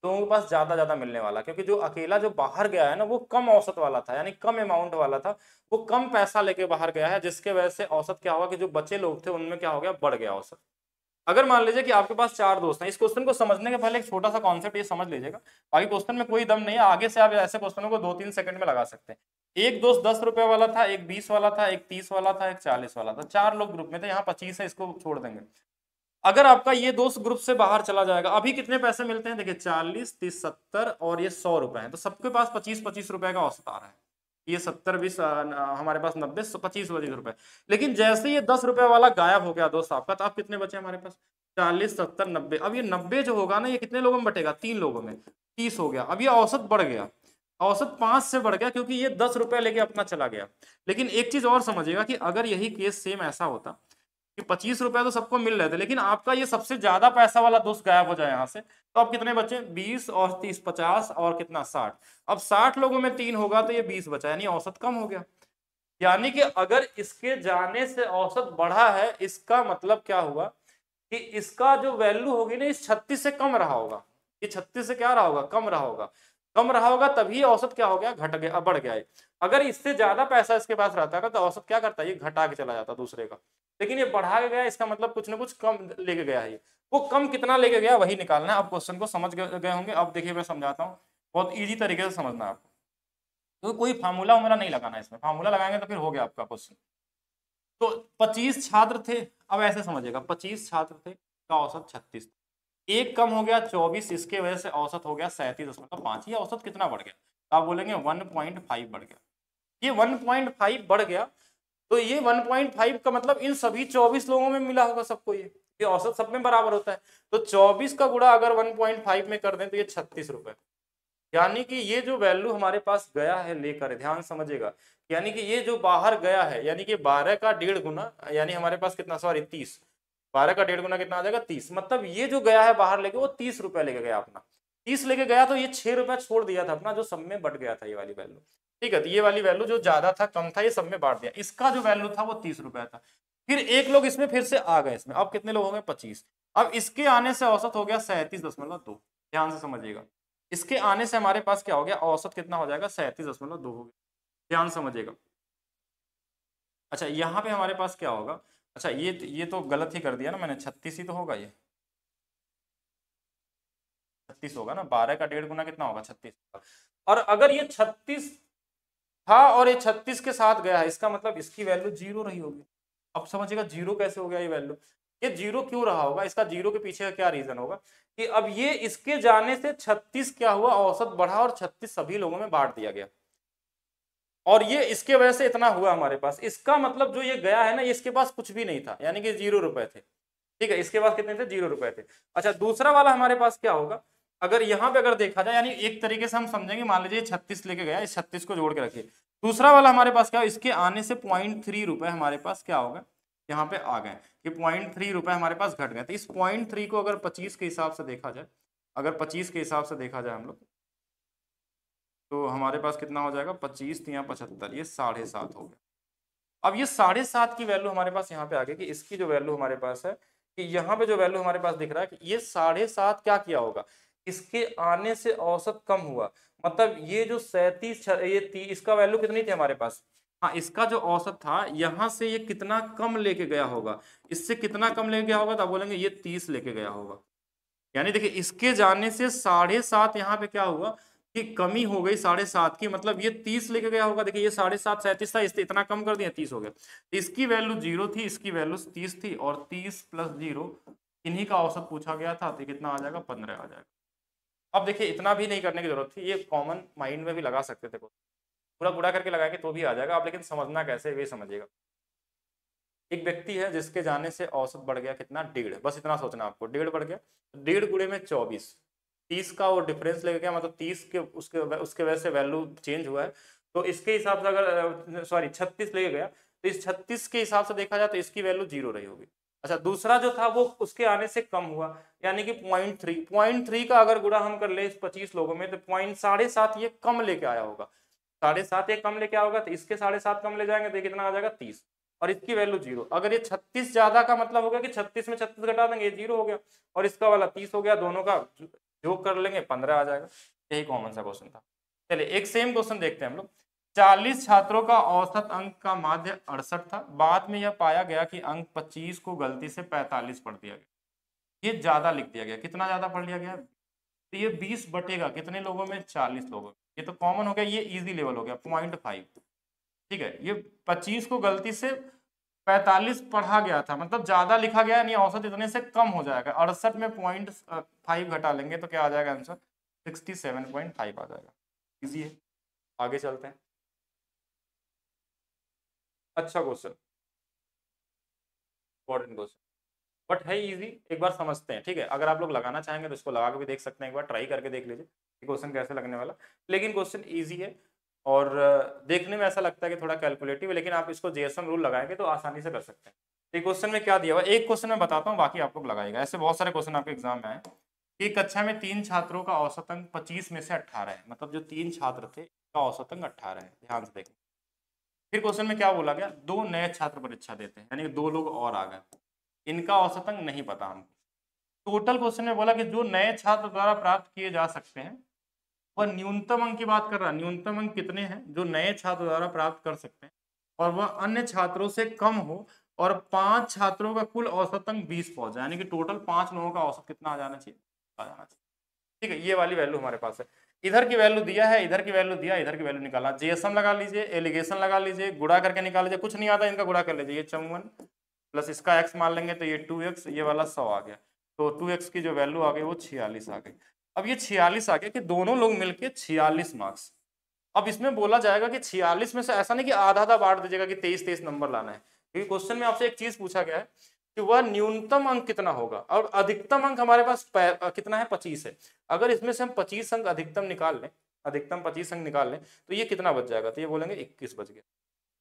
लोगों के पास ज्यादा मिलने वाला, क्योंकि जो अकेला जो बाहर गया है ना वो कम औसत वाला था, यानी कम अमाउंट वाला था, वो कम पैसा लेके बाहर गया है, जिसके वजह से औसत क्या होगा कि जो बचे लोग थे उनमें क्या हो गया, बढ़ गया औसत। अगर मान लीजिए कि आपके पास 4 दोस्त हैं, इस क्वेश्चन को समझने के पहले एक छोटा सा कॉन्सेप्ट ये समझ लीजिएगा, बाकी क्वेश्चन में कोई दम नहीं है, आगे से आप ऐसे क्वेश्चनों को 2-3 सेकंड में लगा सकते हैं। एक दोस्त 10 रुपए वाला था, एक 20 वाला था, एक 30 वाला था, एक 40 वाला था, 4 लोग ग्रुप में थे, यहाँ 25 है, इसको छोड़ देंगे। अगर आपका ये दोस्त ग्रुप से बाहर चला जाएगा, अभी कितने पैसे मिलते हैं देखिए 40 30 70 और ये 100 रुपए हैं, तो सबके पास 25 रुपए का औसत आ रहा है। ये 70 20 हमारे पास 90 25 रुपए। लेकिन जैसे ये 10 रुपए वाला गायब हो गया दोस्त आपका, तो आप कितने बचे हमारे पास 40 70 90। अब ये 90 जो होगा ना, ये कितने लोगों में बटेगा, 3 लोगों में 30 हो गया। अब ये औसत बढ़ गया, औसत 5 से बढ़ गया क्योंकि ये 10 रुपए लेके अपना चला गया। लेकिन एक चीज और समझिएगा कि अगर यही केस सेम ऐसा होता कि 25 रुपए तो सबको मिल रहे थे, लेकिन आपका ये सबसे ज्यादा पैसा वाला दोस्त गायब हो जाए यहाँ से, तो अब कितने बचे? 20 और 30, 50 और कितना 60। अब 60 लोगों में 3 होगा तो ये 20 बचा, यानी औसत कम हो गया। यानी कि अगर इसके जाने से औसत बढ़ा है, इसका मतलब क्या हुआ कि इसका जो वैल्यू होगी ना इस 36 से कम रहा होगा। ये 36 से क्या रहा होगा? कम रहा होगा। कम रहा होगा तभी औसत क्या हो गया? घट गया, बढ़ गया है। अगर इससे ज्यादा पैसा इसके पास रहता है तो औसत क्या करता है? ये घटा के चला जाता दूसरे का। लेकिन ये बढ़ा के गया, इसका मतलब कुछ ना कुछ कम लेके गया है। ये वो कम कितना लेके गया वही निकालना है। अब क्वेश्चन को समझ गए होंगे। अब देखिए मैं समझाता हूँ, बहुत ईजी तरीके से समझना है आपको। तो कोई फार्मूला वमूला नहीं लगाना है इसमें, फार्मूला लगाएंगे तो फिर हो गया आपका क्वेश्चन। तो 25 छात्र थे, अब ऐसे समझिएगा 25 छात्र थे का औसत 36, एक कम हो गया 24, इसके वजह से औसत हो गया 37.5। ये औसत कितना बढ़ गया? तो आप बोलेंगे 1.5 बढ़ गया। ये 1.5 बढ़ गया, तो ये 1.5 का मतलब इन सभी 24 लोगों में मिला होगा सबको। ये औसत सब में बराबर होता है। तो 24 का गुणा अगर 1.5 में कर दें तो ये 36 रुपए। यानी कि ये जो वैल्यू हमारे पास गया है लेकर, ध्यान समझिएगा, यानी कि ये जो बाहर गया है, यानी कि 12 का 1.5 गुना, यानी हमारे पास कितना, सॉरी 30, 12 का 1.5 गुना कितना आ जाएगा? 30। मतलब ये जो गया है बाहर लेके वो 30 रुपए लेके गया अपना। 30 लेके गया तो ये 6 रुपए छोड़ दिया था अपना, जो सब में बढ़ गया था ये वाली वैल्यू। ठीक है, तो ये वाली वैल्यू जो ज्यादा था कम था ये सब में बांट दिया, इसका जो वैल्यू था वो 30 रुपए था। फिर एक लोग इसमें फिर से आ गए इसमें, अब कितने लोग हो गए? 25। अब इसके आने से औसत हो गया 37.2। ध्यान से समझिएगा, इसके आने से हमारे पास क्या हो गया? औसत कितना हो जाएगा? 37.2 हो गया। ध्यान समझिएगा। अच्छा यहाँ पे हमारे पास क्या होगा? अच्छा ये तो गलत ही कर दिया ना मैंने, 36 ही तो होगा, ये 36 होगा ना। 12 का 1.5 गुना कितना होगा? 36 होगा। और अगर ये 36 था और ये 36 के साथ गया है, इसका मतलब इसकी वैल्यू 0 रही होगी। अब समझिएगा जीरो कैसे हो गया ये वैल्यू? ये जीरो क्यों रहा होगा? इसका जीरो के पीछे का क्या रीजन होगा कि अब ये इसके जाने से 36 क्या हुआ? औसत बढ़ा और 36 सभी लोगों में बांट दिया गया, और ये इसके वजह से इतना हुआ हमारे पास। इसका मतलब जो ये गया है ना, ये इसके पास कुछ भी नहीं था, यानी कि 0 रुपए थे। ठीक है, इसके पास कितने थे? 0 रुपए थे। अच्छा दूसरा वाला हमारे पास क्या होगा? अगर यहाँ पे अगर देखा जाए, यानी एक तरीके से हम समझेंगे, मान लीजिए 36 लेके गया, इस 36 को जोड़ के रखिए। दूसरा वाला हमारे पास क्या है? इसके आने से 0.3 रुपए हमारे पास क्या होगा? यहाँ पे आ गए कि 0.3 रुपए हमारे पास घट गए। तो इस 0.3 को अगर 25 के हिसाब से देखा जाए, अगर 25 के हिसाब से देखा जाए हम लोग, तो हमारे पास कितना हो जाएगा? 25 या 75, ये 7.5 हो गया। अब ये 7.5 की वैल्यू हमारे पास यहाँ पे आ गई कि इसकी जो वैल्यू हमारे पास है, कि यहाँ पे जो वैल्यू हमारे पास दिख रहा है कि ये 7.5 क्या किया होगा? इसके आने से औसत कम हुआ। मतलब ये जो 37, इसका वैल्यू कितनी थी हमारे पास? हाँ, इसका जो औसत था यहाँ से ये कितना कम लेके गया होगा? इससे कितना कम लेके गया होगा? तो आप बोलेंगे ये 30 लेके गया होगा। यानी देखिए इसके जाने से 7.5 यहाँ पे क्या हुआ कि कमी हो गई 7.5 की, मतलब ये 30 लेके गया होगा। देखिए ये 7.5 37 था, इससे इतना कम कर दिया, 30 हो गया। इसकी वैल्यू 0 थी, इसकी वैल्यू 30 थी, और 30 प्लस 0 इन्हीं का औसत पूछा गया था, तो कितना आ जाएगा? 15 आ जाएगा। अब देखिए इतना भी नहीं करने की जरूरत थी, ये कॉमन माइंड में भी लगा सकते थे, पूरा पूरा करके लगाएंगे तो भी आ जाएगा। आप लेकिन समझना कैसे वे समझिएगा। एक व्यक्ति है जिसके जाने से औसत बढ़ गया कितना? 1.5। बस इतना सोचना आपको, 1.5 बढ़ गया, 1.5 गुणे में 24, 30 का वो डिफरेंस लेके गया, मतलब 30 के उसके वजह से वैल्यू चेंज हुआ है। तो इसके हिसाब से अगर सॉरी 36 लेके गया, तो इस 36 के हिसाब से देखा जाए तो इसकी वैल्यू 0 रही होगी। अच्छा दूसरा जो था वो उसके आने से कम हुआ, यानी कि 0.3 का अगर गुणा हम कर ले इस 25 लोगों में, तो 7.5 ये कम लेके आया होगा। 7.5 ये कम लेके आओगे तो इसके 7.5 कम ले जाएंगे तो कितना आ जाएगा? 30, और इसकी वैल्यू 0। अगर ये 36 ज्यादा का मतलब हो गया कि 36 में 36 घटा देंगे, ये 0 हो गया, और इसका वाला 30 हो गया, दोनों का जोड़ कर लेंगे 15 आ जाएगा। यही कॉमन सा क्वेश्चन था। चलिए एक सेम क्वेश्चन देखते हैं हम लोग। 40 छात्रों का औसत अंक का माध्य 68 था। बाद में यह पाया गया कि अंक 25 को गलती से 45 पढ़ दिया गया। ये ज्यादा लिख दिया गया, कितना ज्यादा पढ़ लिया गया? तो ये 20 बटेगा कितने लोगों में? 40 लोगों में। ये तो कॉमन हो गया, ये इजी लेवल हो गया 0.5। ठीक है, ये 25 को गलती से 45 पढ़ा गया था, मतलब ज्यादा लिखा गया, नहीं औसत इतने से कम हो जाएगा। 68 में 0.5 घटा लेंगे तो क्या आ जाएगा आंसर? 67.5 आ जाएगा। इजी है, आगे चलते हैं। अच्छा क्वेश्चन, इंपॉर्टेंट क्वेश्चन, बट है इजी, एक बार समझते हैं। ठीक है, अगर आप लोग लगाना चाहेंगे तो इसको लगा के भी देख सकते हैं, एक बार ट्राई करके देख लीजिए। क्वेश्चन कैसे लगने वाला, लेकिन क्वेश्चन ईजी है और देखने में ऐसा लगता है कि थोड़ा कैलकुलेटिव है, लेकिन आप इसको जेएसएम रूल लगाएंगे तो आसानी से कर सकते हैं। तो क्वेश्चन में क्या दिया हुआ, एक क्वेश्चन मैं बताता हूँ, बाकी आप लोग लगाएगा। ऐसे बहुत सारे क्वेश्चन आपके एग्जाम में आए कि कक्षा में 3 छात्रों का औसत अंक 25 में से 18 है, मतलब जो 3 छात्र थे का औसत अंक 18 है, ध्यान से देखें। फिर क्वेश्चन में क्या बोला गया, 2 नए छात्र परीक्षा देते हैं, यानी 2 लोग और आ गए, इनका औसत अंक नहीं पता हमको। टोटल क्वेश्चन में बोला कि जो नए छात्र द्वारा प्राप्त किए जा सकते हैं, वह न्यूनतम अंक की बात कर रहा है, न्यूनतम अंक कितने हैं जो नए छात्र द्वारा प्राप्त कर सकते हैं, और वह अन्य छात्रों से कम हो और 5 छात्रों का कुल औसत अंक 20 पहुंच जाए, यानी कि टोटल 5 लोगों का औसत कितना आ जाना चाहिए, आ जाना चाहिए। ठीक है, ये वाली वैल्यू हमारे पास है। इधर की वैल्यू दिया है, इधर की वैल्यू दिया, इधर की वैल्यू निकाला, जेएसएम लगा लीजिए, एलिगेशन लगा लीजिए, गुणा करके निकाल लीजिए, कुछ नहीं आता इनका गुणा कर लीजिए, ये 54 प्लस इसका x मान लेंगे तो ये 2x, ये वाला 100 आ गया, तो 2x की जो वैल्यू आ गई वो 46 आ गई। अब ये 46 आ गया कि दोनों लोग मिलके 46 मार्क्स। अब इसमें बोला जाएगा कि 46 में से ऐसा नहीं कि आधा आधा बांट दीजिएगा कि 23-23 नंबर लाना है, क्योंकि क्वेश्चन में आपसे एक चीज पूछा गया है कि वह न्यूनतम अंक कितना होगा और अधिकतम अंक हमारे पास कितना है, 25 है। अगर इसमें से हम 25 अंक अधिकतम निकाल लें, अधिकतम 25 अंक निकाल लें तो ये कितना बच जाएगा, तो ये बोलेंगे 21 बच गया।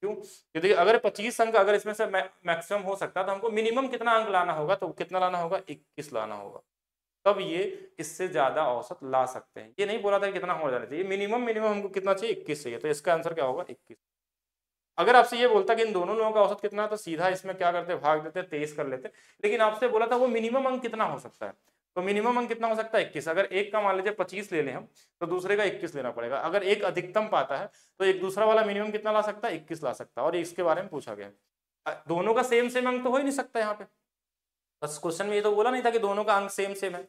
क्यों, क्योंकि अगर 25 अंक अगर इसमें से मैक्सिमम हो सकता है तो हमको मिनिमम कितना अंक लाना होगा, तो कितना लाना होगा, 21 लाना होगा, तब ये इससे ज्यादा औसत ला सकते हैं। ये नहीं बोला था कि कितना हो जाना चाहिए, मिनिमम मिनिमम हमको कितना चाहिए, 21 चाहिए, तो इसका आंसर क्या होगा, 21। अगर आपसे ये बोलता कि इन दोनों लोगों का औसत कितना है, तो सीधा इसमें क्या करते, भाग देते, 23 कर लेते, लेकिन आपसे बोला था वो मिनिमम अंक कितना हो सकता है, तो मिनिमम अंक कितना हो सकता है, 21। अगर एक का मान लीजिए 25 ले लें हम, तो दूसरे का 21 लेना पड़ेगा। अगर एक अधिकतम पाता है तो एक दूसरा वाला मिनिमम कितना ला सकता है, 21 ला सकता है, और इसके बारे में पूछा गया। दोनों का सेम सेम अंक तो हो ही नहीं सकता यहाँ पे, बस क्वेश्चन में ये तो बोला नहीं था कि दोनों का अंक सेम सेम है।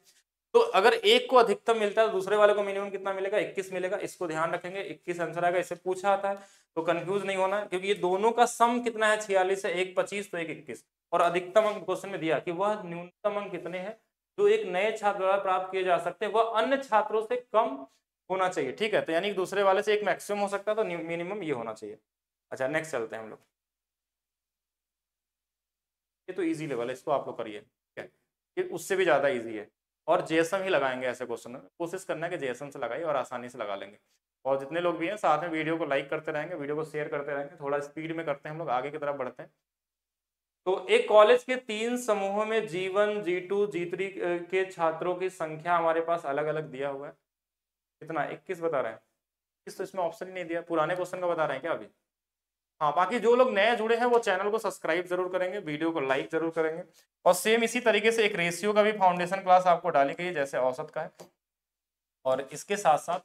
तो अगर एक को अधिकतम मिलता है तो दूसरे वाले को मिनिमम कितना मिलेगा, 21 मिलेगा, इसको ध्यान रखेंगे, 21 आंसर आएगा। इससे पूछा आता है तो कंफ्यूज नहीं होना है, क्योंकि ये दोनों का सम कितना है, 46 है, एक 25 तो एक 21, और अधिकतम अंक क्वेश्चन में दिया कि वह न्यूनतम अंक कितने हैं जो एक नए छात्र द्वारा प्राप्त किए जा सकते हैं, वह अन्य छात्रों से कम होना चाहिए। ठीक है, तो यानी दूसरे वाले से एक मैक्सिमम हो सकता है, तो मिनिमम ये होना चाहिए। अच्छा, नेक्स्ट चलते हैं हम लोग, ये तो इजी लेवल है, इसको आप लोग करिए, ठीक है, ये उससे भी ज्यादा इजी है, और जेएसएम ही लगाएंगे ऐसे क्वेश्चन में, कोशिश करना है कि जेएसएम से लगाइए और आसानी से लगा लेंगे। और जितने लोग भी हैं साथ में वीडियो को लाइक करते रहेंगे, वीडियो को शेयर करते रहेंगे, थोड़ा स्पीड में करते हैं हम लोग, आगे की तरफ बढ़ते हैं। तो एक कॉलेज के 3 समूहों में G1 G2 G3 के छात्रों की संख्या हमारे पास अलग अलग दिया हुआ है, कितना, 21 बता रहे हैं, इस तो इसमें ऑप्शन ही नहीं दिया, पुराने क्वेश्चन का बता रहे हैं क्या अभी। हाँ, बाकी जो लोग नए जुड़े हैं वो चैनल को सब्सक्राइब जरूर करेंगे, वीडियो को लाइक जरूर करेंगे, और सेम इसी तरीके से एक रेशियो का भी फाउंडेशन क्लास आपको डाली गई है जैसे औसत का है। और इसके साथ साथ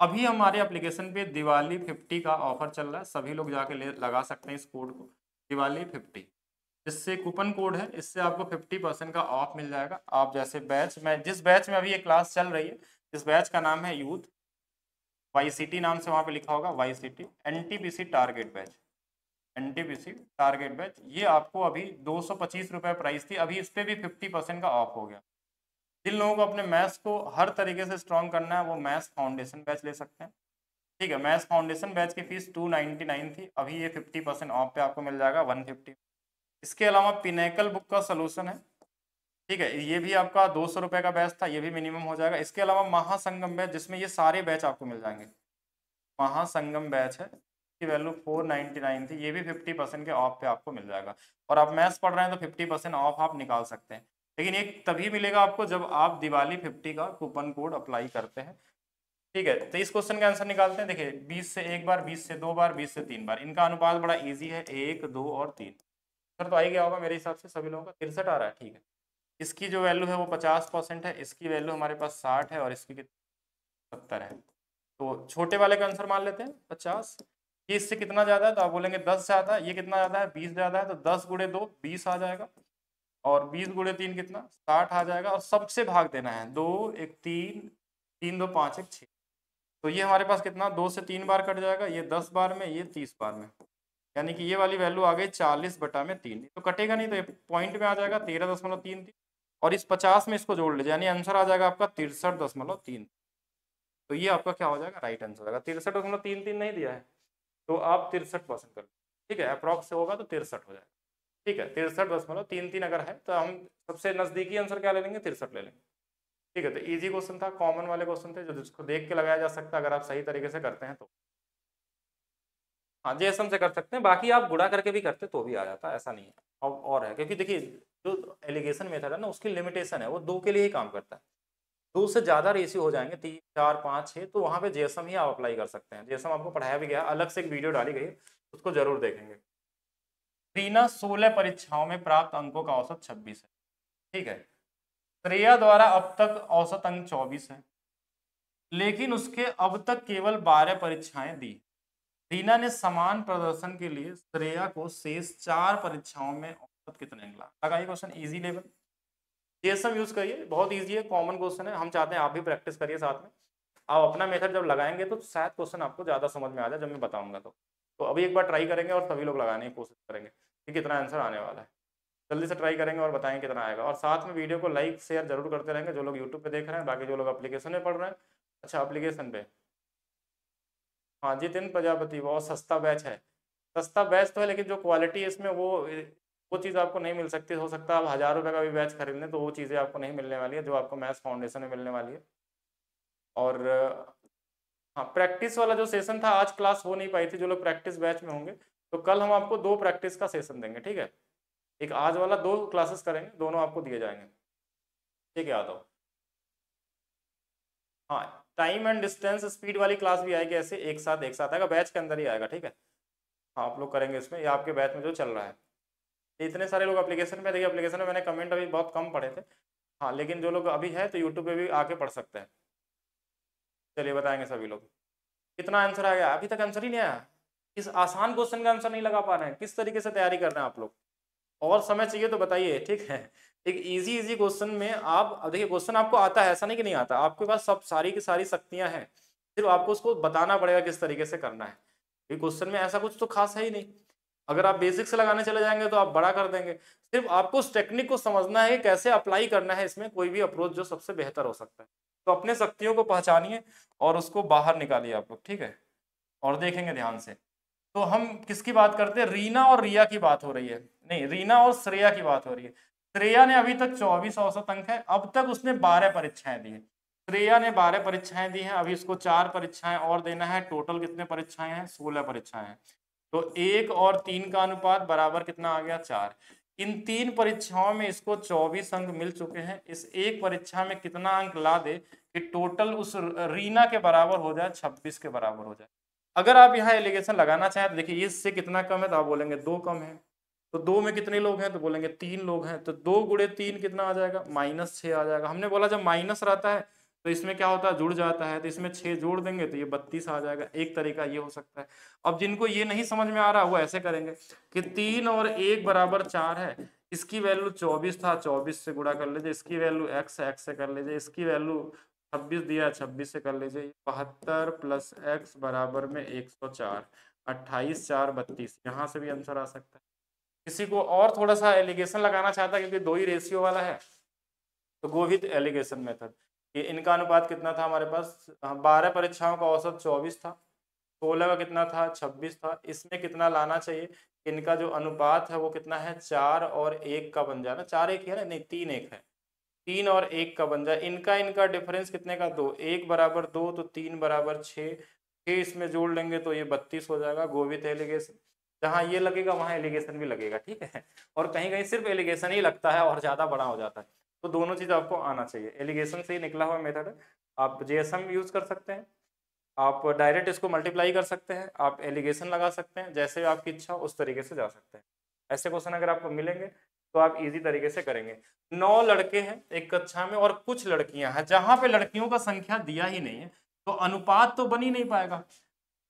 अभी हमारे एप्लीकेशन पे दिवाली 50 का ऑफर चल रहा है, सभी लोग जाके लगा सकते हैं इस कोड को, दिवाली 50, इससे कूपन कोड है, इससे आपको 50% का ऑफ मिल जाएगा। आप जैसे बैच में, जिस बैच में अभी ये क्लास चल रही है, इस बैच का नाम है यूथ YCT, नाम से वहाँ पे लिखा होगा YCT NTPC target batch, NTPC target batch, ये आपको अभी 225 रुपये प्राइस थी, अभी इस पर भी 50% का ऑफ हो गया। जिन लोगों को अपने मैथ्स को हर तरीके से स्ट्रॉन्ग करना है वो मैथ्स फाउंडेशन बैच ले सकते हैं। ठीक है, मैथ्स फाउंडेशन बैच की फीस 299 थी, अभी ये 50% ऑफ पे आपको मिल जाएगा 150। इसके अलावा पिनेकल बुक का सोल्यूशन है, ठीक है, ये भी आपका 200 रुपये का बैच था, ये भी मिनिमम हो जाएगा। इसके अलावा महासंगम बैच, जिसमें ये सारे बैच आपको मिल जाएंगे, महासंगम बैच है, इसकी वैल्यू 499 थी, ये भी 50% के ऑफ पे आपको मिल जाएगा। और आप मैथ्स पढ़ रहे हैं तो 50% ऑफ आप निकाल सकते हैं, लेकिन एक तभी मिलेगा आपको जब आप दिवाली 50 का कूपन कोड अप्लाई करते हैं। ठीक है, तो इस क्वेश्चन का आंसर निकालते हैं। देखिए, 20 से एक बार, 20 से दो बार, 20 से तीन बार, इनका अनुपात बड़ा इजी है, 1 2 और 3। सर तो आ ही गया होगा मेरे हिसाब से सभी लोगों का, 63 आ रहा है। ठीक है, इसकी जो वैल्यू है वो 50% है, इसकी वैल्यू हमारे पास 60 है, और इसकी 70 है। तो छोटे वाले का आंसर मान लेते हैं 50। ये इससे कितना ज्यादा है तो आप बोलेंगे 10 ज्यादा है, ये कितना ज्यादा है, 20 ज्यादा है, तो 10 गुणे 2 20 आ जाएगा, और 20 गुणे 3 कितना, 60 आ जाएगा, और सबसे भाग देना है, 2 1 3, 3 2 5 1 6, तो ये हमारे पास कितना, 2 से 3 बार कट जाएगा, ये 10 बार में, ये 30 बार में, यानी कि ये वाली वैल्यू आ गई 40/3, तो कटेगा नहीं, तो ये पॉइंट में आ जाएगा 13.33, और इस 50 में इसको जोड़ लीजिए, यानी आंसर आ जाएगा आपका 63.3। तो ये आपका क्या हो जाएगा, राइट आंसर हो जाएगा। 63.33 नहीं दिया है तो आप 63% कर, ठीक है, अप्रॉक्स से होगा तो 63 हो जाएगा। ठीक है, 63.33 अगर है तो हम सबसे नजदीकी आंसर क्या ले लेंगे, 63 ले लेंगे। ठीक है, तो इजी क्वेश्चन था, कॉमन वाले क्वेश्चन थे जो जिसको देख के लगाया जा सकता है अगर आप सही तरीके से करते हैं तो। हाँ जेएसएम से कर सकते हैं, बाकी आप गुणा करके भी करते तो भी आ जाता, ऐसा नहीं है। और है क्योंकि देखिए जो एलिगेशन मेथड है ना उसकी लिमिटेशन है, वो 2 के लिए ही काम करता है। 2 से ज़्यादा रेशियो हो जाएंगे 3 4 5 6 तो वहाँ पे जेएसएम ही आप अप्लाई कर सकते हैं। जेएसएम आपको पढ़ाया भी गया, अलग से एक वीडियो डाली गई है, उसको जरूर देखेंगे। रीना 16 परीक्षाओं में प्राप्त अंकों का औसत 26 है, ठीक है। श्रेया द्वारा अब तक औसत अंक 24 है, लेकिन उसके अब तक केवल 12 परीक्षाएं दी। रीना ने समान प्रदर्शन के लिए श्रेया को शेष 4 परीक्षाओं में औसत कितने अंक ला। लगाइए question, easy level, JSM use करिए, बहुत इजी है, कॉमन क्वेश्चन है, हम चाहते हैं आप भी प्रैक्टिस करिए साथ में। आप अपना मेथड जब लगाएंगे तो शायद क्वेश्चन आपको ज्यादा समझ में आ जाए जब मैं बताऊंगा तो अभी एक बार ट्राई करेंगे और सभी लोग लगाने की कोशिश करेंगे कि कितना आंसर आने वाला है। जल्दी से ट्राई करेंगे और बताएंगे कितना आएगा, और साथ में वीडियो को लाइक शेयर जरूर करते रहेंगे जो लोग यूट्यूब पे देख रहे हैं, बाकी जो लोग एप्लीकेशन में पढ़ रहे हैं। अच्छा एप्लीकेशन पे, हाँ जितिन प्रजापति, बहुत सस्ता बैच है। सस्ता बैच तो है लेकिन जो क्वालिटी है इसमें वो चीज़ आपको नहीं मिल सकती। हो सकता है आप 1000 रुपये का भी बैच खरीद लें तो वो चीज़ें आपको नहीं मिलने वाली है जो आपको मैथ्स फाउंडेशन में मिलने वाली है। और हाँ प्रैक्टिस वाला जो सेशन था आज क्लास हो नहीं पाई थी, जो लोग प्रैक्टिस बैच में होंगे तो कल हम आपको 2 प्रैक्टिस का सेशन देंगे, ठीक है। एक आज वाला 2 क्लासेस करेंगे, दोनों आपको दिए जाएंगे, ठीक है। आ जाओ, हाँ टाइम एंड डिस्टेंस स्पीड वाली क्लास भी आएगी, ऐसे एक साथ आएगा, बैच के अंदर ही आएगा, ठीक है। हाँ आप लोग करेंगे इसमें, ये आपके बैच में जो चल रहा है। इतने सारे लोग एप्लीकेशन में, देखिए एप्लीकेशन में मैंने कमेंट अभी बहुत कम पढ़े थे, हाँ लेकिन जो लोग अभी है तो यूट्यूब पे भी आके पढ़ सकते हैं। चलिए बताएंगे सभी लोग कितना आंसर आ गया। अभी तक आंसर ही नहीं आया, इस आसान क्वेश्चन का आंसर नहीं लगा पा रहे हैं, किस तरीके से तैयारी कर रहे हैं आप लोग। और समय चाहिए तो बताइए, ठीक है। एक इजी इजी क्वेश्चन में आप, अब देखिए क्वेश्चन आपको आता है, ऐसा नहीं कि नहीं आता, आपके पास सब सारी की सारी शक्तियां हैं, सिर्फ आपको उसको बताना पड़ेगा किस तरीके से करना है। ये क्वेश्चन में ऐसा कुछ तो खास है ही नहीं, अगर आप बेसिक से लगाने चले जाएंगे तो आप बड़ा कर देंगे। सिर्फ आपको उस टेक्निक को समझना है कि कैसे अप्लाई करना है इसमें कोई भी अप्रोच जो सबसे बेहतर हो सकता है। तो अपने शक्तियों को पहचानिए और उसको बाहर निकालिए आप लोग, ठीक है। और देखेंगे ध्यान से, तो हम किसकी बात करते हैं, रीना और रिया की बात हो रही है, नहीं रीना और श्रेया की बात हो रही है। श्रेया ने अभी तक 24 औसत अंक है, अब तक उसने 12 परीक्षाएं दी है। श्रेया ने 12 परीक्षाएं दी हैं, अभी इसको 4 परीक्षाएं और देना है, टोटल कितने परीक्षाएं हैं, 16 परीक्षाएं हैं। तो 1 और 3 का अनुपात बराबर कितना आ गया, 4। इन 3 परीक्षाओं में इसको 24 अंक मिल चुके हैं, इस एक परीक्षा में कितना अंक ला दे कि टोटल उस रीना के बराबर हो जाए, 26 के बराबर हो जाए। अगर आप यहाँ एलिगेशन लगाना चाहें तो देखिए इससे कितना कम है तो आप बोलेंगे 2 कम है, तो 2 में कितने लोग हैं तो बोलेंगे 3 लोग हैं, तो 2 गुणे 3 कितना आ जाएगा, -6 आ जाएगा। हमने बोला जब माइनस रहता है तो इसमें क्या होता है, जुड़ जाता है, तो इसमें 6 जोड़ देंगे तो ये 32 आ जाएगा। एक तरीका ये हो सकता है। अब जिनको ये नहीं समझ में आ रहा वो ऐसे करेंगे कि 3 और 1 बराबर 4 है, इसकी वैल्यू 24 था, 24 से गुणा कर लीजिए, इसकी वैल्यू x है, x से कर लीजिए, इसकी वैल्यू 26 दिया है, 26 से कर लीजिए, 72 + x बराबर में 104, 28 4 32, यहाँ से भी आंसर आ सकता है। किसी को और थोड़ा सा एलिगेशन लगाना चाहता है क्योंकि 2 ही रेशियो वाला है तो गो विथ एलिगेशन मेथड। ये इनका अनुपात कितना था हमारे पास, 12 परीक्षाओं का औसत 24 था, 16 का कितना था, 26 था, इसमें कितना लाना चाहिए, इनका जो अनुपात है वो कितना है, 4 और 1 का बन जाना, 4 1 है ना, नहीं 3 1 है, 3 और 1 का बन जाए, इनका डिफरेंस कितने का, 2, 1 बराबर 2 तो 3 बराबर 6, 6 इसमें जोड़ लेंगे तो ये 32 हो जाएगा। गो विथ एलिगेशन, जहाँ ये लगेगा वहाँ एलिगेशन भी लगेगा, ठीक है। और कहीं कहीं सिर्फ एलिगेशन ही लगता है और ज़्यादा बड़ा हो जाता है, तो दोनों चीज़ आपको आना चाहिए। एलिगेशन से ही निकला हुआ मेथड है, आप जेएसएम यूज कर सकते हैं, आप डायरेक्ट इसको मल्टीप्लाई कर सकते हैं, आप एलिगेशन लगा सकते हैं, जैसे आपकी इच्छा उस तरीके से जा सकते हैं। ऐसे क्वेश्चन अगर आपको मिलेंगे तो आप इजी तरीके से करेंगे। 9 लड़के हैं एक कक्षा में और कुछ लड़कियां हैं, जहां पे लड़कियों का संख्या दिया ही नहीं है तो अनुपात तो बन ही नहीं पाएगा,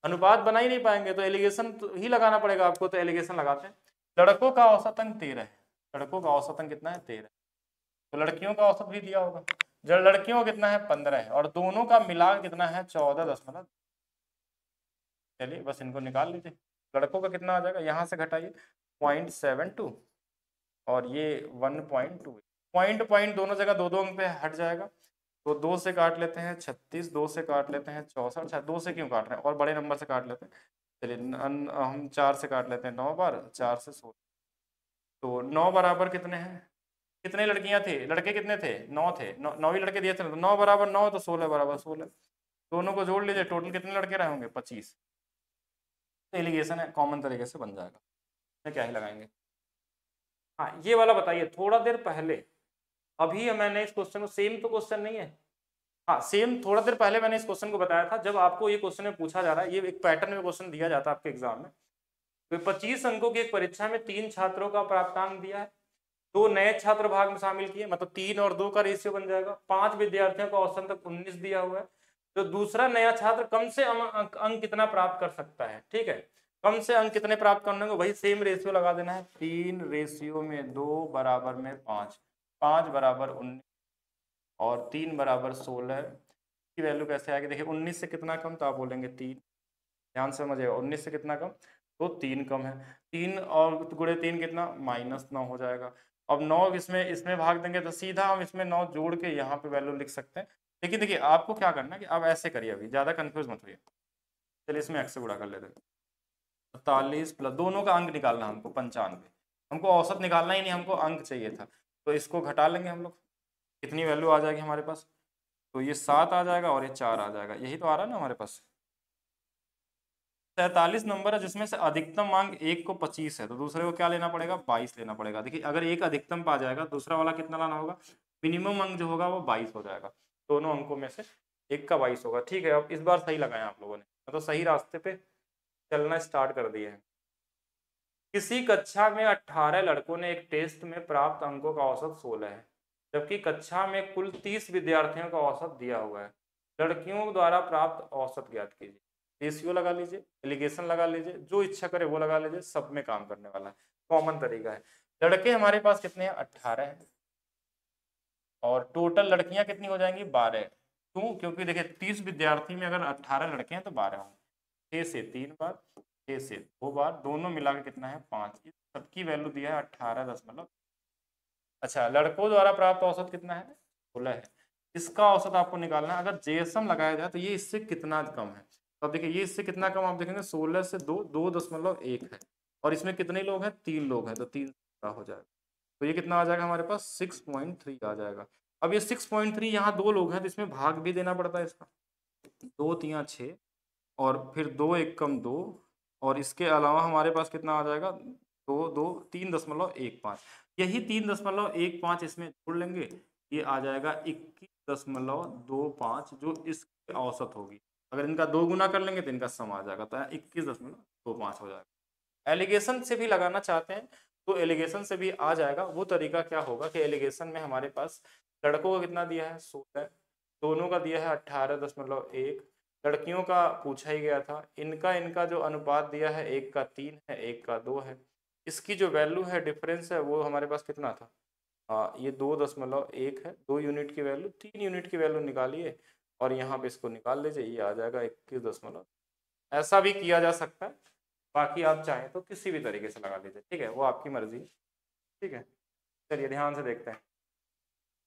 अनुपात बना ही नहीं पाएंगे तो एलिगेशन तो ही लगाना पड़ेगा आपको, तो एलिगेशन लगाते हैं। लड़कों का औसत अंक 13 है, लड़कों का औसत अंक कितना है, 13, तो लड़कियों का औसत भी दिया होगा। जब लड़कियों का कितना है, 15 है, और दोनों का मिला कितना है, 14 दशमलव, चलिए बस इनको निकाल लीजिए। लड़कों का कितना आ जाएगा, यहाँ से घटाइए 0.72 और ये 1.2, पॉइंट पॉइंट दोनों जगह 2 2 अंक पे हट जाएगा, तो 2 से काट लेते हैं 36, 2 से काट लेते हैं 64, अच्छा 2 से क्यों काट रहे हैं, और बड़े नंबर से काट लेते हैं, चलिए हम 4 से काट लेते हैं, 9 बार 4 से 16, तो 9 बराबर कितने हैं, कितने लड़कियां थे, लड़के कितने थे, 9 थे, 9 ही लड़के दिए थे, तो 9 बराबर 9 तो 16 बराबर 16, दोनों को जोड़ लीजिए, टोटल कितने लड़के रहे होंगे, 25। तो एलिगेशन है, कॉमन तरीके से बन जाएगा, क्या ही लगाएंगे। हाँ ये वाला बताइए, थोड़ा देर पहले अभी मैंने इस क्वेश्चन को, सेम तो क्वेश्चन नहीं है, हाँ सेम, थोड़ा देर पहले मैंने इस क्वेश्चन को बताया था, जब आपको ये क्वेश्चन में पूछा जा रहा है, ये एक पैटर्न में क्वेश्चन दिया जाता है आपके एग्जाम में, तो 25 अंकों की एक परीक्षा में 3 छात्रों का प्राप्तांक दिया है, 2 नए छात्र भाग में शामिल किए, मतलब 3 और 2 का रेशियो बन जाएगा, 5 विद्यार्थियों का औसत तक 19 दिया हुआ है, तो दूसरा नया छात्र कम से अंक कितना प्राप्त कर सकता है, ठीक है, कम से अंक कितने प्राप्त करने को, वही सेम रेशियो लगा देना है, 3 रेशियो में 2 बराबर में 5, 5 बराबर 19 और 3 बराबर 16 की वैल्यू कैसे आएगी, देखिए 19 से कितना कम, तो आप बोलेंगे 3, ध्यान से समझिएगा, 19 से कितना कम, तो 3 कम है, 3 और गुणे 3 कितना, -9 हो जाएगा। अब 9 इसमें इसमें भाग देंगे तो सीधा हम इसमें 9 जोड़ के यहाँ पे वैल्यू लिख सकते हैं, लेकिन देखिए आपको क्या करना है कि आप ऐसे करिए, अभी ज़्यादा कंफ्यूज मत होइए, चलिए इसमें एक्स से गुणा कर लेते हैं, 47 प्लस दोनों का अंक निकालना हमको 95, हमको औसत निकालना ही नहीं, हमको अंक चाहिए था, तो इसको घटा लेंगे हम लोग, कितनी वैल्यू आ जाएगी हमारे पास, तो ये 7 आ जाएगा और ये 4 आ जाएगा, यही तो आ रहा है ना हमारे पास। 47 नंबर है जिसमें से अधिकतम मांग एक को 25 है, तो दूसरे को क्या लेना पड़ेगा, 22 लेना पड़ेगा। देखिए अगर एक अधिकतम पा जाएगा, दूसरा वाला कितना लाना होगा, मिनिमम अंक जो होगा वो 22 हो जाएगा, दोनों अंकों में से एक का 22 होगा। ठीक है, अब इस बार सही लगाया आप लोगों ने, तो सही रास्ते पे चलना स्टार्ट कर दिए हैं। किसी कक्षा में 18 लड़कों ने एक टेस्ट में प्राप्त अंकों का औसत 16 है, जबकि कक्षा में कुल 30 विद्यार्थियों का औसत दिया हुआ है, लड़कियों द्वारा प्राप्त औसत ज्ञात कीजिए। रेशियो लगा लीजिए, एलिगेशन लगा लीजिए, जो इच्छा करे वो लगा लीजिए, सब में काम करने वाला है, कॉमन तरीका है। लड़के हमारे पास कितने हैं, 18 हैं, और टोटल लड़कियां कितनी हो जाएंगी, 12। क्यों, क्योंकि देखिए 30 विद्यार्थी में अगर 18 लड़के हैं तो 12 होंगे, 6 से 3 बार, 6 से 2 बार, दोनों मिला के कितना है, 5, सबकी वैल्यू दिया है 18 अच्छा, लड़कों द्वारा प्राप्त औसत कितना है, 16 है, इसका औसत आपको निकालना है। अगर जेएसएम लगाया जाए तो ये इससे कितना कम है, तो अब देखिए ये इससे कितना कम, आप देखेंगे 16 से 2.1 है, और इसमें कितने लोग हैं, 3 लोग हैं, तो 3 हो जाएगा, तो ये कितना आ जाएगा हमारे पास, 6.3 आ जाएगा। अब ये 6.3, यहाँ 2 लोग हैं तो इसमें भाग भी देना पड़ता है इसका, 2 3 6, और फिर 2 1 कम 2, और इसके अलावा हमारे पास कितना आ जाएगा, 2 2 3.15, यही 3.15 इसमें जोड़ लेंगे, ये आ जाएगा 21.25, जो इसकी औसत होगी। अगर इनका 2 गुना कर लेंगे तो इनका सम आ जाएगा, तो 21.25 हो जाएगा। एलिगेशन से भी लगाना चाहते हैं तो एलिगेशन से भी आ जाएगा। वो तरीका क्या होगा कि एलिगेशन में हमारे पास लड़कों का कितना दिया है, 16, दोनों का दिया है 18.1, लड़कियों का पूछा ही गया था, इनका इनका जो अनुपात दिया है, एक का 3 है, एक का 2 है, इसकी जो वैल्यू है, डिफरेंस है, वो हमारे पास कितना था, ये 2.1 है, 2 यूनिट की वैल्यू, 3 यूनिट की वैल्यू निकालिए और यहाँ पे इसको निकाल लीजिए, ये आ जाएगा 21 ऐसा भी किया जा सकता है, बाकी आप चाहें तो किसी भी तरीके से लगा लीजिए, ठीक है, वो आपकी मर्जी है, ठीक है। चलिए ध्यान से देखते हैं,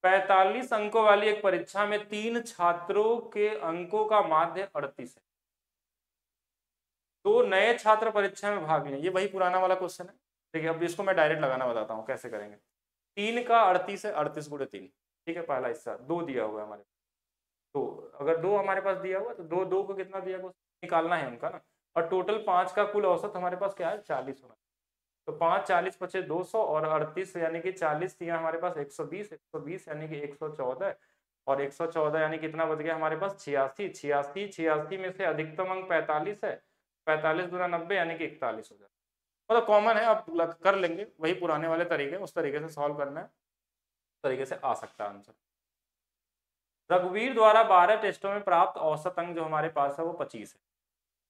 45 अंकों वाली एक परीक्षा में 3 छात्रों के अंकों का माध्य 38 है, 2 नए छात्र परीक्षा में भाग लें, ये वही पुराना वाला क्वेश्चन है। देखिए अब इसको मैं डायरेक्ट लगाना बताता हूँ कैसे करेंगे। 3 का 38 है, 38 गुणे 3, ठीक है, पहला हिस्सा 2 दिया हुआ है हमारे, तो अगर 2 हमारे पास दिया हुआ तो 2 2 को कितना दिया हुआ निकालना है उनका ना, और टोटल 5 का कुल औसत हमारे पास क्या है, 40 होना, तो 5 40 पचे 200, और 38 यानी कि 40 दिया हमारे पास 120, 120 यानी कि 114, और 114 यानी कितना बच गया हमारे पास, 86, 86, 86 में से अधिकतम अंक 45 है, 45 गुना 90 यानी कि 41 हो जाए, मतलब कॉमन है, आप कर लेंगे, वही पुराने वाले तरीके, उस तरीके से सॉल्व करना है, उस तरीके से आ सकता है आंसर। रघुवीर द्वारा 12 टेस्टों में प्राप्त औसत अंक जो हमारे पास है वो 25 है,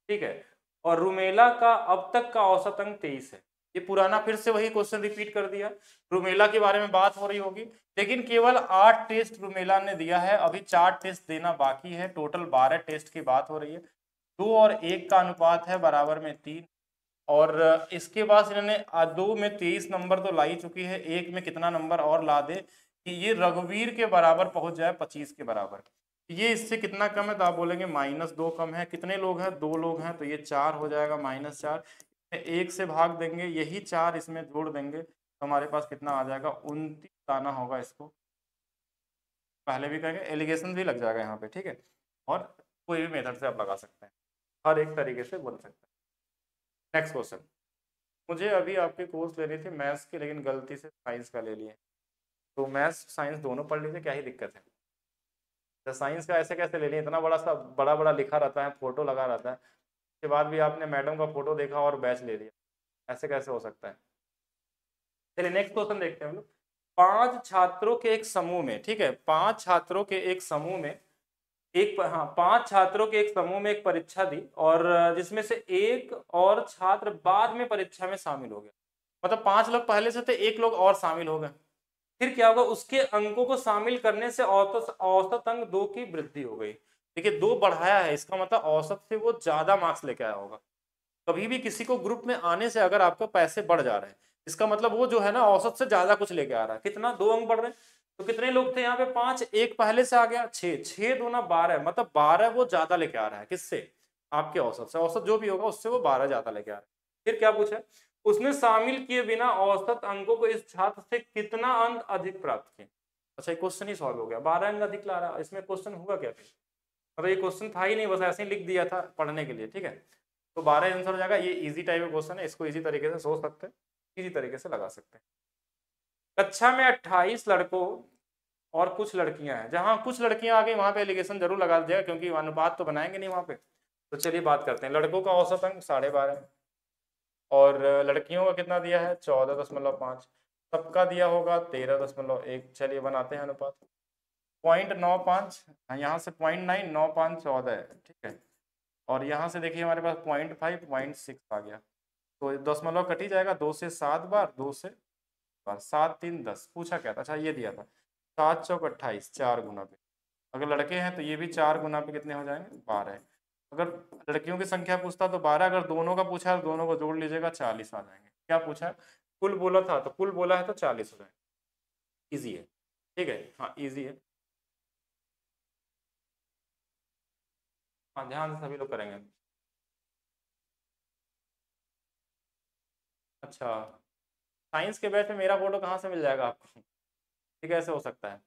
ठीक है, और रुमेला का अब तक का औसत अंक 23 है। ये पुराना फिर से वही क्वेश्चन रिपीट कर दिया, रुमेला के बारे में बात हो रही होगी, लेकिन केवल 8 टेस्ट रुमेला ने दिया है, अभी 4 टेस्ट देना बाकी है, टोटल 12 टेस्ट की बात हो रही है, 2 और 1 का अनुपात है बराबर में 3, और इसके बाद इन्होंने 2 में 23 नंबर तो ला ही चुकी है, 1 में कितना नंबर और ला दे कि ये रघुवीर के बराबर पहुंच जाए, 25 के बराबर, ये इससे कितना कम है, तो आप बोलेंगे -2 कम है, कितने लोग हैं, 2 लोग हैं, तो ये 4 हो जाएगा, -4, 1 से भाग देंगे, यही 4 इसमें जोड़ देंगे, तो हमारे पास कितना आ जाएगा, बताना होगा इसको, पहले भी कहेंगे, एलिगेशन भी लग जाएगा यहाँ पे, ठीक है। और कोई भी मेथड से आप लगा सकते हैं, हर एक तरीके से बोल सकते हैं। नेक्स्ट क्वेश्चन, मुझे अभी आपके कोर्स लेनी थी मैथ्स की, लेकिन गलती से साइंस का ले लिए, तो मैथ्स साइंस दोनों पढ़ लीजिए, क्या ही दिक्कत है। तो साइंस का ऐसे कैसे ले लिए, इतना बड़ा सा बड़ा बड़ा लिखा रहता है, फोटो लगा रहता है, उसके बाद भी आपने मैडम का फोटो देखा और बैच ले लिया, ऐसे कैसे हो सकता है। चलिए नेक्स्ट क्वेश्चन देखते हैं हम लोग। 5 छात्रों के एक समूह में, ठीक है, 5 छात्रों के एक समूह में एक, हाँ, 5 छात्रों के एक समूह में एक परीक्षा दी, और जिसमें से एक और छात्र बाद में परीक्षा में शामिल हो गया, मतलब 5 लोग पहले से थे, एक लोग और शामिल हो गए, फिर क्या होगा, उसके अंकों को शामिल करने से औसत औसत अंक 2 की वृद्धि हो गई। देखिए 2 बढ़ाया है, इसका मतलब औसत से वो ज्यादा मार्क्स लेके आया होगा। कभी भी किसी को ग्रुप में आने से अगर आपको पैसे बढ़ जा रहे हैं, इसका मतलब वो जो है ना औसत से ज्यादा कुछ लेके आ रहा है। कितना, 2 अंक बढ़ रहे हैं, तो कितने लोग थे यहाँ पे, 5, एक पहले से आ गया, 6, 6 दूना 12, मतलब 12 वो ज्यादा लेके आ रहा है, किससे, आपके औसत से, औसत जो भी होगा उससे वो 12 ज्यादा लेके आ रहा है। फिर क्या पूछा, उसने शामिल किए बिना औसत अंकों को इस छात्र से कितना अंक अधिक प्राप्त किए। अच्छा, ये क्वेश्चन ही सॉल्व हो गया, 12 अंक अधिक ला रहा है, इसमें क्वेश्चन होगा क्या फिर, मतलब ये क्वेश्चन था ही नहीं, बस ऐसे ही लिख दिया था पढ़ने के लिए, ठीक है। तो 12 आंसर हो जाएगा। ये इजी टाइप का क्वेश्चन है, इसको इजी तरीके से सोच सकते हैं, इजी तरीके से लगा सकते हैं। कक्षा में 28 लड़कों और कुछ लड़कियां हैं, जहां कुछ लड़कियां आ गई वहां पे एलिगेशन जरूर लगा दिया, क्योंकि अनुपात तो बनाएंगे नहीं वहां पे। तो चलिए बात करते हैं, लड़कों का औसत अंक 12.5 और लड़कियों का कितना दिया है, 14.5, सबका दिया होगा 13.1। चलिए बनाते हैं अनुपात, 0.95, यहाँ से 0.9, 9, 5, 14 है, ठीक है। और यहाँ से देखिए हमारे पास 0.5, 0.6 आ गया, तो दशमलव कट ही जाएगा, 2 से 7 बार, 2 से बार, 7, 3, 10। पूछा क्या था, अच्छा ये दिया था 7 चौक 28, 4 गुना पे, अगर लड़के हैं तो ये भी 4 गुना पे कितने हो जाएंगे, 12। अगर लड़कियों की संख्या पूछता तो 12, अगर दोनों का पूछा है तो दोनों को जोड़ लीजिएगा, 40 आ जाएंगे। क्या पूछा है, कुल बोला था, तो कुल बोला है तो 40 हो जाएंगे। ईजी है, ठीक है, हाँ ईजी है, हाँ ध्यान से सभी लोग करेंगे। अच्छा, साइंस के बैच में मेरा फोटो कहाँ से मिल जाएगा आपको, ये कैसे हो सकता है।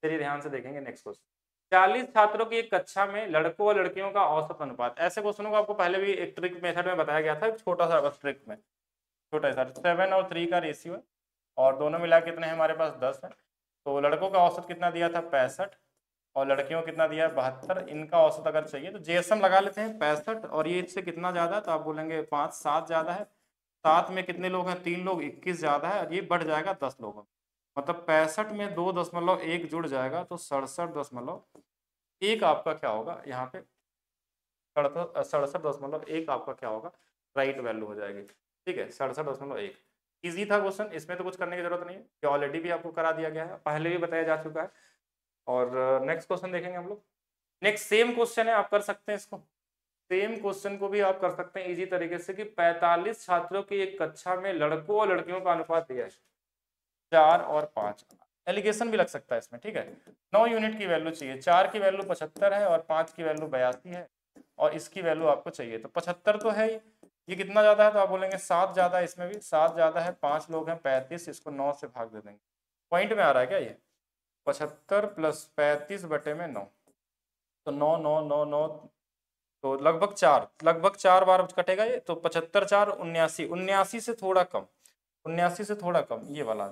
चलिए ध्यान से देखेंगे नेक्स्ट क्वेश्चन। 40 छात्रों की एक कक्षा में लड़कों और लड़कियों का औसत अनुपात, ऐसे क्वेश्चनों को आपको पहले भी एक ट्रिक मेथड में बताया गया था, एक छोटा सा बस ट्रिक में, छोटा सा 7 और 3 का रेशियो है, और दोनों मिला के कितने हैं हमारे पास, 10 है। तो लड़कों का औसत कितना दिया था, 65, और लड़कियों को कितना दिया है, 72। इनका औसत अगर चाहिए तो जेएसएम लगा लेते हैं, 65, और ये इससे कितना ज्यादा है, तो आप बोलेंगे 5, 7 ज्यादा है, 7 में कितने लोग हैं, 3 लोग, 21 ज्यादा है, और ये बढ़ जाएगा 10 लोगों में, मतलब 65 में 2.1 जुड़ जाएगा, तो 67.1 आपका क्या होगा यहाँ पे, 67.1 आपका क्या होगा, राइट वैल्यू हो जाएगी, ठीक है, 67.1। ईजी था क्वेश्चन, इसमें तो कुछ करने की जरूरत नहीं है, कि ऑलरेडी भी आपको करा दिया गया है, पहले भी बताया जा चुका है। और नेक्स्ट क्वेश्चन देखेंगे हम लोग। नेक्स्ट सेम क्वेश्चन है, आप कर सकते हैं इसको, सेम क्वेश्चन को भी आप कर सकते हैं इजी तरीके से, कि 45 छात्रों की एक कक्षा में लड़कों और लड़कियों का अनुपात दिया है 4 और 5। एलिगेशन भी लग सकता है इसमें, ठीक है। 9 यूनिट की वैल्यू चाहिए, 4 की वैल्यू 75 है और 5 की वैल्यू 82 है, और इसकी वैल्यू आपको चाहिए, तो 75 तो है ही, ये कितना ज्यादा है, तो आप बोलेंगे 7 ज्यादा है, इसमें भी 7 ज्यादा है, 5 लोग हैं, 35, इसको 9 से भाग दे देंगे। पॉइंट में आ रहा है क्या ये, 75 प्लस 35 बटे में 9, तो 9, 9, 9, 9, तो लगभग चार बार कटेगा ये, तो 75, 4, 79, 79 से थोड़ा कम, 79 से थोड़ा कम, ये वाला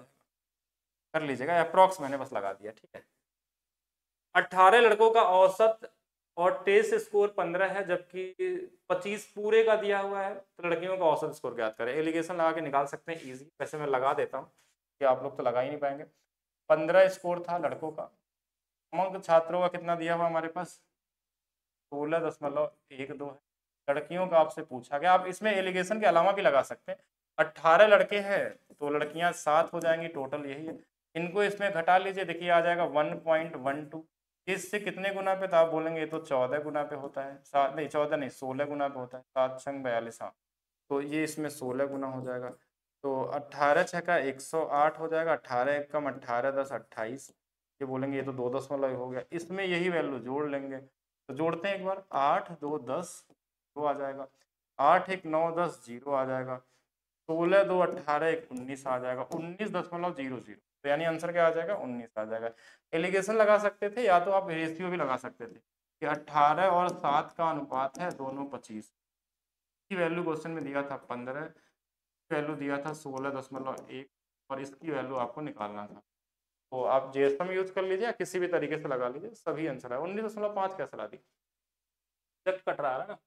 कर लीजिएगा, अप्रॉक्स मैंने बस लगा दिया, ठीक है। 18 लड़कों का औसत और टेस्ट स्कोर 15 है, जबकि 25 पूरे का दिया हुआ है, तो लड़कियों का औसत स्कोर ज्ञात करें। एलिगेशन लगा के निकाल सकते हैं इजी, वैसे मैं लगा देता हूँ कि आप लोग तो लगा ही नहीं पाएंगे। 15 स्कोर था लड़कों का, समग्र छात्रों का कितना दिया हुआ हमारे पास, 16.12 है। लड़कियों का आपसे पूछा गया, आप इसमें एलिगेशन के अलावा भी लगा सकते हैं। 18 लड़के हैं तो लड़कियां 7 हो जाएंगी, टोटल यही है। इनको इसमें घटा लीजिए, देखिए आ जाएगा 1.12, इससे कितने गुना पे, तो आप बोलेंगे ये तो 14 गुना पे होता है, 7 नहीं, 14 नहीं, 16 गुना पे होता है, 7 छंग 42, हाँ, तो ये इसमें 16 गुना हो जाएगा। तो 18 छक्का 108 हो जाएगा, 18 एक कम 18, 10, 28, ये बोलेंगे ये तो 2 दशमलव हो गया, इसमें यही वैल्यू जोड़ लेंगे, तो जोड़ते हैं एक बार, 8, 2, 10, 2 आ जाएगा, 8, 1, 9, 10, 0 आ जाएगा, 16 2 18 19 आ जाएगा, 19.00, तो यानी आंसर क्या आ जाएगा 19 आ जाएगा। एलिगेशन लगा सकते थे या तो आप रेशियो भी लगा सकते थे कि 18 और 7 का अनुपात है, दोनों 25 की वैल्यू क्वेश्चन में दिया था 15, वैल्यू दिया था 16.1 और इसकी वैल्यू आपको निकालना था। तो आप जेएसएम यूज कर लीजिए या किसी भी तरीके से लगा लीजिए, सभी आंसर है। 19.5 कैसे ला दी, एग्जैक्ट कट रहा है ना,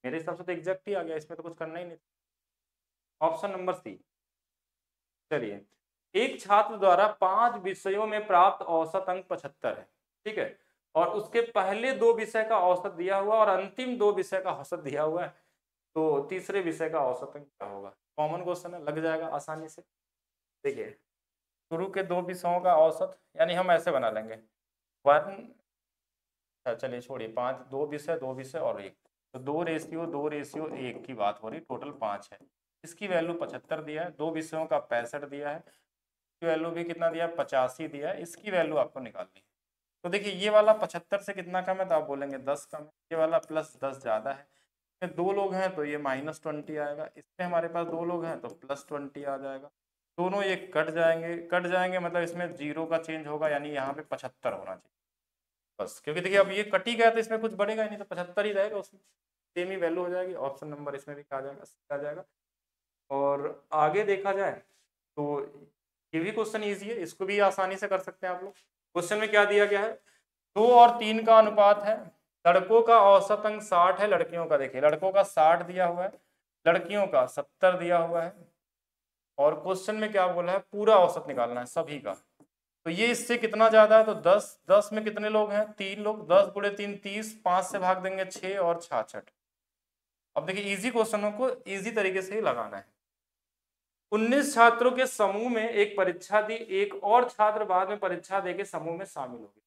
मेरे हिसाब से तो एग्जैक्ट ही आ गया, इसमें तो कुछ करना ही नहीं। Option number C. चलिए, एक छात्र द्वारा 5 विषयों में प्राप्त औसत अंक 75 है, ठीक है, और उसके पहले 2 विषय का औसत दिया हुआ और अंतिम 2 विषय का औसत दिया हुआ है, तो तीसरे विषय का औसत अंक क्या होगा। कॉमन क्वेश्चन है, लग जाएगा आसानी से। देखिए, शुरू के 2 विषयों का औसत, यानी हम ऐसे बना लेंगे 1, चलिए छोड़िए 5, 2 विषय 2 विषय और 1, तो 2:1 की बात हो रही, टोटल 5 है। इसकी वैल्यू 75 दिया है, 2 विषयों का 65 दिया है, इसकी वैल्यू भी कितना दिया है 85 दिया है, इसकी वैल्यू आपको निकालनी है। तो देखिए ये वाला 75 से कितना कम है, तो आप बोलेंगे 10 कम है, ये वाला प्लस 10 ज़्यादा है, इसमें 2 लोग हैं तो ये -20 आएगा, इसमें हमारे पास 2 लोग हैं तो +20 आ जाएगा। दोनों ये कट जाएंगे मतलब इसमें 0 का चेंज होगा, यानी यहाँ पे 75 होना चाहिए बस, क्योंकि देखिए अब ये कट ही गया तो इसमें कुछ बढ़ेगा ही नहीं, तो 75 ही रहेगा, उसमें सेम ही वैल्यू हो जाएगी। ऑप्शन नंबर इसमें भी आ जाएगा, आ जाएगा। और आगे देखा जाए तो ये भी क्वेश्चन ईजी है, इसको भी आसानी से कर सकते हैं आप लोग। क्वेश्चन में क्या दिया गया है, 2 और 3 का अनुपात है, लड़कों का औसत अंक 60 है, लड़कियों का देखिए लड़कों का 60 दिया हुआ है, लड़कियों का 70 दिया हुआ है, और क्वेश्चन में क्या बोला है पूरा औसत निकालना है सभी का। तो ये इससे कितना ज्यादा है, तो 10 में कितने लोग हैं 3 लोग, 10 गुणे 3 30, 5 से भाग देंगे 6 और 66। अब देखिए इजी क्वेश्चनों को इजी तरीके से ही लगाना है। 19 छात्रों के समूह में एक परीक्षा दी, एक और छात्र बाद में परीक्षा देके समूह में शामिल हो गया,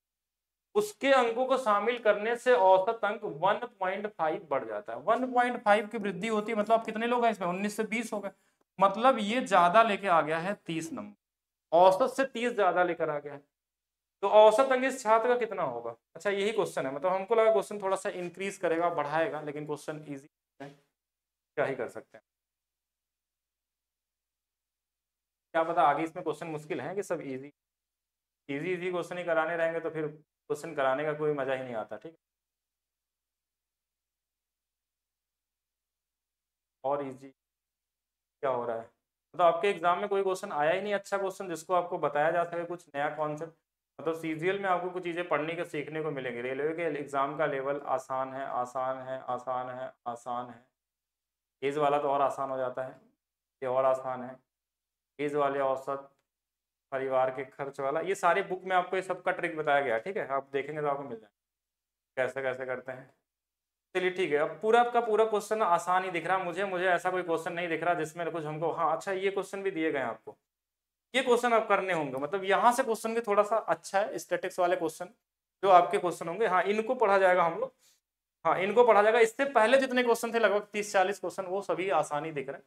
उसके अंकों को शामिल करने से औसत अंक 1.5 बढ़ जाता है। 1.5 की वृद्धि होती है, मतलब कितने लोग हैं इसमें 19 से 20 हो गए, मतलब ये ज्यादा लेके आ गया है 30 नंबर, औसत से 30 ज्यादा लेकर आ गया है। तो औसत अंक इस छात्र का कितना होगा। अच्छा यही क्वेश्चन है, मतलब हमको लगा क्वेश्चन थोड़ा सा इंक्रीज करेगा बढ़ाएगा, लेकिन क्वेश्चन इजी है, क्या ही कर सकते हैं। क्या पता आगे इसमें क्वेश्चन मुश्किल है कि सब इजी इजी इजी क्वेश्चन ही कराने रहेंगे तो फिर क्वेश्चन कराने का कोई मजा ही नहीं आता। ठीक, और इजी क्या हो रहा है, मतलब आपके एग्जाम में कोई क्वेश्चन आया ही नहीं अच्छा क्वेश्चन जिसको आपको बताया जा सके कुछ नया कॉन्सेप्ट। मतलब सीजीएल में आपको कुछ चीज़ें पढ़ने के सीखने को मिलेंगी। रेलवे के एग्जाम का लेवल आसान है, आसान है, आसान है, आसान है, एज वाला तो और आसान हो जाता है, ये और आसान है, एज वाले औसत, परिवार के खर्च वाला, ये सारी बुक में आपको ये सबका ट्रिक बताया गया है। ठीक है, आप देखेंगे तो आपको मिल जाएगा कैसे कैसे करते हैं। चलिए ठीक है, अब पूरा का पूरा क्वेश्चन आसान ही दिख रहा है मुझे, ऐसा कोई क्वेश्चन नहीं दिख रहा जिसमें कुछ हमको, हाँ अच्छा ये क्वेश्चन भी दिए गए हैं आपको, ये क्वेश्चन अब करने होंगे, मतलब यहाँ से क्वेश्चन भी थोड़ा सा अच्छा है, स्टैटिक्स वाले क्वेश्चन जो आपके क्वेश्चन होंगे, हाँ इनको पढ़ा जाएगा हम लोग, हाँ इनको पढ़ा जाएगा। इससे पहले जितने क्वेश्चन थे लगभग 30-40 क्वेश्चन, वो सभी आसानी दिख रहे हैं।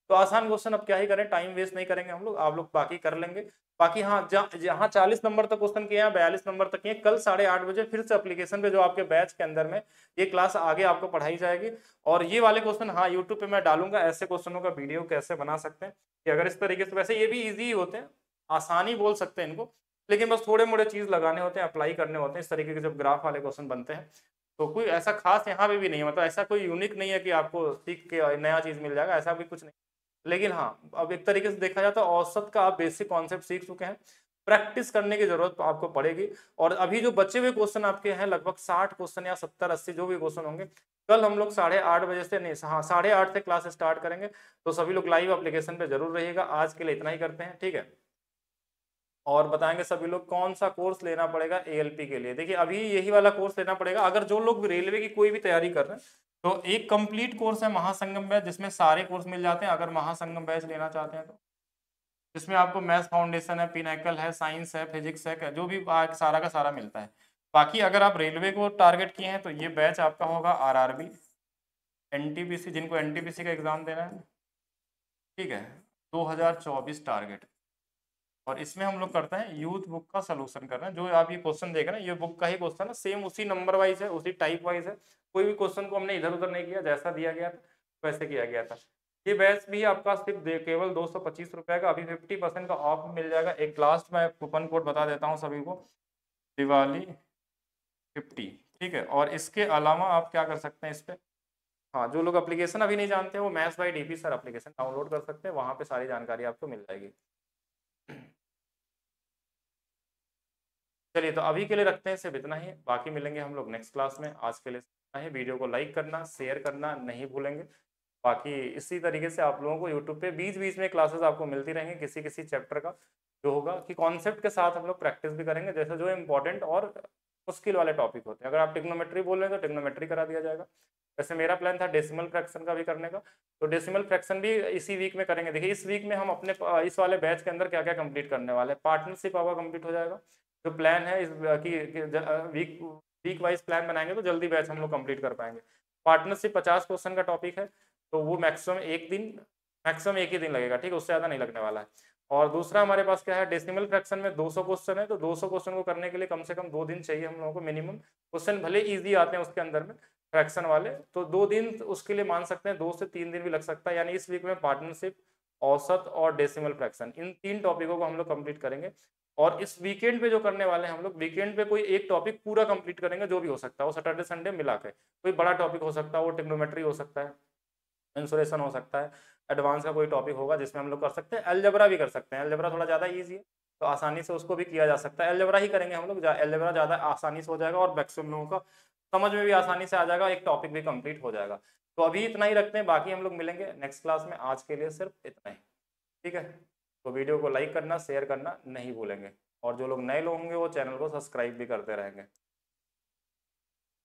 तो आसान क्वेश्चन अब क्या ही करें, टाइम वेस्ट नहीं करेंगे हम लोग, आप लोग बाकी कर लेंगे। बाकी हाँ जहाँ 40 नंबर तक क्वेश्चन किए हैं, 42 नंबर तक किए, कल 8:30 बजे फिर से एप्लीकेशन पे जो आपके बैच के अंदर में ये क्लास आगे आपको पढ़ाई जाएगी। और ये वाले क्वेश्चन हाँ यूट्यूब पे मैं डालूंगा, ऐसे क्वेश्चनों का वीडियो कैसे बना सकते हैं कि अगर इस तरीके से, वैसे ये भी ईजी होते हैं, आसानी बोल सकते हैं इनको, लेकिन बस थोड़े मोड़े चीज लगाने होते हैं, अप्लाई करने होते हैं। इस तरीके के जब ग्राफ वाले क्वेश्चन बनते हैं तो कोई ऐसा खास यहाँ पे भी नहीं है, मतलब ऐसा कोई यूनिक नहीं है कि आपको सीख के नया चीज मिल जाएगा, ऐसा भी कुछ नहीं। लेकिन हाँ अब एक तरीके से देखा जाए तो औसत का आप बेसिक कॉन्सेप्ट सीख चुके हैं, प्रैक्टिस करने की जरूरत आपको पड़ेगी। और अभी जो बचे हुए क्वेश्चन आपके हैं लगभग 60 क्वेश्चन या 70-80 जो भी क्वेश्चन होंगे, कल हम लोग 8:30 बजे से, नहीं हाँ 8:30 से क्लास स्टार्ट करेंगे, तो सभी लोग लाइव एप्लीकेशन पे जरूर रहिएगा। आज के लिए इतना ही करते हैं, ठीक है, और बताएंगे सभी लोग कौन सा कोर्स लेना पड़ेगा एएलपी के लिए। देखिए अभी यही वाला कोर्स लेना पड़ेगा, अगर जो लोग रेलवे की कोई भी तैयारी कर रहे हैं तो एक कंप्लीट कोर्स है महासंगम बैच, जिसमें सारे कोर्स मिल जाते हैं। अगर महासंगम बैच लेना चाहते हैं तो इसमें आपको मैथ्स फाउंडेशन है, पिनाकल है, साइंस है, फिजिक्स है, जो भी सारा का सारा मिलता है। बाकी अगर आप रेलवे को टारगेट किए हैं तो ये बैच आपका होगा आरआरबी, एनटीपीसी, जिनको एनटीपीसी का एग्जाम देना है, ठीक है, 2024 टारगेट। और इसमें हम लोग करते हैं यूथ बुक का सलूशन कर रहे हैं, जो आप ये क्वेश्चन देख रहे हैं ये बुक का ही क्वेश्चन है, सेम उसी नंबर वाइज है, उसी टाइप वाइज है, कोई भी क्वेश्चन को हमने इधर उधर नहीं किया, जैसा दिया गया था वैसे किया गया था। ये बैच भी आपका सिर्फ केवल 225 रुपए का, अभी 50% का ऑफ मिल जाएगा। एक लास्ट में कूपन कोड बता देता हूँ सभी को, दिवाली 50, ठीक है। और इसके अलावा आप क्या कर सकते हैं इस पे, हाँ जो लोग एप्लीकेशन अभी नहीं जानते हैं वो maths by DP sir application download कर सकते हैं, वहाँ पे सारी जानकारी आपको मिल जाएगी। चलिए तो अभी के लिए रखते हैं, सिर्फ इतना ही, बाकी मिलेंगे हम लोग नेक्स्ट क्लास में। आज के लिए इतना ही, वीडियो को लाइक करना शेयर करना नहीं भूलेंगे। बाकी इसी तरीके से आप लोगों को यूट्यूब पे बीच बीच में क्लासेस आपको मिलती रहेंगी, किसी किसी चैप्टर का जो होगा कि कॉन्सेप्ट के साथ हम लोग प्रैक्टिस भी करेंगे, जैसे जो इंपॉर्टेंट और मुश्किल वाले टॉपिक होते हैं। अगर आप टिग्नोमेट्री बोल रहे हैं तो टिग्नोमेट्री करा दिया जाएगा। वैसे मेरा प्लान था डेसिमल फ्रैक्शन का भी करने का, तो डेसिमल फ्रैक्शन भी इसी वीक में करेंगे। देखिए इस वीक में हम अपने इस वाले बैच के अंदर क्या क्या कंप्लीट करने वाले हैं। पार्टनरशिप आवर कंप्लीट हो जाएगा, जो प्लान है इस वीक वीक वाइज प्लान बनाएंगे तो जल्दी बैच हम लोग कंप्लीट कर पाएंगे। पार्टनरशिप 50 क्वेश्चन का टॉपिक है, तो वो मैक्सिमम एक ही दिन लगेगा, ठीक है, उससे ज़्यादा नहीं लगने वाला है। और दूसरा हमारे पास क्या है, डेसिमल फ्रैक्शन में 200 क्वेश्चन है, तो 200 क्वेश्चन को करने के लिए कम से कम 2 दिन चाहिए हम लोगों को मिनिमम। क्वेश्चन भले इजी आते हैं उसके अंदर में फ्रैक्शन वाले, तो 2 दिन उसके लिए मान सकते हैं, 2 से 3 दिन भी लग सकता है। यानी इस वीक में पार्टनरशिप, औसत और डेसिमल फ्रैक्शन, इन 3 टॉपिकों को हम लोग कंप्लीट करेंगे। और इस वीकेंड पे जो करने वाले हैं हम लोग, वीकेंड पे कोई एक टॉपिक पूरा कंप्लीट करेंगे, जो भी हो सकता है वो सैटरडे संडे मिला के, कोई बड़ा टॉपिक हो सकता है, वो टिग्नोमेट्री हो सकता है, इंसुरेशन हो सकता है, एडवांस का कोई टॉपिक होगा जिसमें हम लोग कर सकते हैं। अलजेब्रा भी कर सकते हैं, अलजेब्रा थोड़ा ज़्यादा ईजी है तो आसानी से उसको भी किया जा सकता है। अलजेब्रा ही करेंगे हम लोग, अलजेब्रा ज़्यादा आसानी से हो जाएगा और मैक्सिमम लोगों का समझ में भी आसानी से आ जाएगा, एक टॉपिक भी कंप्लीट हो जाएगा। तो अभी इतना ही रखते हैं, बाकी हम लोग मिलेंगे नेक्स्ट क्लास में। आज के लिए सिर्फ इतना ही, ठीक है। तो वीडियो को लाइक करना शेयर करना नहीं भूलेंगे, और जो लोग नए लोग होंगे वो चैनल को सब्सक्राइब भी करते रहेंगे।